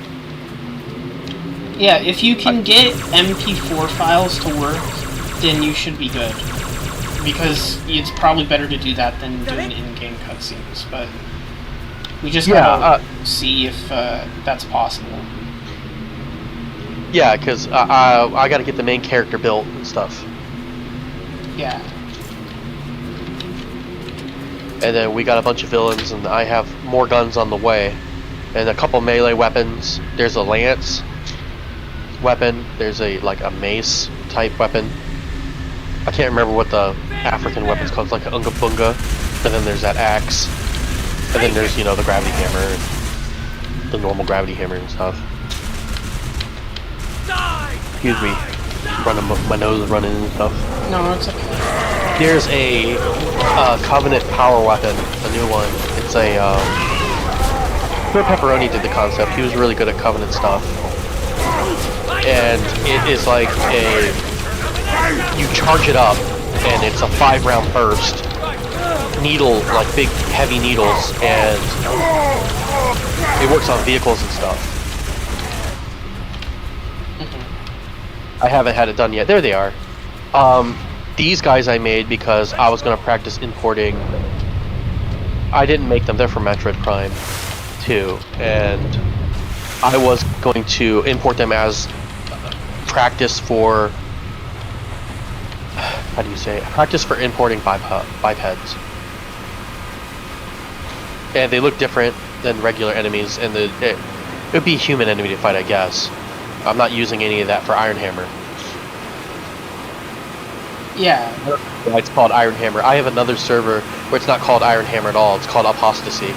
Yeah, if you can get MP4 files to work, then you should be good. Because it's probably better to do that than doing in-game cutscenes, but we just gotta see if that's possible. Yeah, because I gotta get the main character built and stuff. Yeah. And then we got a bunch of villains, and I have more guns on the way. And a couple melee weapons. There's a lance weapon. There's a mace type weapon. I can't remember what the African weapon's called. It's like an unga bunga. And then there's that axe. And then there's, you know, the gravity hammer. And the normal gravity hammer and stuff. Excuse me. My nose is running and stuff. No, it's okay. There's a Covenant power weapon. A new one. It's a, Pepperoni did the concept. He was really good at Covenant stuff. And it is like you charge it up, and it's a 5-round burst. Needle, like big, heavy needles, and it works on vehicles and stuff. I haven't had it done yet. There they are. These guys I made because I was going to practice importing. I didn't make them. They're from Metroid Prime 2, and I was going to import them as practice for, how do you say it? Practice for importing bipeds. And they look different than regular enemies, and it would be a human enemy to fight, I guess. I'm not using any of that for Iron Hammer. Yeah. It's called Iron Hammer. I have another server where it's not called Iron Hammer at all. It's called Apostasy.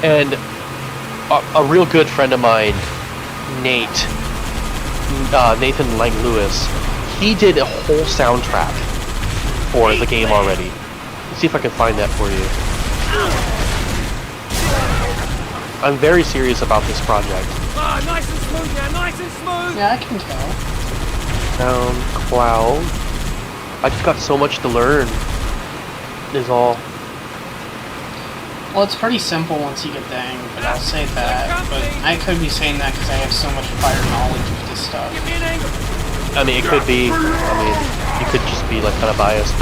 And a real good friend of mine, Nathan Lang Lewis, he did a whole soundtrack for the game already. Let's see if I can find that for you. I'm very serious about this project. Ah, nice and smooth now, nice and smooth! Yeah, I can tell. SoundCloud. I just got so much to learn, is all. Well, it's pretty simple once you get the hang of it, I'll say that, but I could be saying that because I have so much prior knowledge of this stuff. I mean, it could be. I mean, you could just be like kind of biased.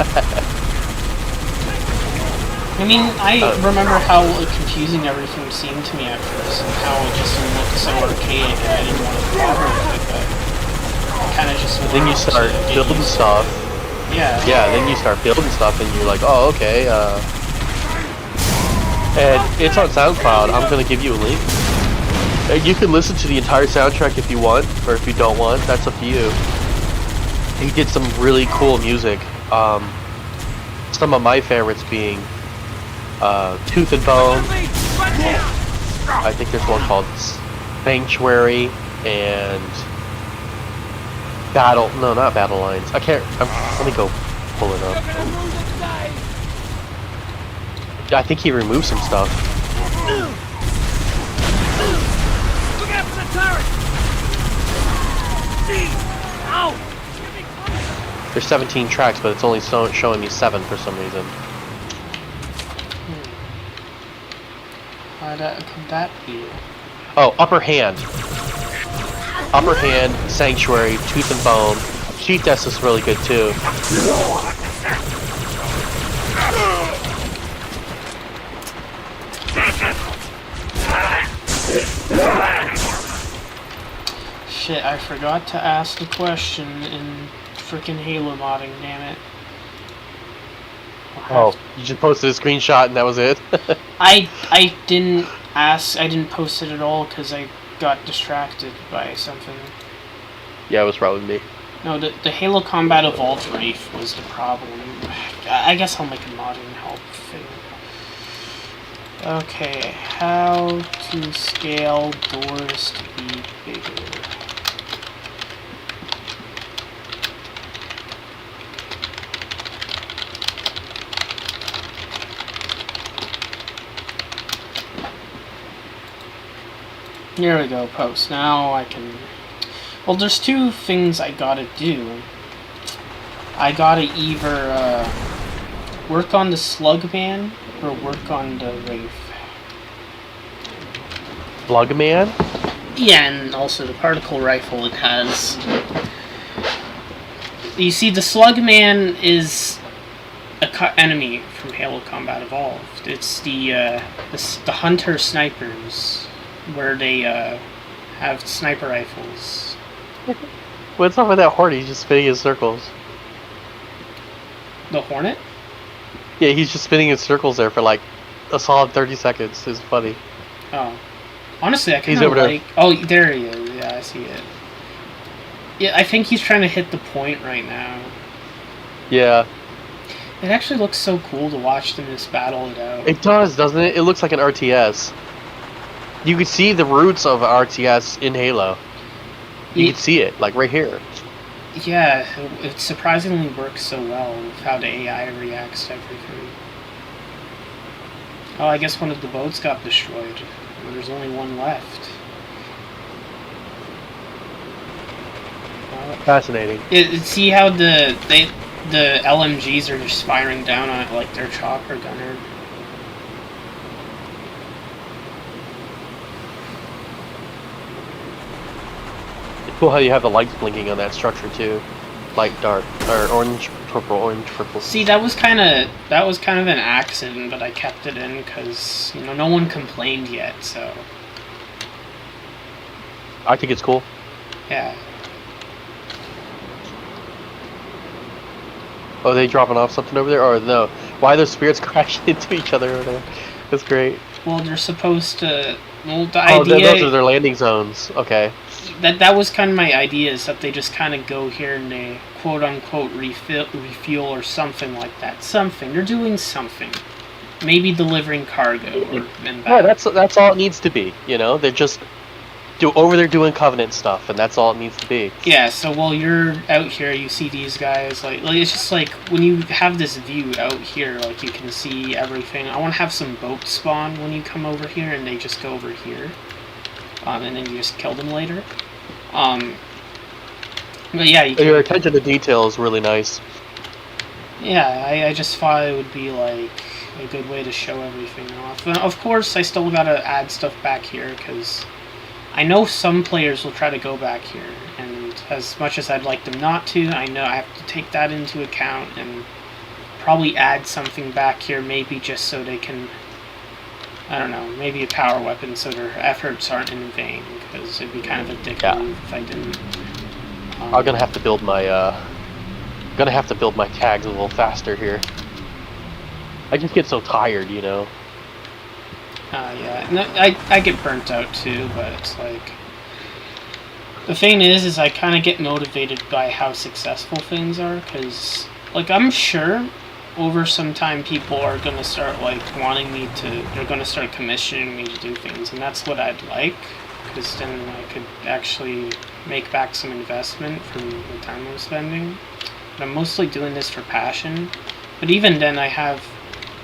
I mean, I remember how confusing everything seemed to me at first, and how it just looked so archaic, and I didn't want to bother with it, but I kind of just... Then you start building stuff. Yeah. Yeah, then you start building stuff, and you're like, oh, okay, and it's on SoundCloud. I'm gonna give you a link. And you can listen to the entire soundtrack if you want, or if you don't want. That's up to you. He did some really cool music. Some of my favorites being Tooth and Bone. I think there's one called Sanctuary and Battle. No, not Battle Lines. I can't. Let me go pull it up. I think he removed some stuff. Look out for the turret! Ow! There's 17 tracks, but it's only showing me 7 for some reason. Why could that be? Oh, Upper Hand. Upper Hand, Sanctuary, Tooth and Bone. Chief Death is really good too. shit, I forgot to ask the question in frickin' Halo modding, damn it. Oh, you just posted a screenshot and that was it? I didn't ask, I didn't post it at all because I got distracted by something. Yeah, it was probably me. No, the Halo Combat Evolved Reef was the problem. I guess I'll make a modding help thing. Okay, how to scale doors to be bigger. Here we go, post. Now I can... Well, there's two things I gotta do. I gotta either work on the Slugman or work on the Wraith. Slugman? Yeah, and also the particle rifle it has. You see, the Slugman is a enemy from Halo Combat Evolved. It's the hunter snipers, where they have sniper rifles. What's up with that horn? He's just spinning in circles. The Hornet? Yeah, he's just spinning in circles there for like a solid 30 seconds. It's funny. Oh. Honestly, I kind He's of over there. like... Oh, there he is. Yeah, I see it. Yeah, I think he's trying to hit the point right now. Yeah. It actually looks so cool to watch them just battle it out. It does, doesn't it? It looks like an RTS. You can see the roots of RTS in Halo. You can see it, like right here. Yeah, it surprisingly works so well with how the AI reacts to everything. Oh, I guess one of the boats got destroyed. Well, there's only one left. Fascinating. See how the LMGs are just firing down on it like they're chopper gunner. Cool how you have the lights blinking on that structure too, light dark or orange purple. See, that was kind of an accident, but I kept it in because no one complained yet. So I think it's cool. yeah. Oh, are they dropping off something over there? Or no? Why are those spirits crashing into each other over there? That's great. Well, they're supposed to. Well, the Oh, idea. those are their landing zones. Okay. That was kind of my idea, is that they just kind of go here and they quote unquote refuel or something like that. Something. They're doing something. Maybe delivering cargo or and Yeah, back. that's all it needs to be. They're just over there doing Covenant stuff, and that's all it needs to be. Yeah, so while you're out here, you see these guys, like it's just like, when you have this view out here, like, you can see everything. I want to have some boats spawn when you come over here, and they just go over here. And then you just kill them later. But yeah, you can... Your attention to detail is really nice. Yeah, I just thought it would be, like, a good way to show everything off. And of course, I still gotta add stuff back here, because I know some players will try to go back here, and as much as I'd like them not to, I know I have to take that into account, and probably add something back here, maybe just so they can, I don't know, maybe a power weapon so their efforts aren't in vain, because it'd be kind of a dick move if I didn't. I'm gonna have to build my tags a little faster here. I just get so tired, Yeah, and I get burnt out too, but it's like, the thing is I kind of get motivated by how successful things are, because, like, I'm sure over some time people are going to start, like, they're going to start commissioning me to do things, and that's what I'd like, because then I could actually make back some investment from the time I'm spending. But I'm mostly doing this for passion, but even then I have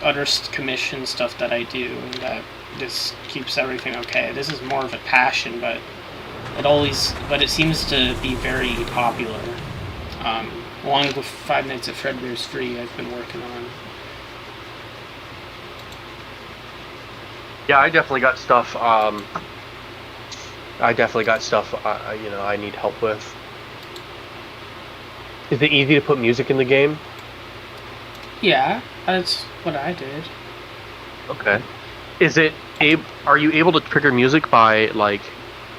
other commission stuff that I do, and that just keeps everything okay. This is more of a passion, but it seems to be very popular. Along with 5 Nights at Fredbear's Free, I've been working on. Yeah, I definitely got stuff. I need help with. Is it easy to put music in the game? Yeah, that's what I did. Okay. Are you able to trigger music by, like,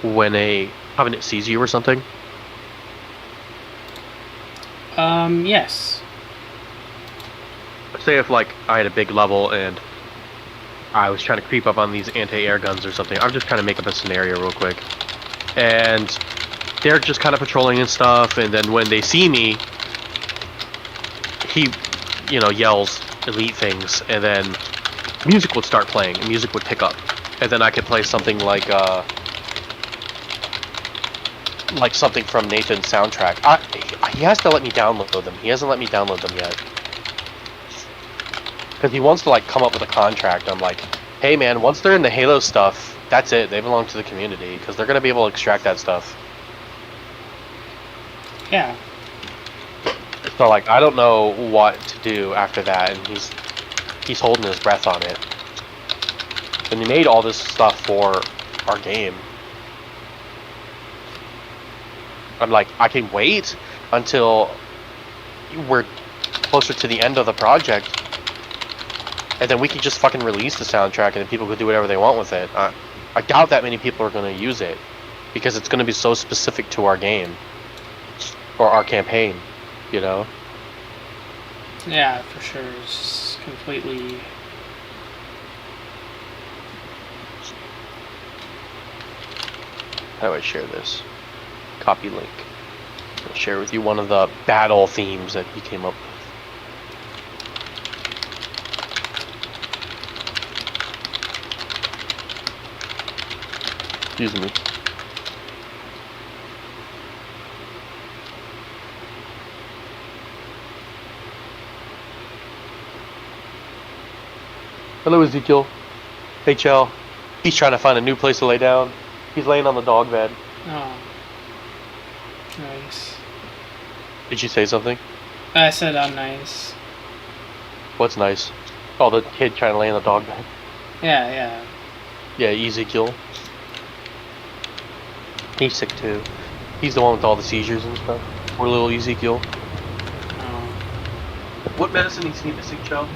when a Covenant sees you or something? Yes. Say if like I had a big level and I was trying to creep up on these anti-air guns or something. I'm just trying to make up a scenario real quick. And they're just kind of patrolling and stuff, and then when they see me, he, yells elite things, and then music would start playing, and music would pick up. And then I could play something like something from Nathan's soundtrack. He has to let me download them. He hasn't let me download them yet. Because he wants to, like, come up with a contract. I'm like, hey, man, once they're in the Halo stuff, that's it. They belong to the community, because they're going to be able to extract that stuff. Yeah. So, like, I don't know what to do after that, and he's holding his breath on it. And he made all this stuff for our game. I'm like, I can wait until we're closer to the end of the project, and then we can just fucking release the soundtrack, and then people could do whatever they want with it. I doubt that many people are going to use it, because it's going to be so specific to our game, or our campaign, Yeah, for sure. It's completely... How do I share this? Copy link. I'll share with you one of the battle themes that he came up with. Excuse me. Hello, Ezekiel. Hey, Chell. He's trying to find a new place to lay down. He's laying on the dog bed. Oh. Nice. Did you say something? I said I'm nice. What's nice? Oh, the kid trying to lay in the dog bed. Yeah. Yeah, Ezekiel. He's sick too. He's the one with all the seizures and stuff. Poor little Ezekiel. Oh. What medicine is he missing, Joe?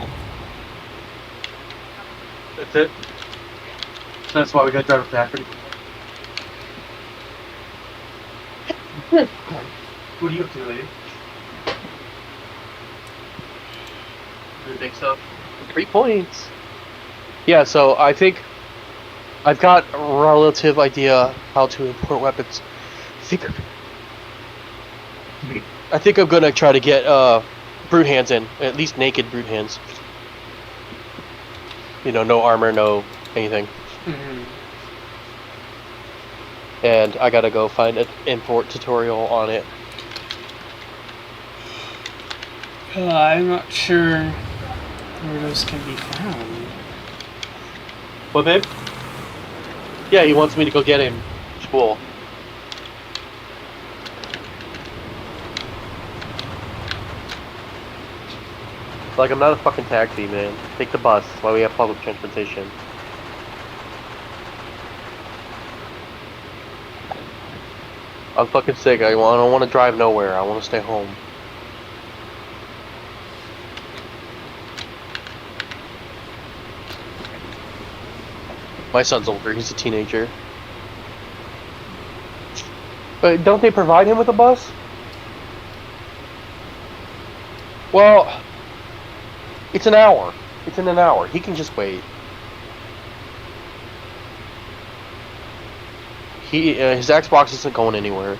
That's it? That's why we gotta drive to Packard. What are you up to, lady? Doing big stuff. 3 points. Yeah, so I think I've got a relative idea how to import weapons. I think I'm gonna try to get brute hands in, at least naked brute hands. No armor, no anything. Mm-hmm. And I gotta go find an import tutorial on it. I'm not sure where those can be found. What, babe? Yeah, he wants me to go get him. Cool. Like, I'm not a fucking taxi, man. Take the bus. That's why we have public transportation. I'm fucking sick. I don't want to drive nowhere. I want to stay home. My son's older. He's a teenager. But don't they provide him with a bus? Well, it's an hour. It's in an hour. He can just wait. His Xbox isn't going anywhere.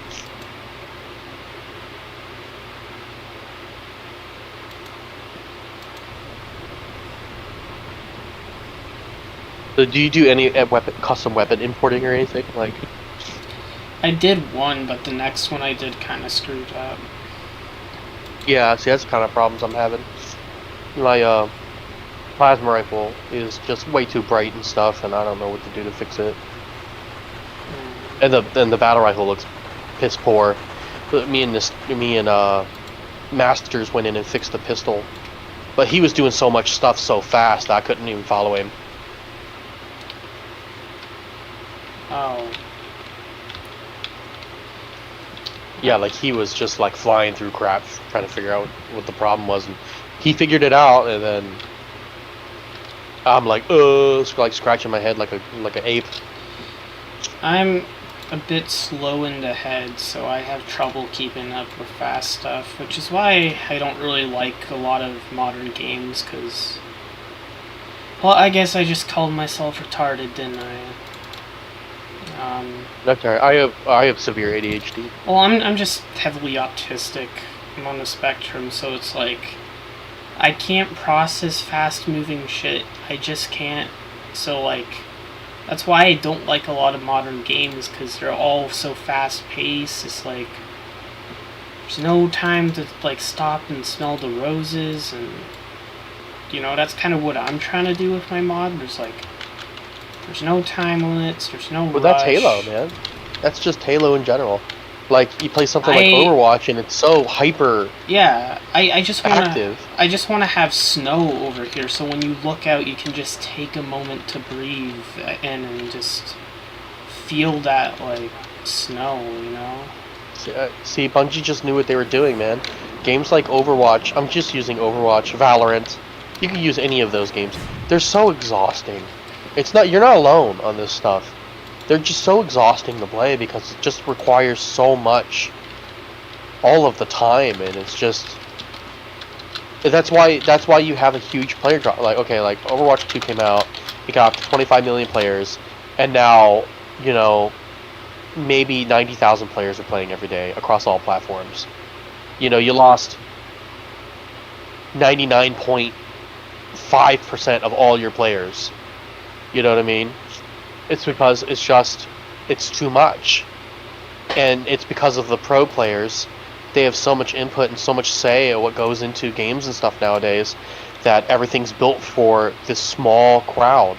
So do you do any custom weapon importing or anything? Like, I did one, but the next one I did kind of screwed up. yeah, see, that's the kind of problems I'm having. My plasma rifle is just way too bright and stuff, and I don't know what to do to fix it. And the battle rifle looks piss poor. But me and Masters went in and fixed the pistol, but he was doing so much stuff so fast I couldn't even follow him. Oh. Yeah, like he was just like flying through crap trying to figure out what the problem was, and he figured it out, and then I'm like scratching my head like an ape. I'm a bit slow in the head, so I have trouble keeping up with fast stuff, which is why I don't really like a lot of modern games, because... Well, I guess I just called myself retarded, didn't I? That's alright. I have severe ADHD. Well, I'm just heavily autistic. I'm on the spectrum, so it's like... I can't process fast-moving shit. I just can't. So, like... That's why I don't like a lot of modern games, because they're all so fast-paced. It's like... There's no time to, like, stop and smell the roses, and... You know, that's kind of what I'm trying to do with my mod. There's, like... There's no time limits, there's no rush. That's Halo, man. That's just Halo in general. Like, you play something like Overwatch, and it's so hyper... Yeah, I just wanna... active. I just want to have snow over here, so when you look out, you can just take a moment to breathe in and just feel that, like, snow, you know? See, Bungie just knew what they were doing, man. Games like Overwatch, I'm just using Overwatch, Valorant, you can use any of those games. They're so exhausting. You're not alone on this stuff. They're just so exhausting to play because it just requires so much all of the time, and it's just... That's why you have a huge player drop. Like, okay, like Overwatch 2 came out, it got up to 25 million players, and now, you know, maybe 90,000 players are playing every day across all platforms. You know, you lost 99.5% of all your players. You know what I mean? It's because it's too much. And it's because of the pro players. They have so much input and so much say at what goes into games and stuff nowadays that everything's built for this small crowd.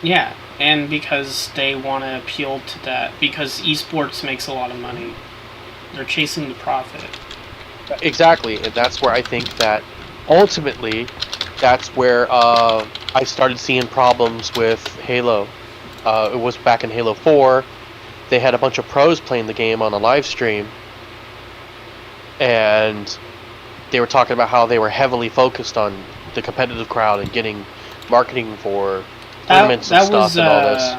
Yeah, and because they want to appeal to that, because esports makes a lot of money. They're chasing the profit. Exactly, and that's where I think that ultimately, that's where I started seeing problems with Halo. It was back in Halo 4. They had a bunch of pros playing the game on a live stream, and they were talking about how they were heavily focused on the competitive crowd and getting marketing for tournaments and stuff and all this.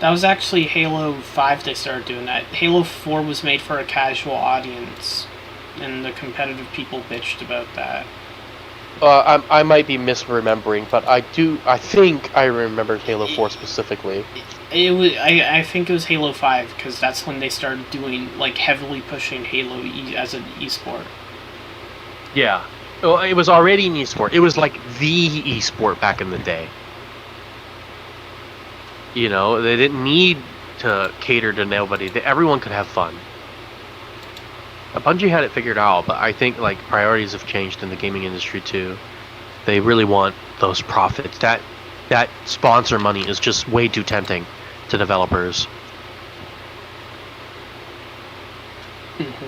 That was actually Halo 5 they started doing that. Halo 4 was made for a casual audience, and the competitive people bitched about that. I might be misremembering, but I think I remembered Halo 4 specifically. I think it was Halo 5, because that's when they started doing, like, heavily pushing Halo as an esport. Yeah. Well, it was already an esport. It was like the esport back in the day. You know, they didn't need to cater to nobody. Everyone could have fun. Bungie had it figured out, but I think like priorities have changed in the gaming industry too. They really want those profits. That sponsor money is just way too tempting to developers.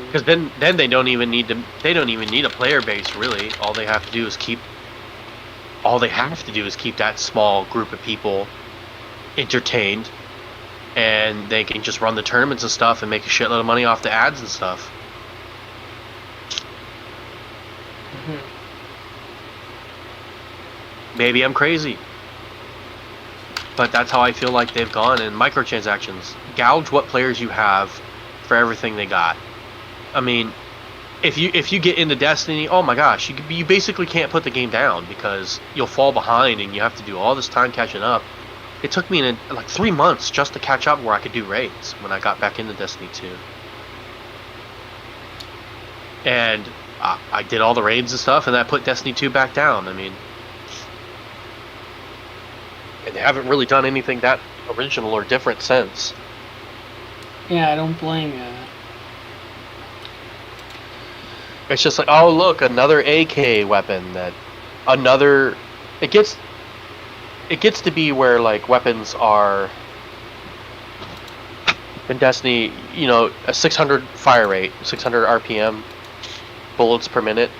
Because then they don't even need a player base really. All they have to do is keep that small group of people entertained, and they can just run the tournaments and stuff and make a shitload of money off the ads and stuff. Maybe I'm crazy, but that's how I feel like they've gone. And microtransactions, gouge what players you have for everything they got. I mean, if you get into Destiny, oh my gosh, you basically can't put the game down because you'll fall behind and you have to do all this time catching up. It took me like 3 months just to catch up where I could do raids when I got back into Destiny 2. And I did all the raids and stuff, and that put Destiny 2 back down. I mean, and they haven't really done anything that original or different since. Yeah, I don't blame you. It's just like, oh look, another AK weapon it gets to be where like weapons are in Destiny, you know, a 600 fire rate, 600 RPM bullets per minute.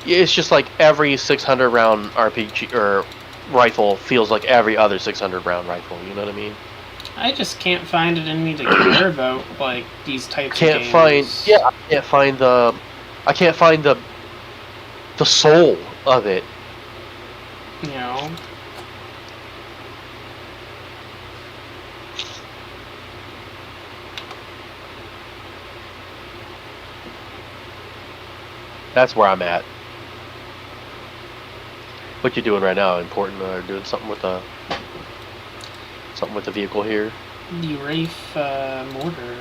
It's just like every 600 round RPG or rifle feels like every other 600 round rifle, you know what I mean? I just can't find it in me to care about like these types of games. I can't find the soul of it. You know? That's where I'm at. What you doing right now? Important or doing something with the vehicle here? The Wraith mortar.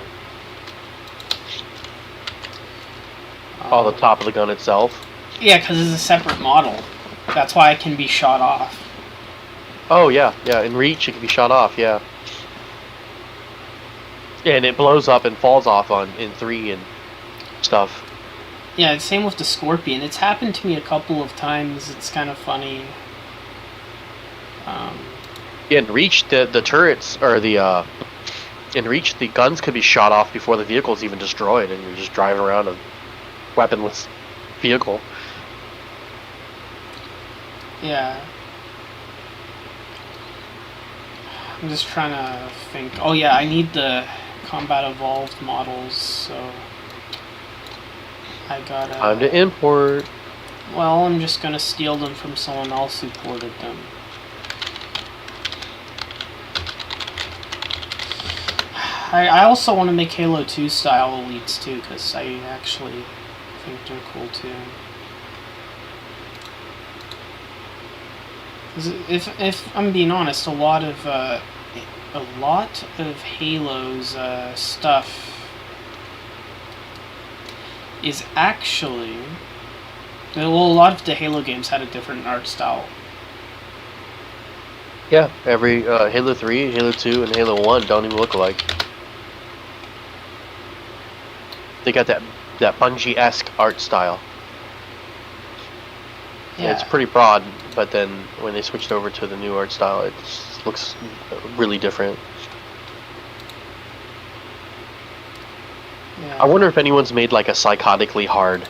Oh, the top of the gun itself. Yeah, because it's a separate model. That's why it can be shot off. Oh yeah, yeah. In reach, it can be shot off. Yeah. Yeah, and it blows up and falls off in 3 and stuff. Yeah, same with the Scorpion. It's happened to me a couple of times. It's kind of funny. Yeah, in reach, the turrets or the in reach, the guns could be shot off before the vehicle's even destroyed, and you're just driving around a weaponless vehicle. Yeah. I'm just trying to think. Oh yeah, I need the combat evolved models, so I gotta... Time to import. Well, I'm just gonna steal them from someone else who ported them. I also want to make Halo 2 style elites too, because I actually think they're cool too. If I'm being honest, a lot of Halo's stuff is actually, well, a lot of the Halo games had a different art style. Yeah, every Halo 3, Halo 2, and Halo 1 don't even look alike. They got that Bungie-esque art style. Yeah. It's pretty broad, but then when they switched over to the new art style, it just looks really different. Yeah. I wonder if anyone's made like a psychotically hard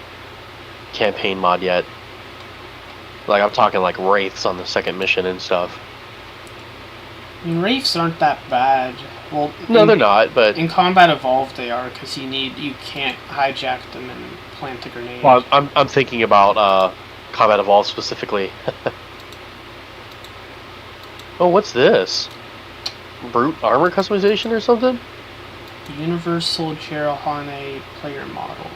campaign mod yet. Like I'm talking like wraiths on the second mission and stuff. I mean, Wraiths aren't that bad. Well, No, they're not, but in Combat Evolved they are, because you can't hijack them and plant a grenade. well, I'm thinking about Combat Evolved specifically. Oh, what's this? Brute armor customization or something? Universal Jerohane player model.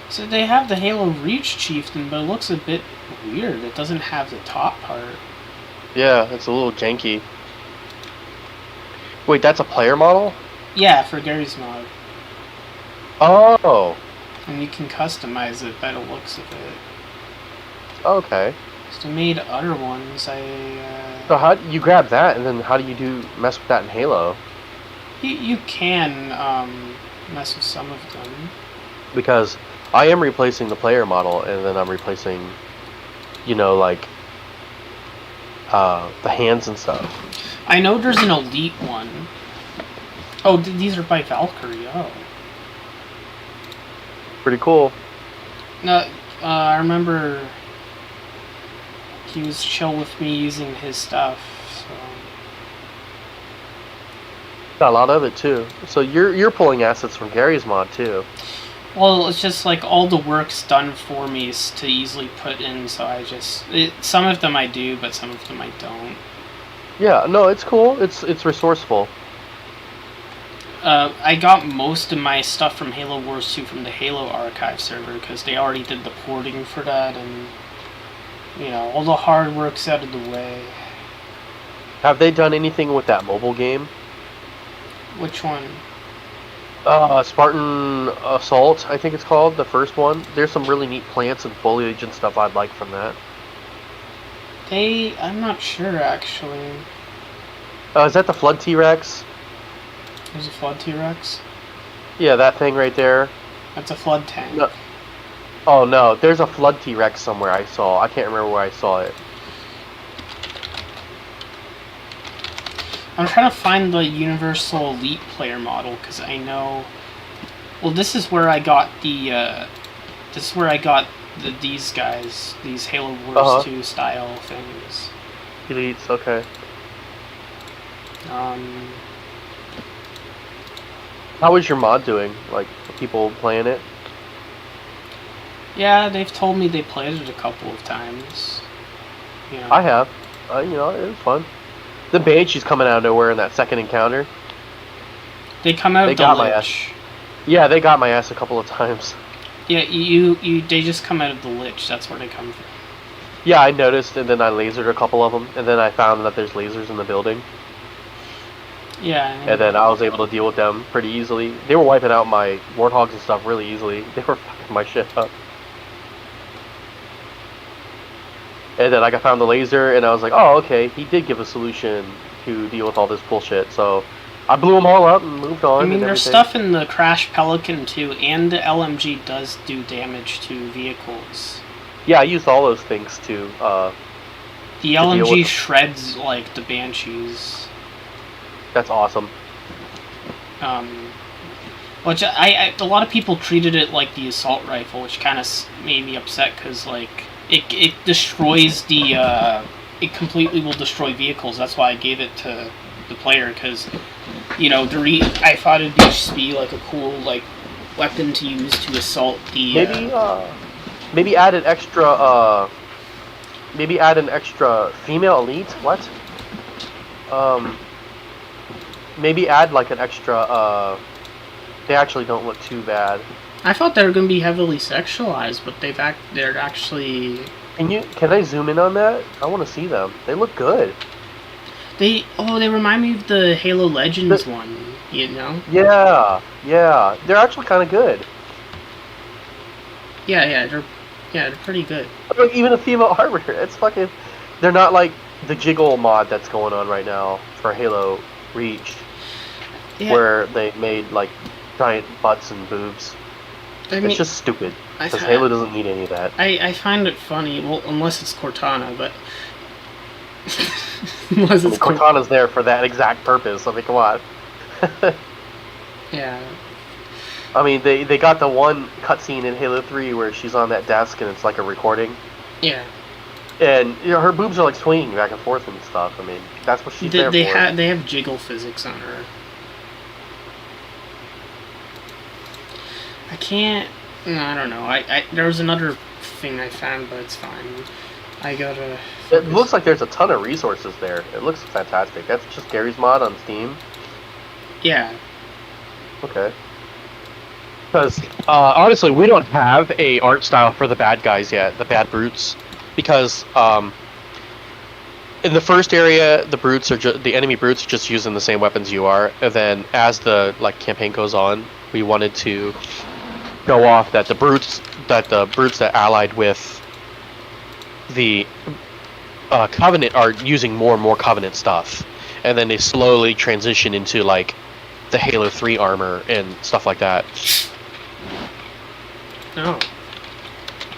So they have the Halo Reach Chieftain, but it looks a bit weird. It doesn't have the top part. Yeah, it's a little janky. Wait, that's a player model? Yeah, for Gary's mod. Oh, And you can customize it by the looks of it. okay. So I made other ones. So how you grab that, and then how do you mess with that in Halo? You can mess with some of them. Because I am replacing the player model, and then I'm replacing, like the hands and stuff. I know there's an elite one. Oh, these are by Valkyrie. Oh. Pretty cool. No, I remember he was chill with me using his stuff. So. Got a lot of it too. So you're pulling assets from Gary's mod too. Well, it's just like all the work's done for me to easily put in, so some of them I do, but some of them I don't. Yeah, no, it's cool. It's resourceful. I got most of my stuff from Halo Wars 2 from the Halo Archive server, because they already did the porting for that, and, all the hard work's out of the way. Have they done anything with that mobile game? Which one? Spartan Assault, I think it's called, the first one. There's some really neat plants and foliage and stuff I'd like from that. I'm not sure, actually. Is that the Flood T-Rex? There's a Flood T-Rex? Yeah, that thing right there. That's a Flood tank. No. Oh no, there's a Flood T-Rex somewhere I saw. I can't remember where I saw it. I'm trying to find the Universal Elite player model, because I know... Well, this is where I got these guys, these Halo Wars 2 style things. Elites, okay. How is your mod doing? Like, people playing it? Yeah, they've told me they played it a couple of times. You know. I have. You know, it was fun. The Banshee's coming out of nowhere in that second encounter. They come out They of the got my lich. Yeah, they got my ass a couple of times. Yeah, they just come out of the lich. That's where they come from. Yeah, I noticed, and then I lasered a couple of them, and then I found that there's lasers in the building. Yeah. And then I was able to deal with them pretty easily. They were wiping out my warthogs and stuff really easily. They were fucking my shit up. And then I found the laser, and I was like, oh, okay, he did give a solution to deal with all this bullshit. So I blew them all up and moved on. I mean, and there's everything. stuff in the Crash Pelican too, and the LMG does do damage to vehicles. Yeah, I used all those things to The deal LMG with- shreds like the Banshees. That's awesome. Which a lot of people treated it like the assault rifle, which kind of made me upset because like it destroys the it completely will destroy vehicles. That's why I gave it to the player, because you know I thought it'd just be like a cool like weapon to use to assault the. Maybe add an extra. Maybe add an extra female elite. What? Maybe add like an extra. They actually don't look too bad. I thought they were going to be heavily sexualized, but they're actually. Can I zoom in on that? I want to see them. They look good. They remind me of the Halo Legends one, you know? Yeah. They're actually kind of good. Yeah, they're pretty good. Like, even a female arbiter, it's fucking. They're not like the jiggle mod that's going on right now for Halo Reach, where they made like giant butts and boobs. It's just stupid, because Halo doesn't need any of that. I find it funny, well, unless it's Cortana, but... unless it's Cortana's there for that exact purpose, I mean, come on. Yeah. I mean, they got the one cutscene in Halo 3 where she's on that desk and it's like a recording. Yeah. And, you know, her boobs are like swinging back and forth and stuff. I mean, that's what she's there for. They have jiggle physics on her. I don't know. There was another thing I found, but it's fine. I gotta... It looks like there's a ton of resources there. It looks fantastic. That's just Gary's mod on Steam? Yeah. Okay. Because, honestly, we don't have a art style for the bad guys yet, the bad brutes. Because, in the first area, the enemy brutes are just using the same weapons you are. And then, as the, campaign goes on, we wanted to go off that the brutes that allied with the Covenant are using more and more Covenant stuff, and then they slowly transition into the Halo 3 armor and stuff like that. Oh.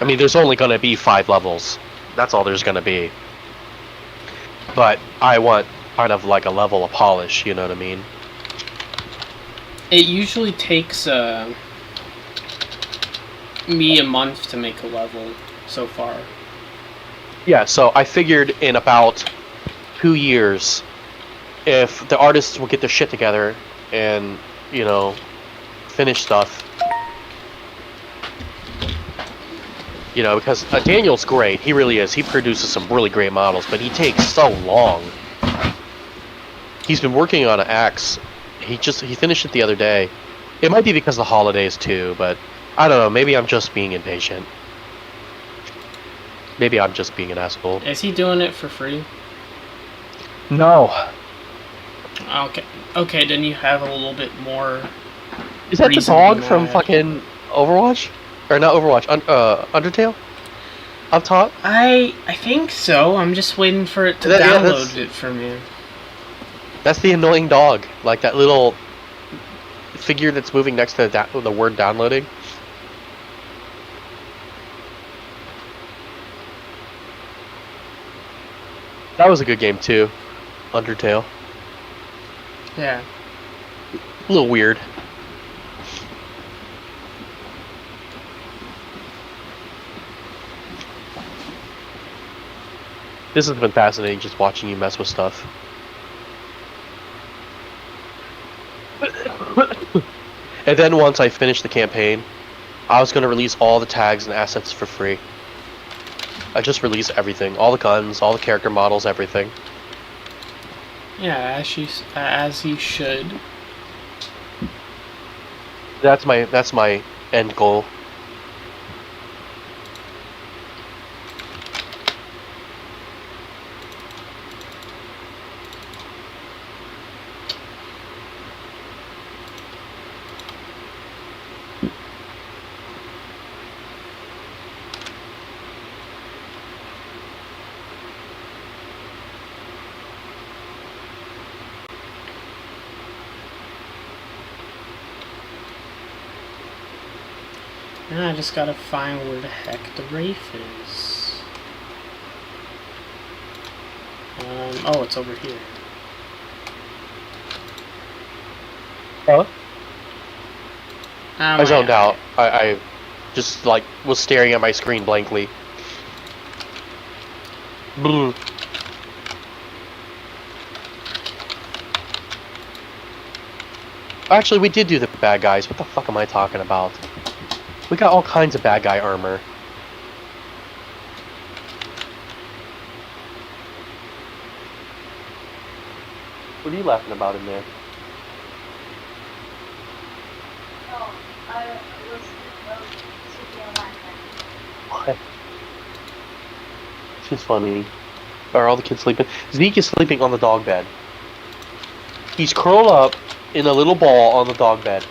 I mean, there's only going to be 5 levels. That's all there's going to be. But I want kind of like a level of polish, you know what I mean? It usually takes me a month to make a level so far. Yeah, so I figured in about 2 years, if the artists will get their shit together and, you know, finish stuff. You know, because Daniel's great. He really is. He produces some really great models, but he takes so long. He's been working on an axe. He finished it the other day. It might be because of the holidays too, but I don't know. Maybe I'm just being impatient. Maybe I'm just being an asshole. Is he doing it for free? No. Okay, then you have a little bit more. Is that the reason to dog be from mad. fucking Overwatch? Or not Overwatch, Undertale? Up top? I think so. I'm just waiting for it to Yeah, download it for me. That's the annoying dog. Like that little figure that's moving next to the word downloading. That was a good game too. Undertale. Yeah. A little weird. This has been fascinating just watching you mess with stuff. And then once I finish the campaign, I was gonna release all the tags and assets for free. I just released everything, all the guns, all the character models, everything. Yeah, as you should. That's my end goal. Now I just gotta find where the heck the Wraith is. Oh, it's over here. Huh? Oh, I zoned out. I just like was staring at my screen blankly. Blue. Actually, we did do the bad guys. What the fuck am I talking about? We got all kinds of bad guy armor. What are you laughing about in there? Oh, I was sleeping on my What? She's funny. Are all the kids sleeping? Zeke is sleeping on the dog bed. He's curled up in a little ball on the dog bed.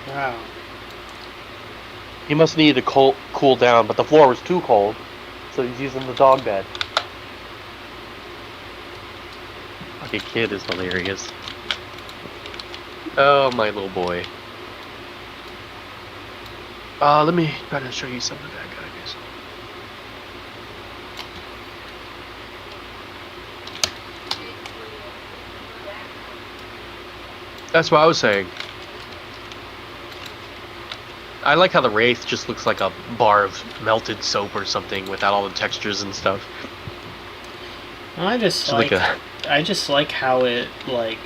Wow. He must need to cool down, but the floor was too cold, so he's using the dog bed. Fucking kid is hilarious. Oh, my little boy. Let me try to show you some of the bad guys. That's what I was saying. I like how the Wraith just looks like a bar of melted soap or something without all the textures and stuff. Well, I just Like I just like how it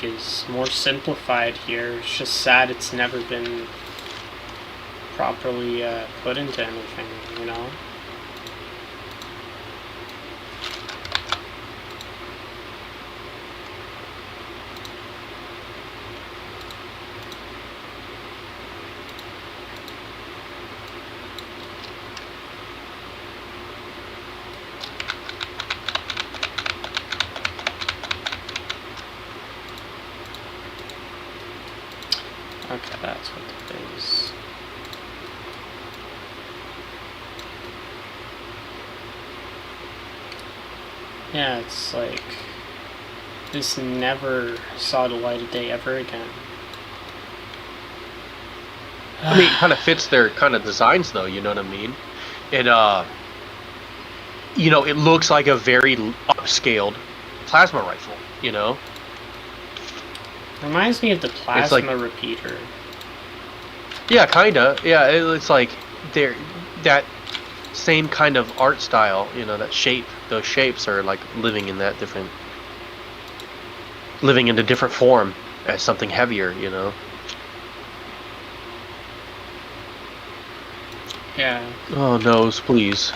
is more simplified here. It's just sad it's never been properly put into anything, you know? Okay, that's what it is. Yeah, it's like this never saw the light of day ever again. I mean, it kind of fits their kind of designs, though. You know what I mean? It you know, it looks like a very upscaled plasma rifle. You know? Reminds me of the plasma like, repeater. Yeah, kinda. Yeah, it's like they're that same kind of art style. You know, that shape. Those shapes are like living in a different form as something heavier. You know. Yeah. Oh no, please.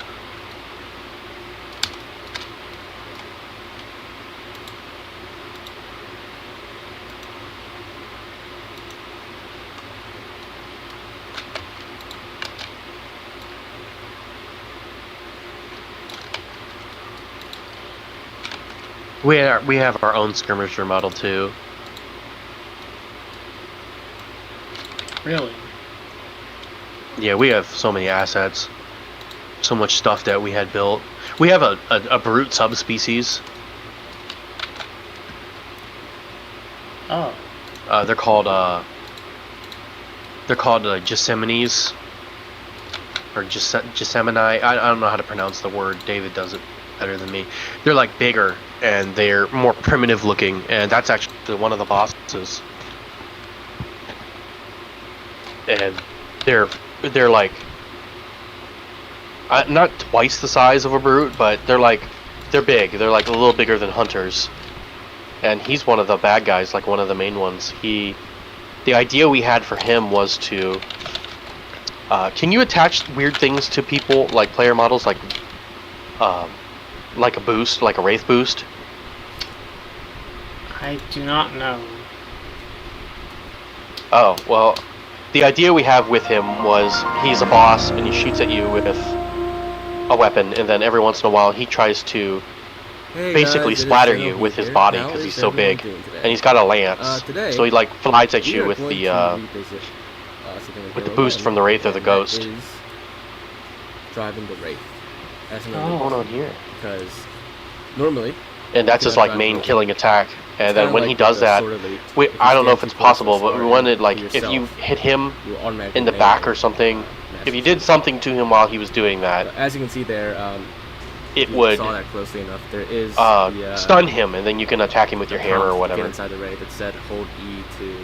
We have our own skirmisher model too. Really? Yeah, we have so many assets, so much stuff that we had built. We have a brute subspecies. Oh. They're called Gethsemanes or Gethsemani. I don't know how to pronounce the word. David does it better than me. They're like bigger and they're more primitive looking, and that's actually one of the bosses. And they're like not twice the size of a brute, but they're big. They're like a little bigger than hunters. And he's one of the bad guys, like one of the main ones. The idea we had for him was to Can you attach weird things to people, like player models, like a boost, like a Wraith boost? I do not know. Oh, well, the idea we have with him was he's a boss and he shoots at you with a weapon, and then every once in a while he tries to basically splatter you with his body because he's so big, and he's got a lance, so he like flies at you with the boost from the Wraith or the Ghost. Driving the Wraith. As an What's going on here? Because normally, and that's his like main killing attack. And then when he does that, I don't know if it's possible, but we wanted like if you hit him in the back or something, if you did something to him while he was doing that, as you can see there, it would saw that closely enough. There is stun him, and then you can attack him with your hammer or whatever. Get inside the Wraith. It said hold E to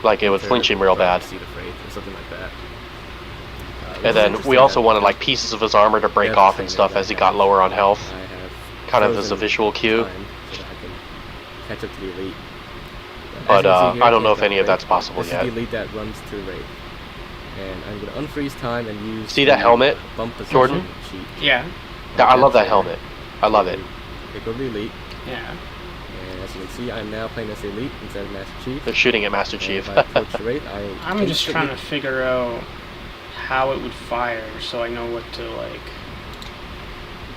like it would flinch him real bad. See the Wraith or something like that. And then we also wanted like pieces of his armor to break off and stuff as he got lower on health, kind of as a visual cue. Catch up to the elite. But I don't know if any of that's possible yet. This is the elite that runs to Wraith. And I'm going to unfreeze time and use... See that helmet, Jordan? Cheat. Yeah. I love that helmet. I love it. Pick over the elite. Yeah. And as you can see, I'm now playing as the elite instead of Master Chief. They're shooting at Master Chief. If I approach the Wraith, I'm just trying to figure out how it would fire so I know what to like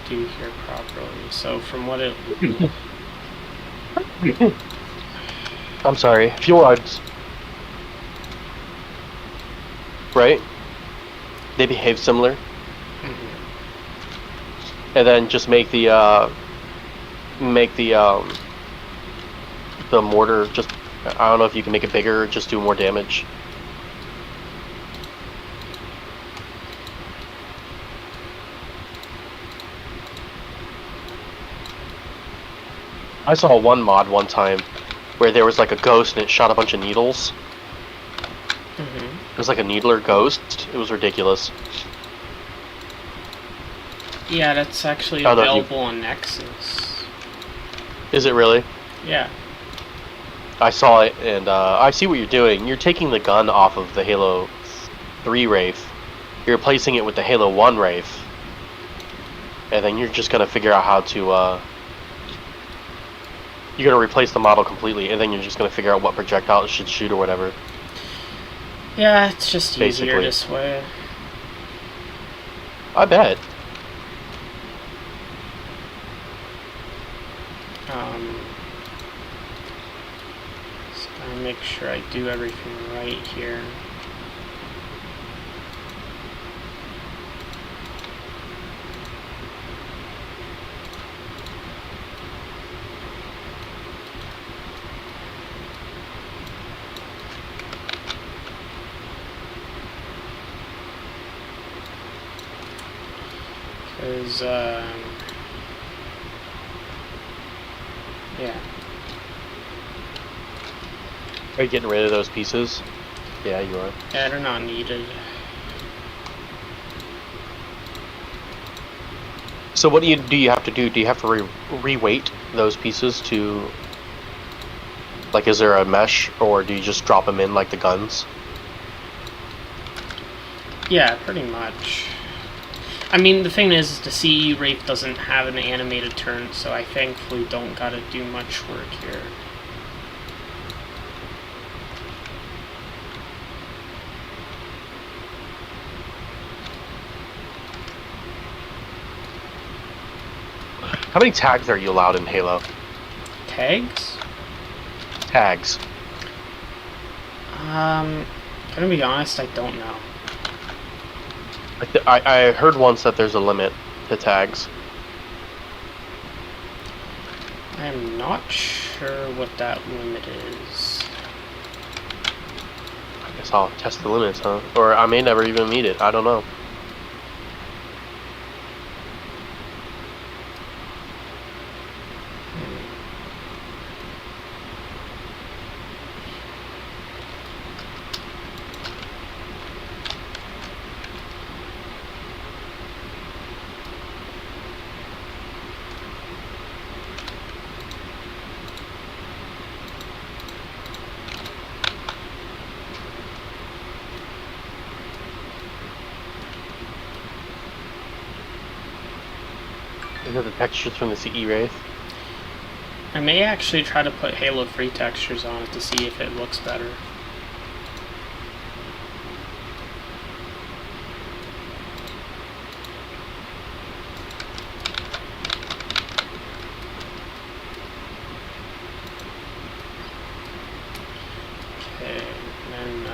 do here properly. So from what it... I'm sorry. Fjords. Right? They behave similar. And then just make the mortar just, I don't know if you can make it bigger or just do more damage. I saw one mod one time where there was like a ghost and it shot a bunch of needles. It was like a needler ghost. It was ridiculous. Yeah, that's actually available on Nexus. Is it really? Yeah. I saw it, and I see what you're doing. You're taking the gun off of the Halo 3 Wraith. You're replacing it with the Halo 1 Wraith. And then you're just going to figure out how to... you're going to replace the model completely, and then you're just going to figure out what projectile it should shoot or whatever. Yeah, it's just Basically. easier this way. I bet. Just gotta make sure I do everything right here. Because, yeah. Are you getting rid of those pieces? Yeah, you are. Yeah, they're not needed. So what do you have to do? Do you have to re-weight those pieces to... Like, is there a mesh, or do you just drop them in like the guns? Yeah, pretty much. I mean, the thing is, the CE Wraith doesn't have an animated turn, so I thankfully don't gotta do much work here. How many tags are you allowed in Halo? Tags? Tags. Gonna be honest, I don't know. I heard once that there's a limit to tags. I'm not sure what that limit is. I guess I'll test the limits, huh? Or I may never even meet it. I don't know. Because of the textures from the CE Wraith. I may actually try to put Halo free textures on it to see if it looks better. Okay, and then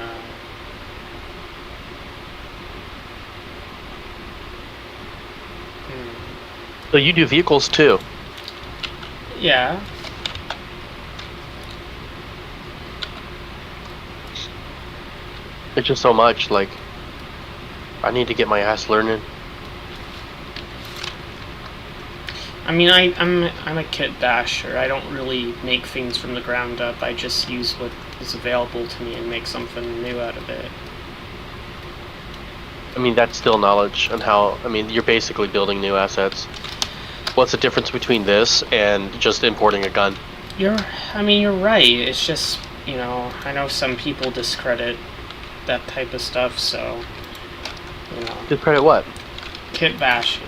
So you do vehicles too? yeah. It's just so much, like, I need to get my ass learning. I mean, I'm a kit basher. I don't really make things from the ground up. I just use what is available to me and make something new out of it. I mean, that's still knowledge on how, I mean, you're basically building new assets. What's the difference between this and just importing a gun? You're right. It's just, you know, I know some people discredit that type of stuff, so, you know. Discredit what? Kit bashing.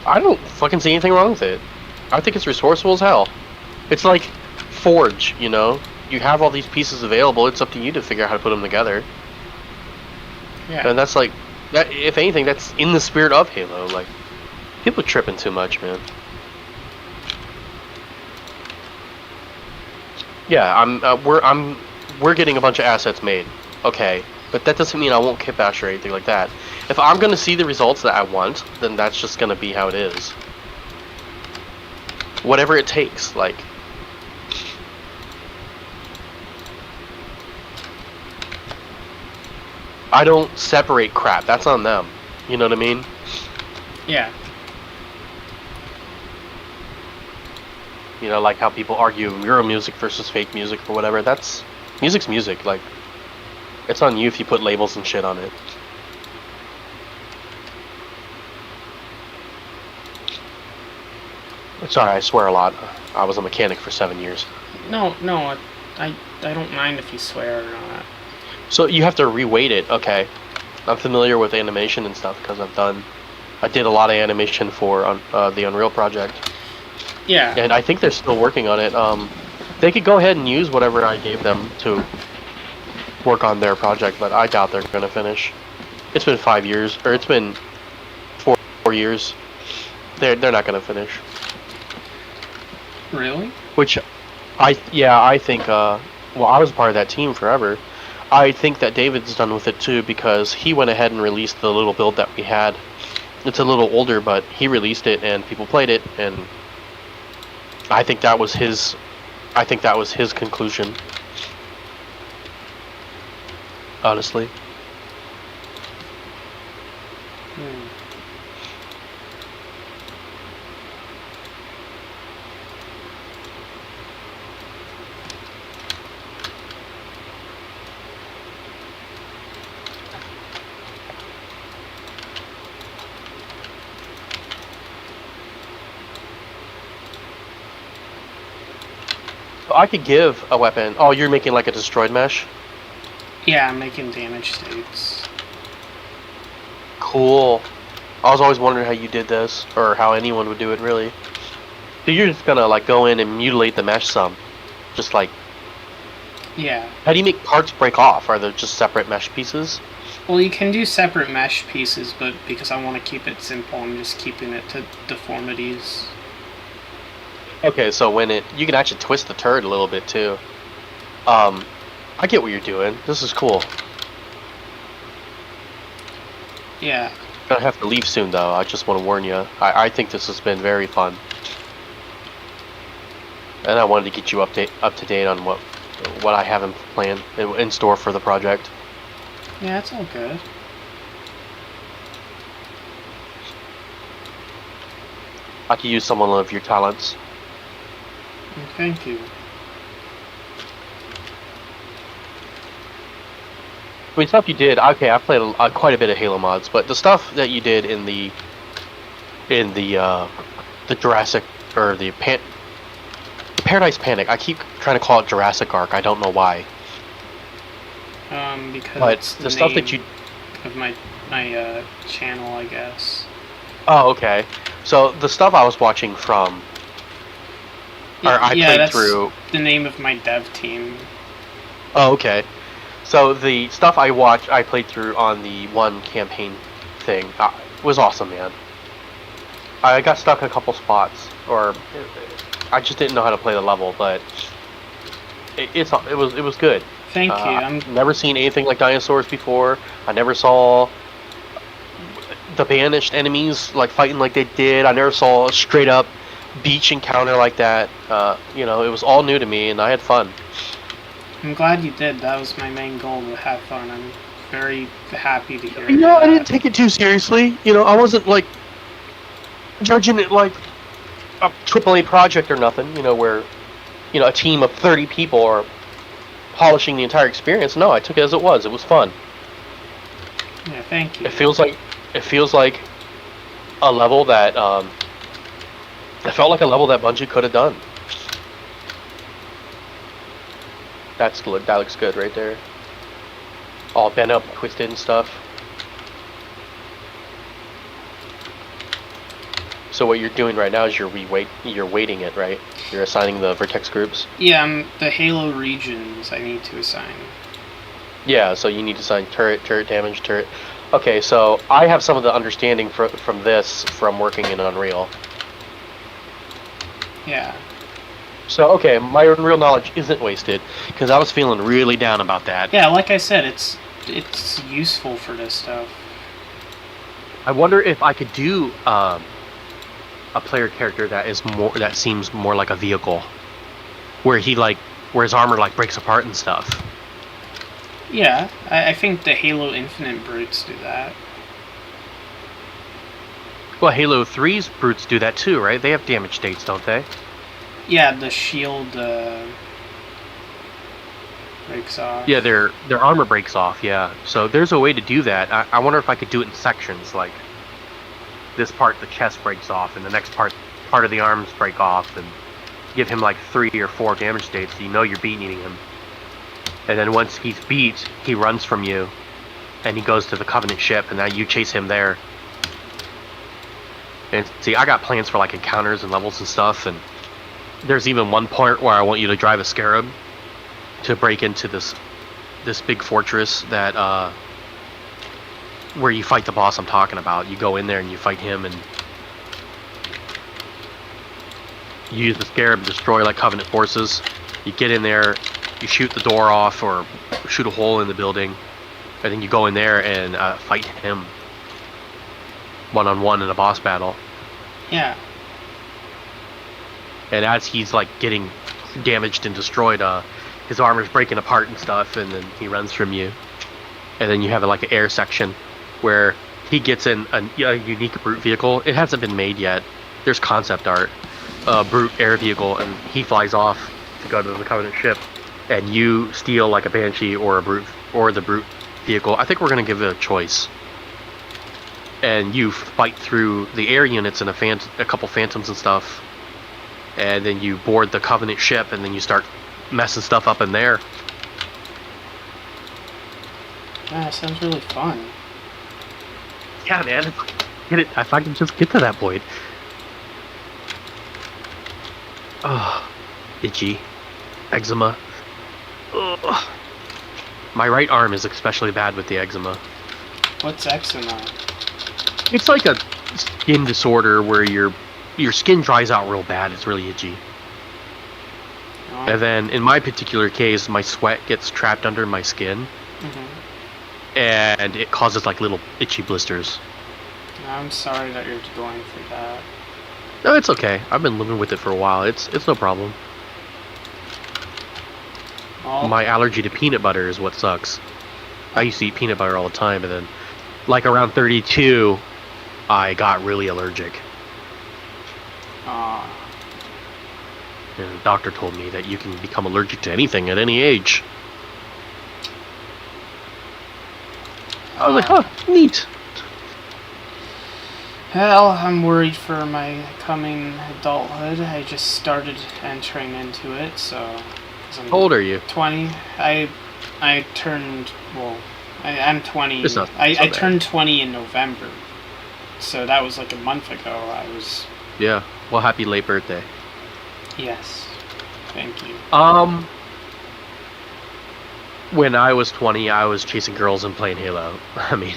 I don't fucking see anything wrong with it. I think it's resourceful as hell. It's like Forge, you know? You have all these pieces available, it's up to you to figure out how to put them together. Yeah. And that's like, that. If anything, that's in the spirit of Halo. Like, people are tripping too much, man. Yeah, we're getting a bunch of assets made. Okay, but that doesn't mean I won't kit bash or anything like that. If I'm gonna see the results that I want, then that's just gonna be how it is. Whatever it takes, like. I don't separate crap. That's on them. You know what I mean? Yeah. You know, like how people argue real music versus fake music or whatever. That's music's music. Like, it's on you if you put labels and shit on it. Sorry, I swear a lot. I was a mechanic for 7 years. No, I don't mind if you swear or not. So you have to reweight it. Okay, I'm familiar with animation and stuff because I did a lot of animation for the Unreal project. Yeah. And I think they're still working on it. They could go ahead and use whatever I gave them to work on their project, but I doubt they're going to finish. It's been 5 years, or it's been 4 years. They're not going to finish. Really? Which, I think. Well, I was part of that team forever. I think that David's done with it too because he went ahead and released the little build that we had. It's a little older, but he released it and people played it, and I think that was his. I think that was his conclusion. Honestly. I could give a weapon. Oh, you're making like a destroyed mesh? Yeah, I'm making damage states. Cool. I was always wondering how you did this, or how anyone would do it, really. So you're just gonna like go in and mutilate the mesh some, just like. Yeah. How do you make parts break off? Are they just separate mesh pieces? Well, you can do separate mesh pieces, but because I want to keep it simple, I'm just keeping it to deformities. Okay, so you can actually twist the turret a little bit too. I get what you're doing. This is cool. Yeah. Gonna have to leave soon though. I just want to warn you. I think this has been very fun, and I wanted to get you up to date on what I have in store for the project. Yeah, it's all good. I could use some of your talents. Thank you. I mean, stuff you did. Okay, I played quite a bit of Halo mods, but the stuff that you did in the Jurassic or the Paradise Panic. I keep trying to call it Jurassic Ark. I don't know why. Because but it's the stuff that you of my channel, I guess. Oh, okay. So the stuff I was watching from, or I yeah, played that's through. the name of my dev team. Oh, okay. So the stuff I played through on the one campaign thing was awesome, man. I got stuck in a couple spots, or I just didn't know how to play the level, but it was good. Thank you. I've never seen anything like dinosaurs before. I never saw the banished enemies like fighting like they did. I never saw a straight up beach encounter like that. It was all new to me, and I had fun. I'm glad you did. That was my main goal, to have fun. I'm very happy to hear I didn't take it too seriously. I wasn't like judging it like a AAA project or nothing. Where a team of 30 people are polishing the entire experience. No, I took it as it was. It was fun. Yeah, thank you. It feels like a level that it felt like a level that Bungie could have done. That looks good right there. All bent up, twisted and stuff. So what you're doing right now is you're weighting it, right? You're assigning the vertex groups. Yeah, the Halo regions I need to assign. Yeah, so you need to assign turret damage, turret. Okay, so I have some of the understanding from working in Unreal. Yeah. So, okay, my Unreal knowledge isn't wasted, because I was feeling really down about that. Yeah, like I said, it's useful for this stuff. I wonder if I could do a player character that seems more like a vehicle, where his armor like breaks apart and stuff. Yeah, I think the Halo Infinite brutes do that. Well, Halo 3's brutes do that too, right? They have damage states, don't they? Yeah, the shield breaks off. Yeah, their armor breaks off, yeah. So there's a way to do that. I wonder if I could do it in sections, like this part the chest breaks off, and the next part of the arms break off, and give him like 3 or 4 damage states so you're beating him. And then once he's beat, he runs from you, and he goes to the Covenant ship, and now you chase him there. And see, I got plans for like encounters and levels and stuff, and there's even one part where I want you to drive a Scarab to break into this big fortress that where you fight the boss I'm talking about. You go in there and you fight him, and you use the Scarab to destroy like Covenant forces. You get in there, you shoot the door off or shoot a hole in the building, and then you go in there and fight him one-on-one in a boss battle. Yeah. And as he's like getting damaged and destroyed, his armor's breaking apart and stuff, and then he runs from you. And then you have like an air section where he gets in a unique brute vehicle. It hasn't been made yet. There's concept art, brute air vehicle, and he flies off to go to the Covenant ship, and you steal like a Banshee or the brute vehicle. I think we're gonna give it a choice. And you fight through the air units and a couple phantoms and stuff, and then you board the Covenant ship, and then you start messing stuff up in there. Yeah, sounds really fun. Yeah, man. Get it? If I can just get to that point. Oh, itchy, eczema. Ugh. My right arm is especially bad with the eczema. What's eczema? It's like a skin disorder where your skin dries out real bad. It's really itchy. Oh. And then in my particular case, my sweat gets trapped under my skin, and it causes like little itchy blisters. I'm sorry that you're going through that. No, it's okay. I've been living with it for a while. It's no problem. Oh. My allergy to peanut butter is what sucks. I used to eat peanut butter all the time, and then like around 32, I got really allergic. Aw. And the doctor told me that you can become allergic to anything at any age. I was like, huh, neat. Well, I'm worried for my coming adulthood. I just started entering into it, so... How old are you? 20. I turned... Well, I'm 20. It's not so I bad. turned 20 in November. So that was like a month ago. I was... Yeah. Well, happy late birthday. Yes. Thank you. When I was 20, I was chasing girls and playing Halo. I mean,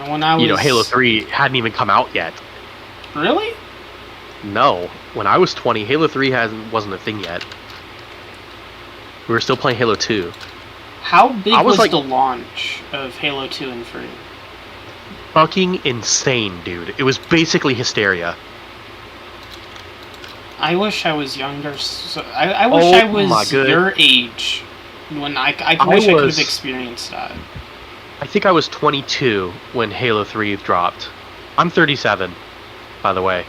When I was... you know, Halo 3 hadn't even come out yet. Really? No. When I was 20, Halo 3 wasn't a thing yet. We were still playing Halo 2. How big was like, the launch of Halo 2 and 3? Fucking insane, dude. It was basically hysteria. I wish I was younger. So I wish I was your age. When I wish I could have experienced that. I think I was 22 when Halo 3 dropped. I'm 37, by the way.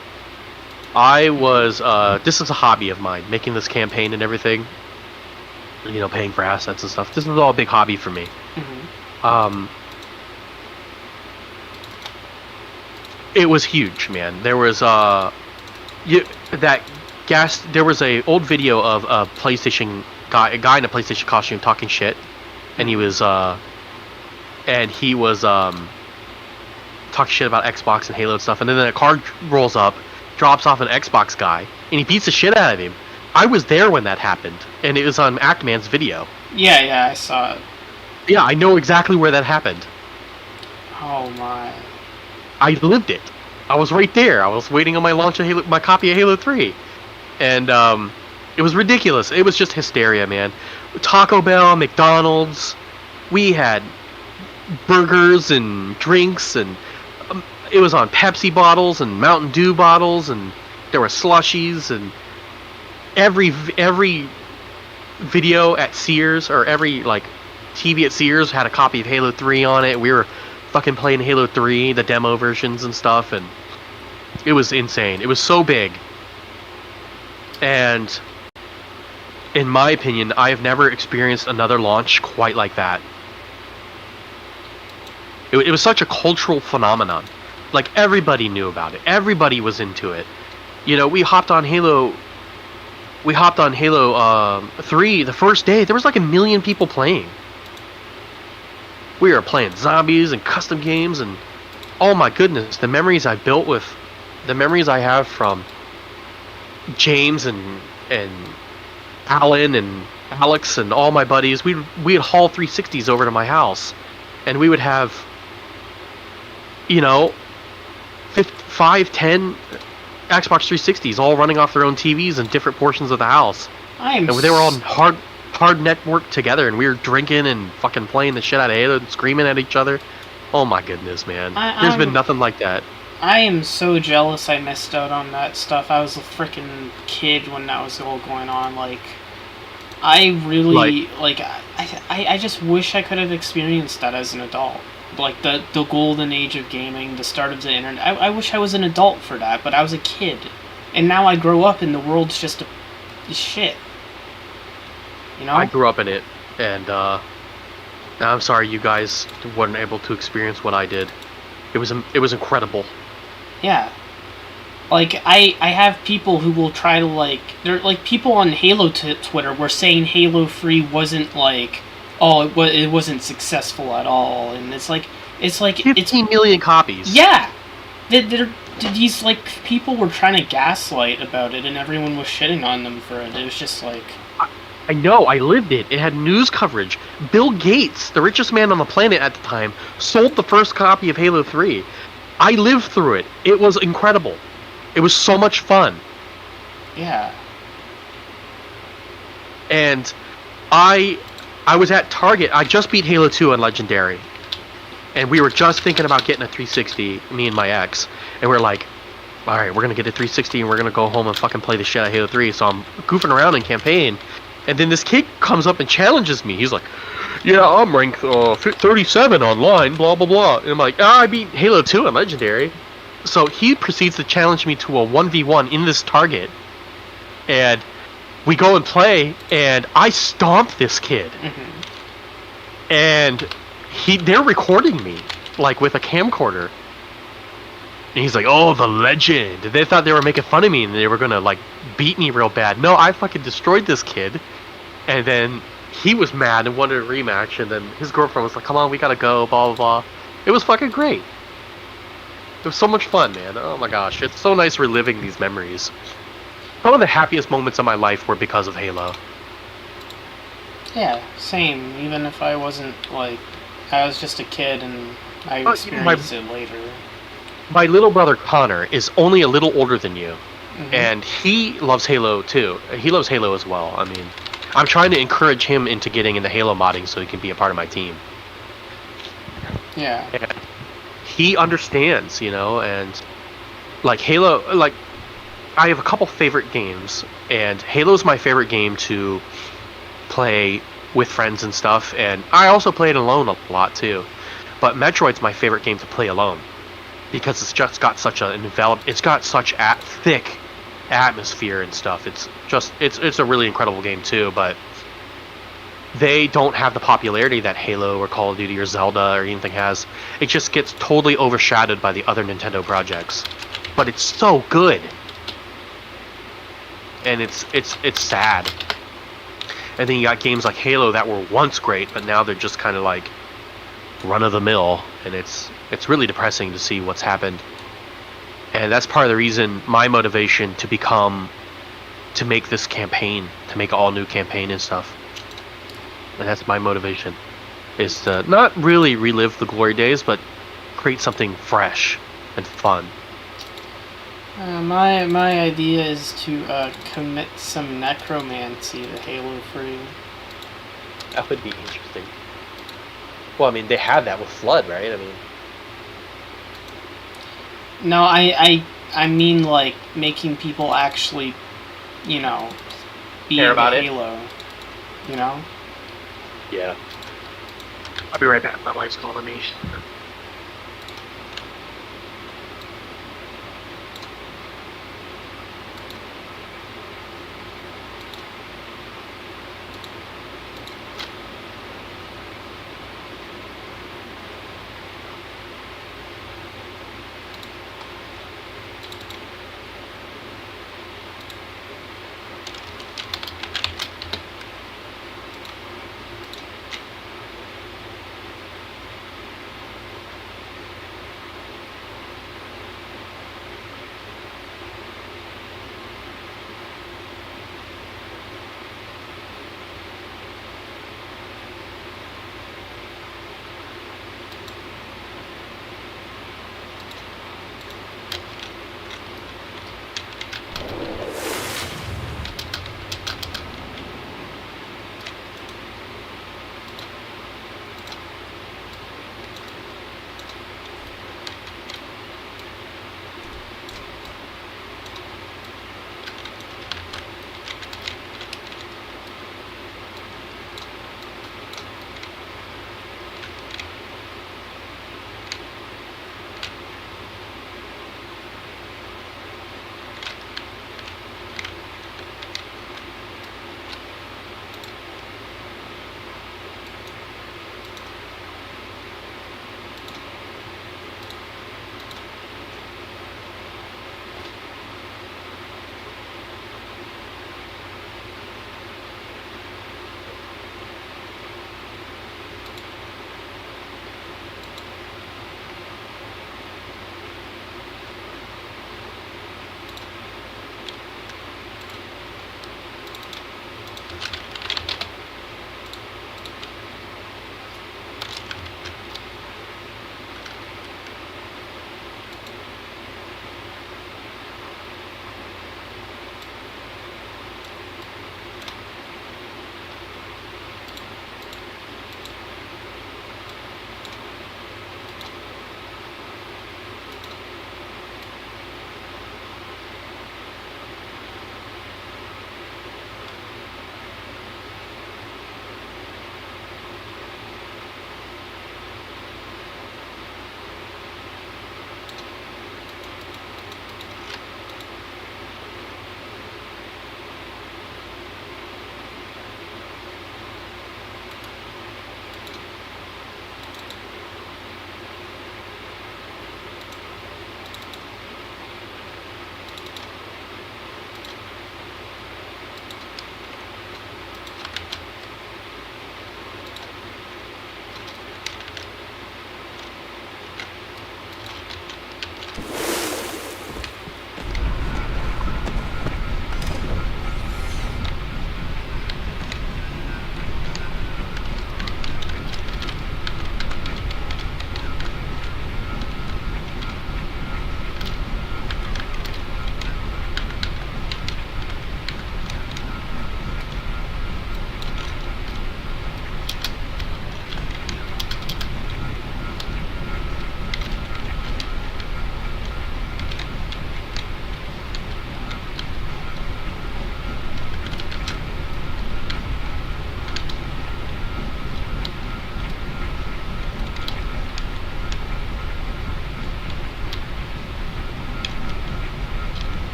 I was, this is a hobby of mine, making this campaign and everything. You know, paying for assets and stuff. This was all a big hobby for me. Mm-hmm. It was huge, man. There was, there was a old video of a PlayStation guy, a guy in a PlayStation costume talking shit. And he was talking shit about Xbox and Halo and stuff, and then a car rolls up, drops off an Xbox guy, and he beats the shit out of him. I was there when that happened, and it was on Actman's video. Yeah, I saw it. Yeah, I know exactly where that happened. Oh my. I lived it. I was right there. I was waiting on my launch of my copy of Halo 3. And it was ridiculous. It was just hysteria, man. Taco Bell, McDonald's, we had burgers and drinks, and it was on Pepsi bottles and Mountain Dew bottles, and there were slushies, and every video at Sears, or every like TV at Sears had a copy of Halo 3 on it. We were fucking playing Halo 3, the demo versions and stuff, and it was insane. It was so big. And in my opinion, I have never experienced another launch quite like that. It was such a cultural phenomenon. Like, everybody knew about it. Everybody was into it. You know, we hopped on Halo 3 the first day. There was like 1 million people playing. We were playing zombies and custom games, and oh my goodness, the memories I have from James and Alan and Alex and all my buddies. We'd haul 360s over to my house, and we would have, you know, 5, 10 Xbox 360s all running off their own TVs in different portions of the house. And they were all hard networked together, and we were drinking and fucking playing the shit out of Halo and screaming at each other. Oh my goodness, man. There's been nothing like that. I am so jealous I missed out on that stuff. I was a freaking kid when that was all going on. Like, I really, I just wish I could have experienced that as an adult. Like, the golden age of gaming, the start of the internet. I wish I was an adult for that, but I was a kid. And now I grow up and the world's just a shit. You know? I grew up in it, and I'm sorry you guys weren't able to experience what I did. It was incredible. Yeah. Like, I have people who will try to, like... They're, like, people on Halo Twitter were saying Halo 3 wasn't, like... Oh, it wasn't successful at all. And it's like... 15 million copies. Yeah! These, like, people were trying to gaslight about it, and everyone was shitting on them for it. It was just, like... I know, I lived it. It had news coverage. Bill Gates, the richest man on the planet at the time, sold the first copy of Halo 3. I lived through it. It was incredible. It was so much fun. Yeah. And I was at Target. I just beat Halo 2 on Legendary. And we were just thinking about getting a 360, me and my ex. And we're like, alright, we're going to get a 360 and we're going to go home and fucking play the shit out of Halo 3. So I'm goofing around in campaign. And then this kid comes up and challenges me. He's like, yeah, I'm ranked 37 online, blah, blah, blah. And I'm like, I beat Halo 2 on Legendary. So he proceeds to challenge me to a 1v1 in this Target. And we go and play, and I stomp this kid. Mm-hmm. And they're recording me, like, with a camcorder. And he's like, oh, the legend. They thought they were making fun of me, and they were going to, like, beat me real bad. No, I fucking destroyed this kid. And then he was mad and wanted a rematch, and then his girlfriend was like, come on, we gotta go, blah, blah, blah. It was fucking great. It was so much fun, man. Oh my gosh, it's so nice reliving these memories. Some of the happiest moments of my life were because of Halo. Yeah, same. Even if I wasn't, like, I was just a kid and I Oh, experienced it later. My little brother Connor is only a little older than you, Mhm. and he loves Halo too. He loves Halo as well. I mean, I'm trying to encourage him into getting into Halo modding so he can be a part of my team. Yeah. And he understands, you know, and like Halo, like I have a couple favorite games, and Halo's my favorite game to play with friends and stuff, and I also play it alone a lot too. But Metroid's my favorite game to play alone because it's just got such it's got such thick atmosphere and stuff. It's a really incredible game too, but they don't have the popularity that Halo or Call of Duty or Zelda or anything has. It just gets totally overshadowed by the other Nintendo projects. But it's so good. And it's sad. And then you got games like Halo that were once great, but now they're just kind of like run of the mill, and it's really depressing to see what's happened. And that's part of the reason my motivation to make this campaign, to make all new campaign and stuff. And that's my motivation, is to not really relive the glory days, but create something fresh and fun. My idea is to commit some necromancy to Halo 3. That would be interesting. Well, I mean, they have that with Flood, right? I mean, No, I mean, like, making people actually, you know, be Care about into it? Halo. You know? yeah. I'll be right back. My wife's calling me.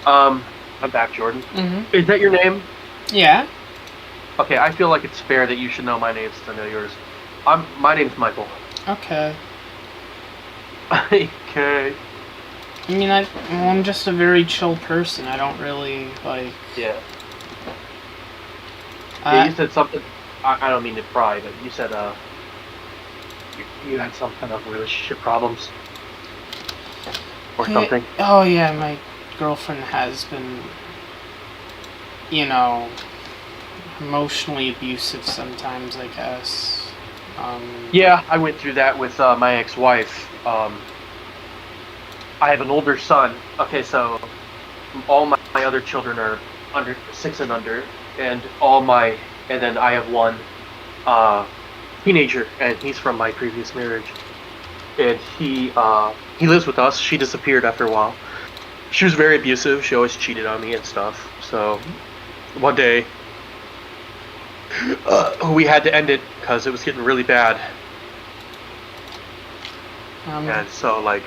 I'm back, Jordan. Mm-hmm. Is that your name? Yeah. Okay, I feel like it's fair that you should know my name since I know yours. My name's Michael. Okay. Okay. I mean, I'm just a very chill person. I don't really, like... Yeah. Yeah, you said something. I don't mean to pry, but you said you had some kind of relationship problems or something. Oh yeah, my girlfriend has been, you know, emotionally abusive sometimes, I guess. Yeah, I went through that with my ex-wife. I have an older son. Okay, so all my other children are under 6 and under, and then I have one teenager, and he's from my previous marriage, and he lives with us. She disappeared after a while. She was very abusive. She always cheated on me and stuff. So one day we had to end it because it was getting really bad. And so, like,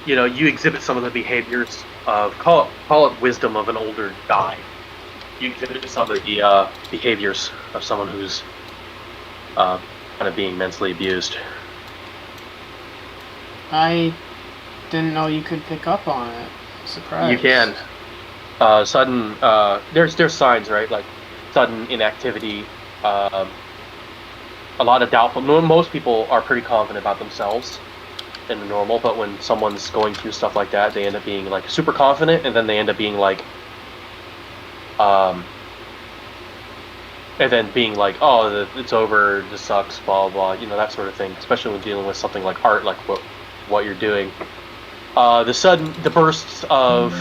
you know, you exhibit some of the behaviors of call it wisdom of an older guy. You exhibit some of the behaviors of someone who's kind of being mentally abused. I didn't know you could pick up on it. Surprised. You can. Sudden. There's signs, right? Like sudden inactivity. A lot of doubtful. Most people are pretty confident about themselves in the normal, but when someone's going through stuff like that, they end up being like super confident, and then they end up being like, and then being like, oh, it's over, this sucks, blah blah, you know, that sort of thing. Especially when dealing with something like art, like what you're doing. The bursts of,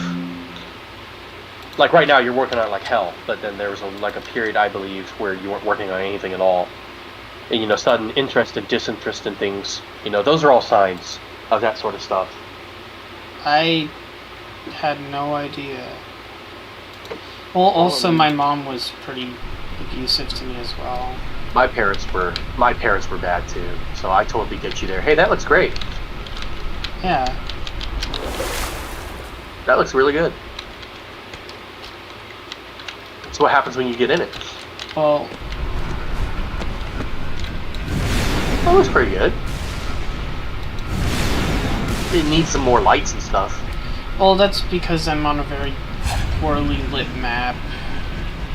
like right now you're working on it like hell, but then there was a period, I believe, where you weren't working on anything at all. And, you know, sudden interest and disinterest in things, you know, those are all signs of that sort of stuff. I had no idea. Well, also my mom was pretty abusive to me as well. My parents were bad too, so I totally get you there. Hey, that looks great. Yeah. That looks really good. That's what happens when you get in it. Well, that looks pretty good. It needs some more lights and stuff. well, that's because I'm on a very poorly lit map.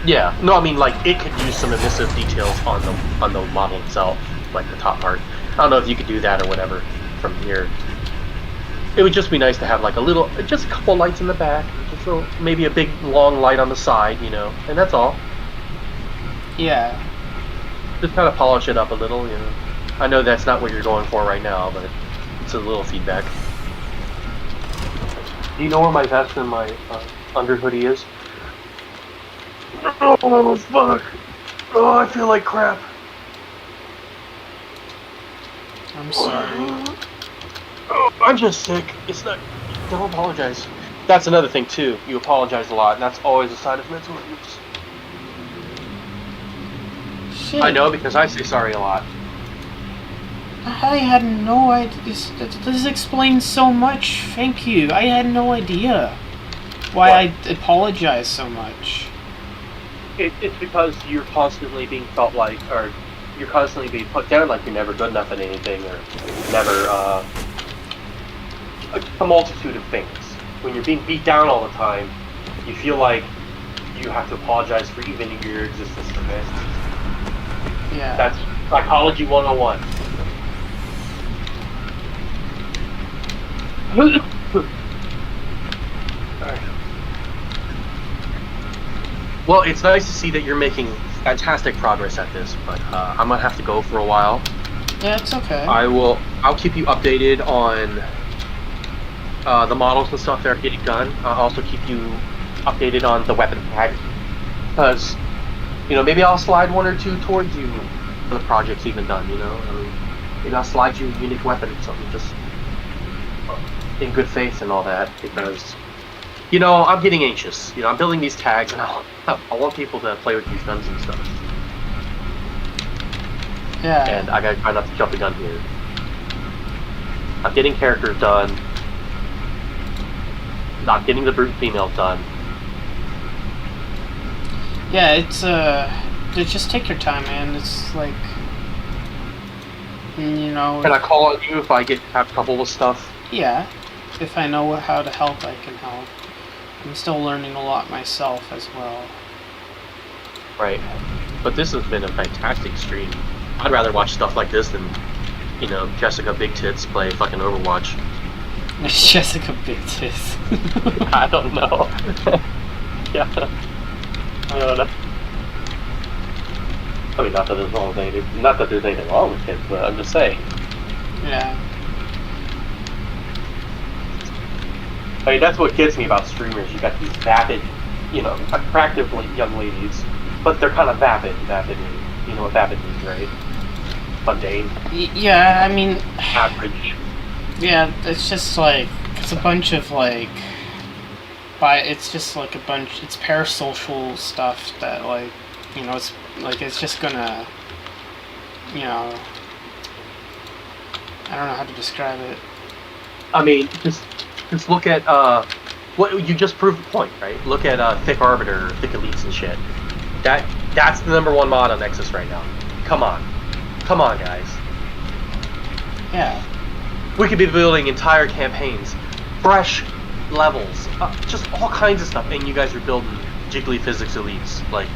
Yeah, no, I mean, like, it could use some emissive details on the model itself, like the top part. I don't know if you could do that or whatever from here. It would just be nice to have like just a couple lights in the back, just maybe a big long light on the side, you know, and that's all. Yeah. Just kind of polish it up a little, you know. I know that's not what you're going for right now, but it's a little feedback. Do you know where my vest and my under hoodie is? Oh, fuck. Oh, I feel like crap. I'm sorry. Oh, I'm just sick. It's not... Don't apologize. That's another thing, too. You apologize a lot, and that's always a sign of mental illness. Shit. I know, because I say sorry a lot. I had no idea. This explains so much. Thank you. I had no idea why I apologize so much. It's because you're constantly being felt like, or you're constantly being put down like you're never good enough at anything, or never, a multitude of things. When you're being beat down all the time, you feel like you have to apologize for even your existence in this. Yeah. That's psychology 101. Alright. Well, it's nice to see that you're making fantastic progress at this, but I'm gonna have to go for a while. Yeah, it's okay. I'll keep you updated on the models and stuff that are getting done. I'll also keep you updated on the weapon tag, because, you know, maybe I'll slide one or two towards you when the project's even done, you know? I mean, maybe I'll slide you a unique weapon or something, just in good faith and all that, because, you know, I'm getting anxious. You know, I'm building these tags, and I want people to play with these guns and stuff. Yeah. And I gotta try not to jump the gun here. I'm getting characters done. not getting the brute female done. Yeah, just take your time, man. It's like, you know. Can I call on you if I have trouble with stuff? Yeah, if I know how to help, I can help. I'm still learning a lot myself as well. Right. But this has been a fantastic stream. I'd rather watch stuff like this than, you know, Jessica Big Tits play fucking Overwatch. Jessica Big Tits. I don't know. Yeah. I don't know. I mean, not that there's anything wrong with kids, but I'm just saying. Yeah. I mean, that's what gets me about streamers. You got these vapid, you know, attractive young ladies, but they're kind of vapid. You know what vapid means, right? Mundane. Yeah, I mean. Average. Yeah, it's just like, it's a bunch of like, it's just like a bunch, it's parasocial stuff that like, you know, it's like, it's just gonna, you know, I don't know how to describe it. I mean, just look at, what you just proved the point, right? Look at Thick Arbiter, Thick Elites and shit. That's the #1 mod on Nexus right now. Come on, guys. Yeah. We could be building entire campaigns, fresh levels, just all kinds of stuff, and you guys are building Jiggly Physics Elites, like.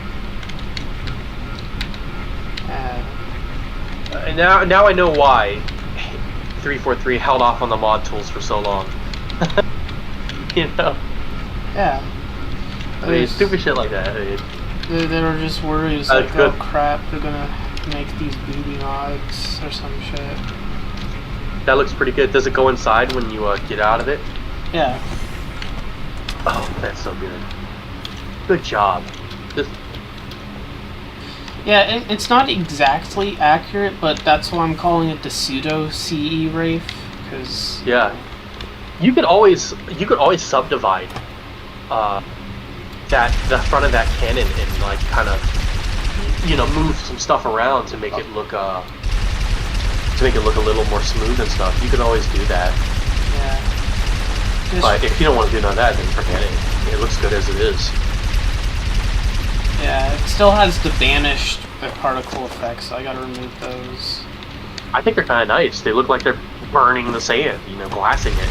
And now I know why 343 held off on the mod tools for so long. You know. Yeah. I mean, stupid shit like that. I mean, they were just worried, it's like, oh crap, they're gonna make these booby mods or some shit. That looks pretty good. Does it go inside when you get out of it? Yeah. Oh, that's so good. Good job. Yeah, it's not exactly accurate, but that's why I'm calling it the pseudo CE Wraith, because yeah, you could always subdivide the front of that cannon and like kind of, you know, move some stuff around to make it look a little more smooth and stuff. You can always do that. Yeah. But if you don't want to do none of that, then forget it. It looks good as it is. Yeah, it still has the banished particle effects, so I gotta remove those. I think they're kind of nice. They look like they're burning the sand, you know, glassing it.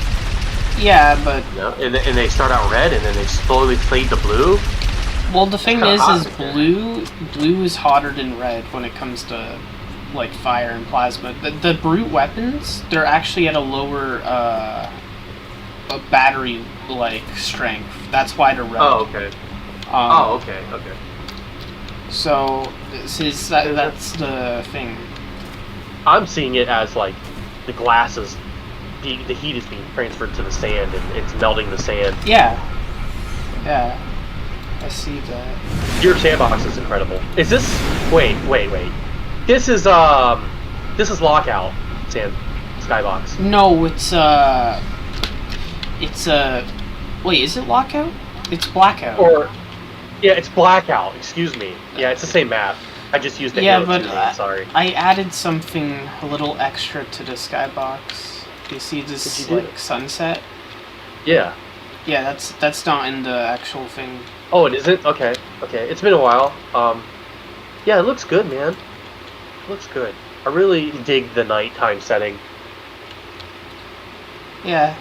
Yeah, but... You know, and they start out red, and then they slowly fade to blue. Well, the thing is blue is hotter than red when it comes to, like, fire and plasma. The brute weapons, they're actually at a lower, battery, like, strength. That's why they're red. Oh, okay. Okay. So, that's the thing. I'm seeing it as, like, the glass is... The heat is being transferred to the sand, and it's melting the sand. Yeah. Yeah. I see that. Your sandbox is incredible. Is this... Wait. This is Lockout Skybox. No, wait, is it Lockout? It's Blackout. Yeah, it's Blackout, excuse me. Yeah, it's the same map. I just used the Halo 2 name, sorry. I added something a little extra to the Skybox. You see this, like, sunset? Yeah. Yeah, that's not in the actual thing. Oh, it isn't? Okay. It's been a while. Yeah, it looks good, man. It looks good. I really dig the nighttime setting. Yeah.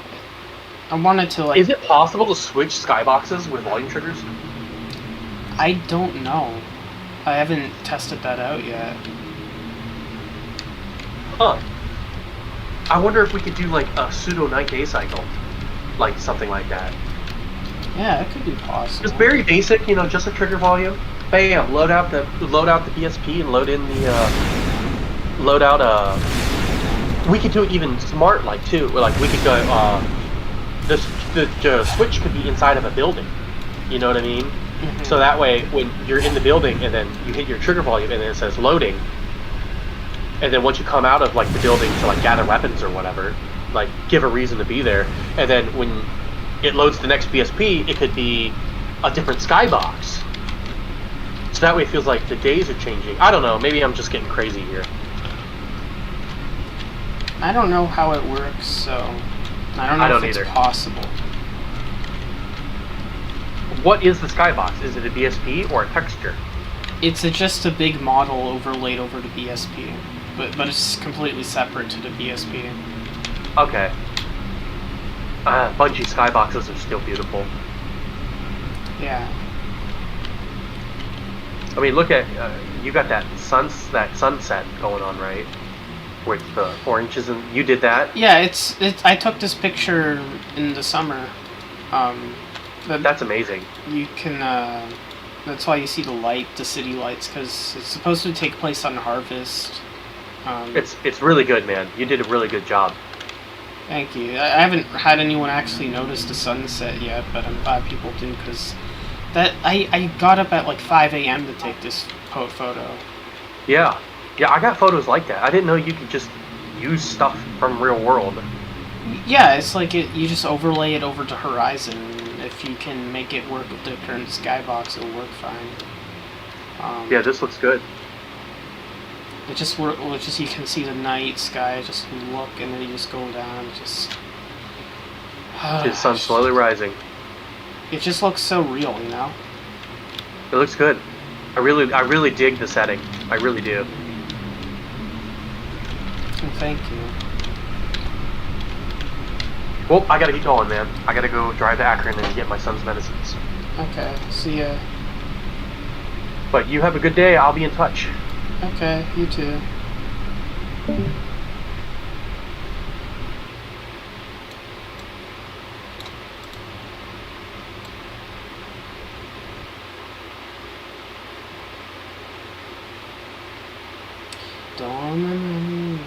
I wanted to, like... Is it possible to switch skyboxes with volume triggers? I don't know. I haven't tested that out yet. Huh. I wonder if we could do, like, a pseudo night-day cycle. Like, something like that. Yeah, it could be possible. Just very basic, you know, just a trigger volume. Bam, load out the PSP and load in the, we could do it even smart, like, too. Like, we could go, the switch could be inside of a building. You know what I mean? Mm-hmm. So that way, when you're in the building and then you hit your trigger volume and then it says loading, and then once you come out of, like, the building to, like, gather weapons or whatever, like, give a reason to be there, and then when it loads the next PSP, it could be a different skybox. So that way it feels like the days are changing. I don't know, maybe I'm just getting crazy here. I don't know how it works, so I don't know if it's either. possible. What is the skybox? Is it a BSP or a texture? It's just a big model overlaid over the BSP, but it's completely separate to the BSP. Okay. Bungie skyboxes are still beautiful. Yeah. I mean, look at you got that sunset going on, right? With the oranges, and you did that. Yeah, it's. I took this picture in the summer. That's amazing. You can. That's why you see the city lights, because it's supposed to take place on harvest. It's really good, man. You did a really good job. Thank you. I haven't had anyone actually notice the sunset yet, but I'm glad people do, because I got up at like 5 a.m. to take this photo. Yeah, I got photos like that. I didn't know you could just use stuff from real world. Yeah, it's like you just overlay it over the horizon. If you can make it work with the current skybox, it'll work fine. Yeah, this looks good. It just you can see the night sky. Just look, and then you just go down. Just The sun's slowly rising. It just looks so real, you know. It looks good. I really dig the setting. I really do. Thank you. Well, I gotta get going, man. I gotta go drive to Akron and get my son's medicines. Okay, see ya. But you have a good day. I'll be in touch. Okay, you too. Don't.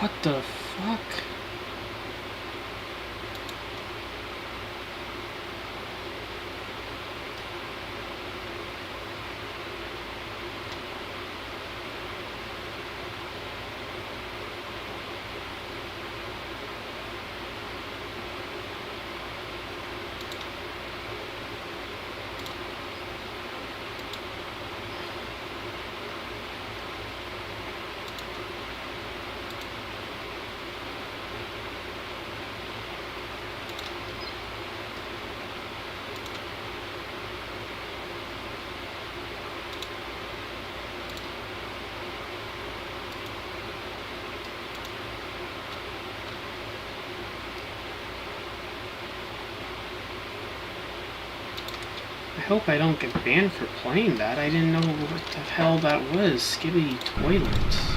What the fuck? hope I don't get banned for playing that. I didn't know what the hell that was. Skibidi Toilet.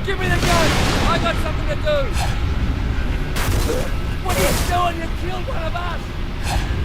Give me the gun! I got something to do! What are you doing? You killed one of us!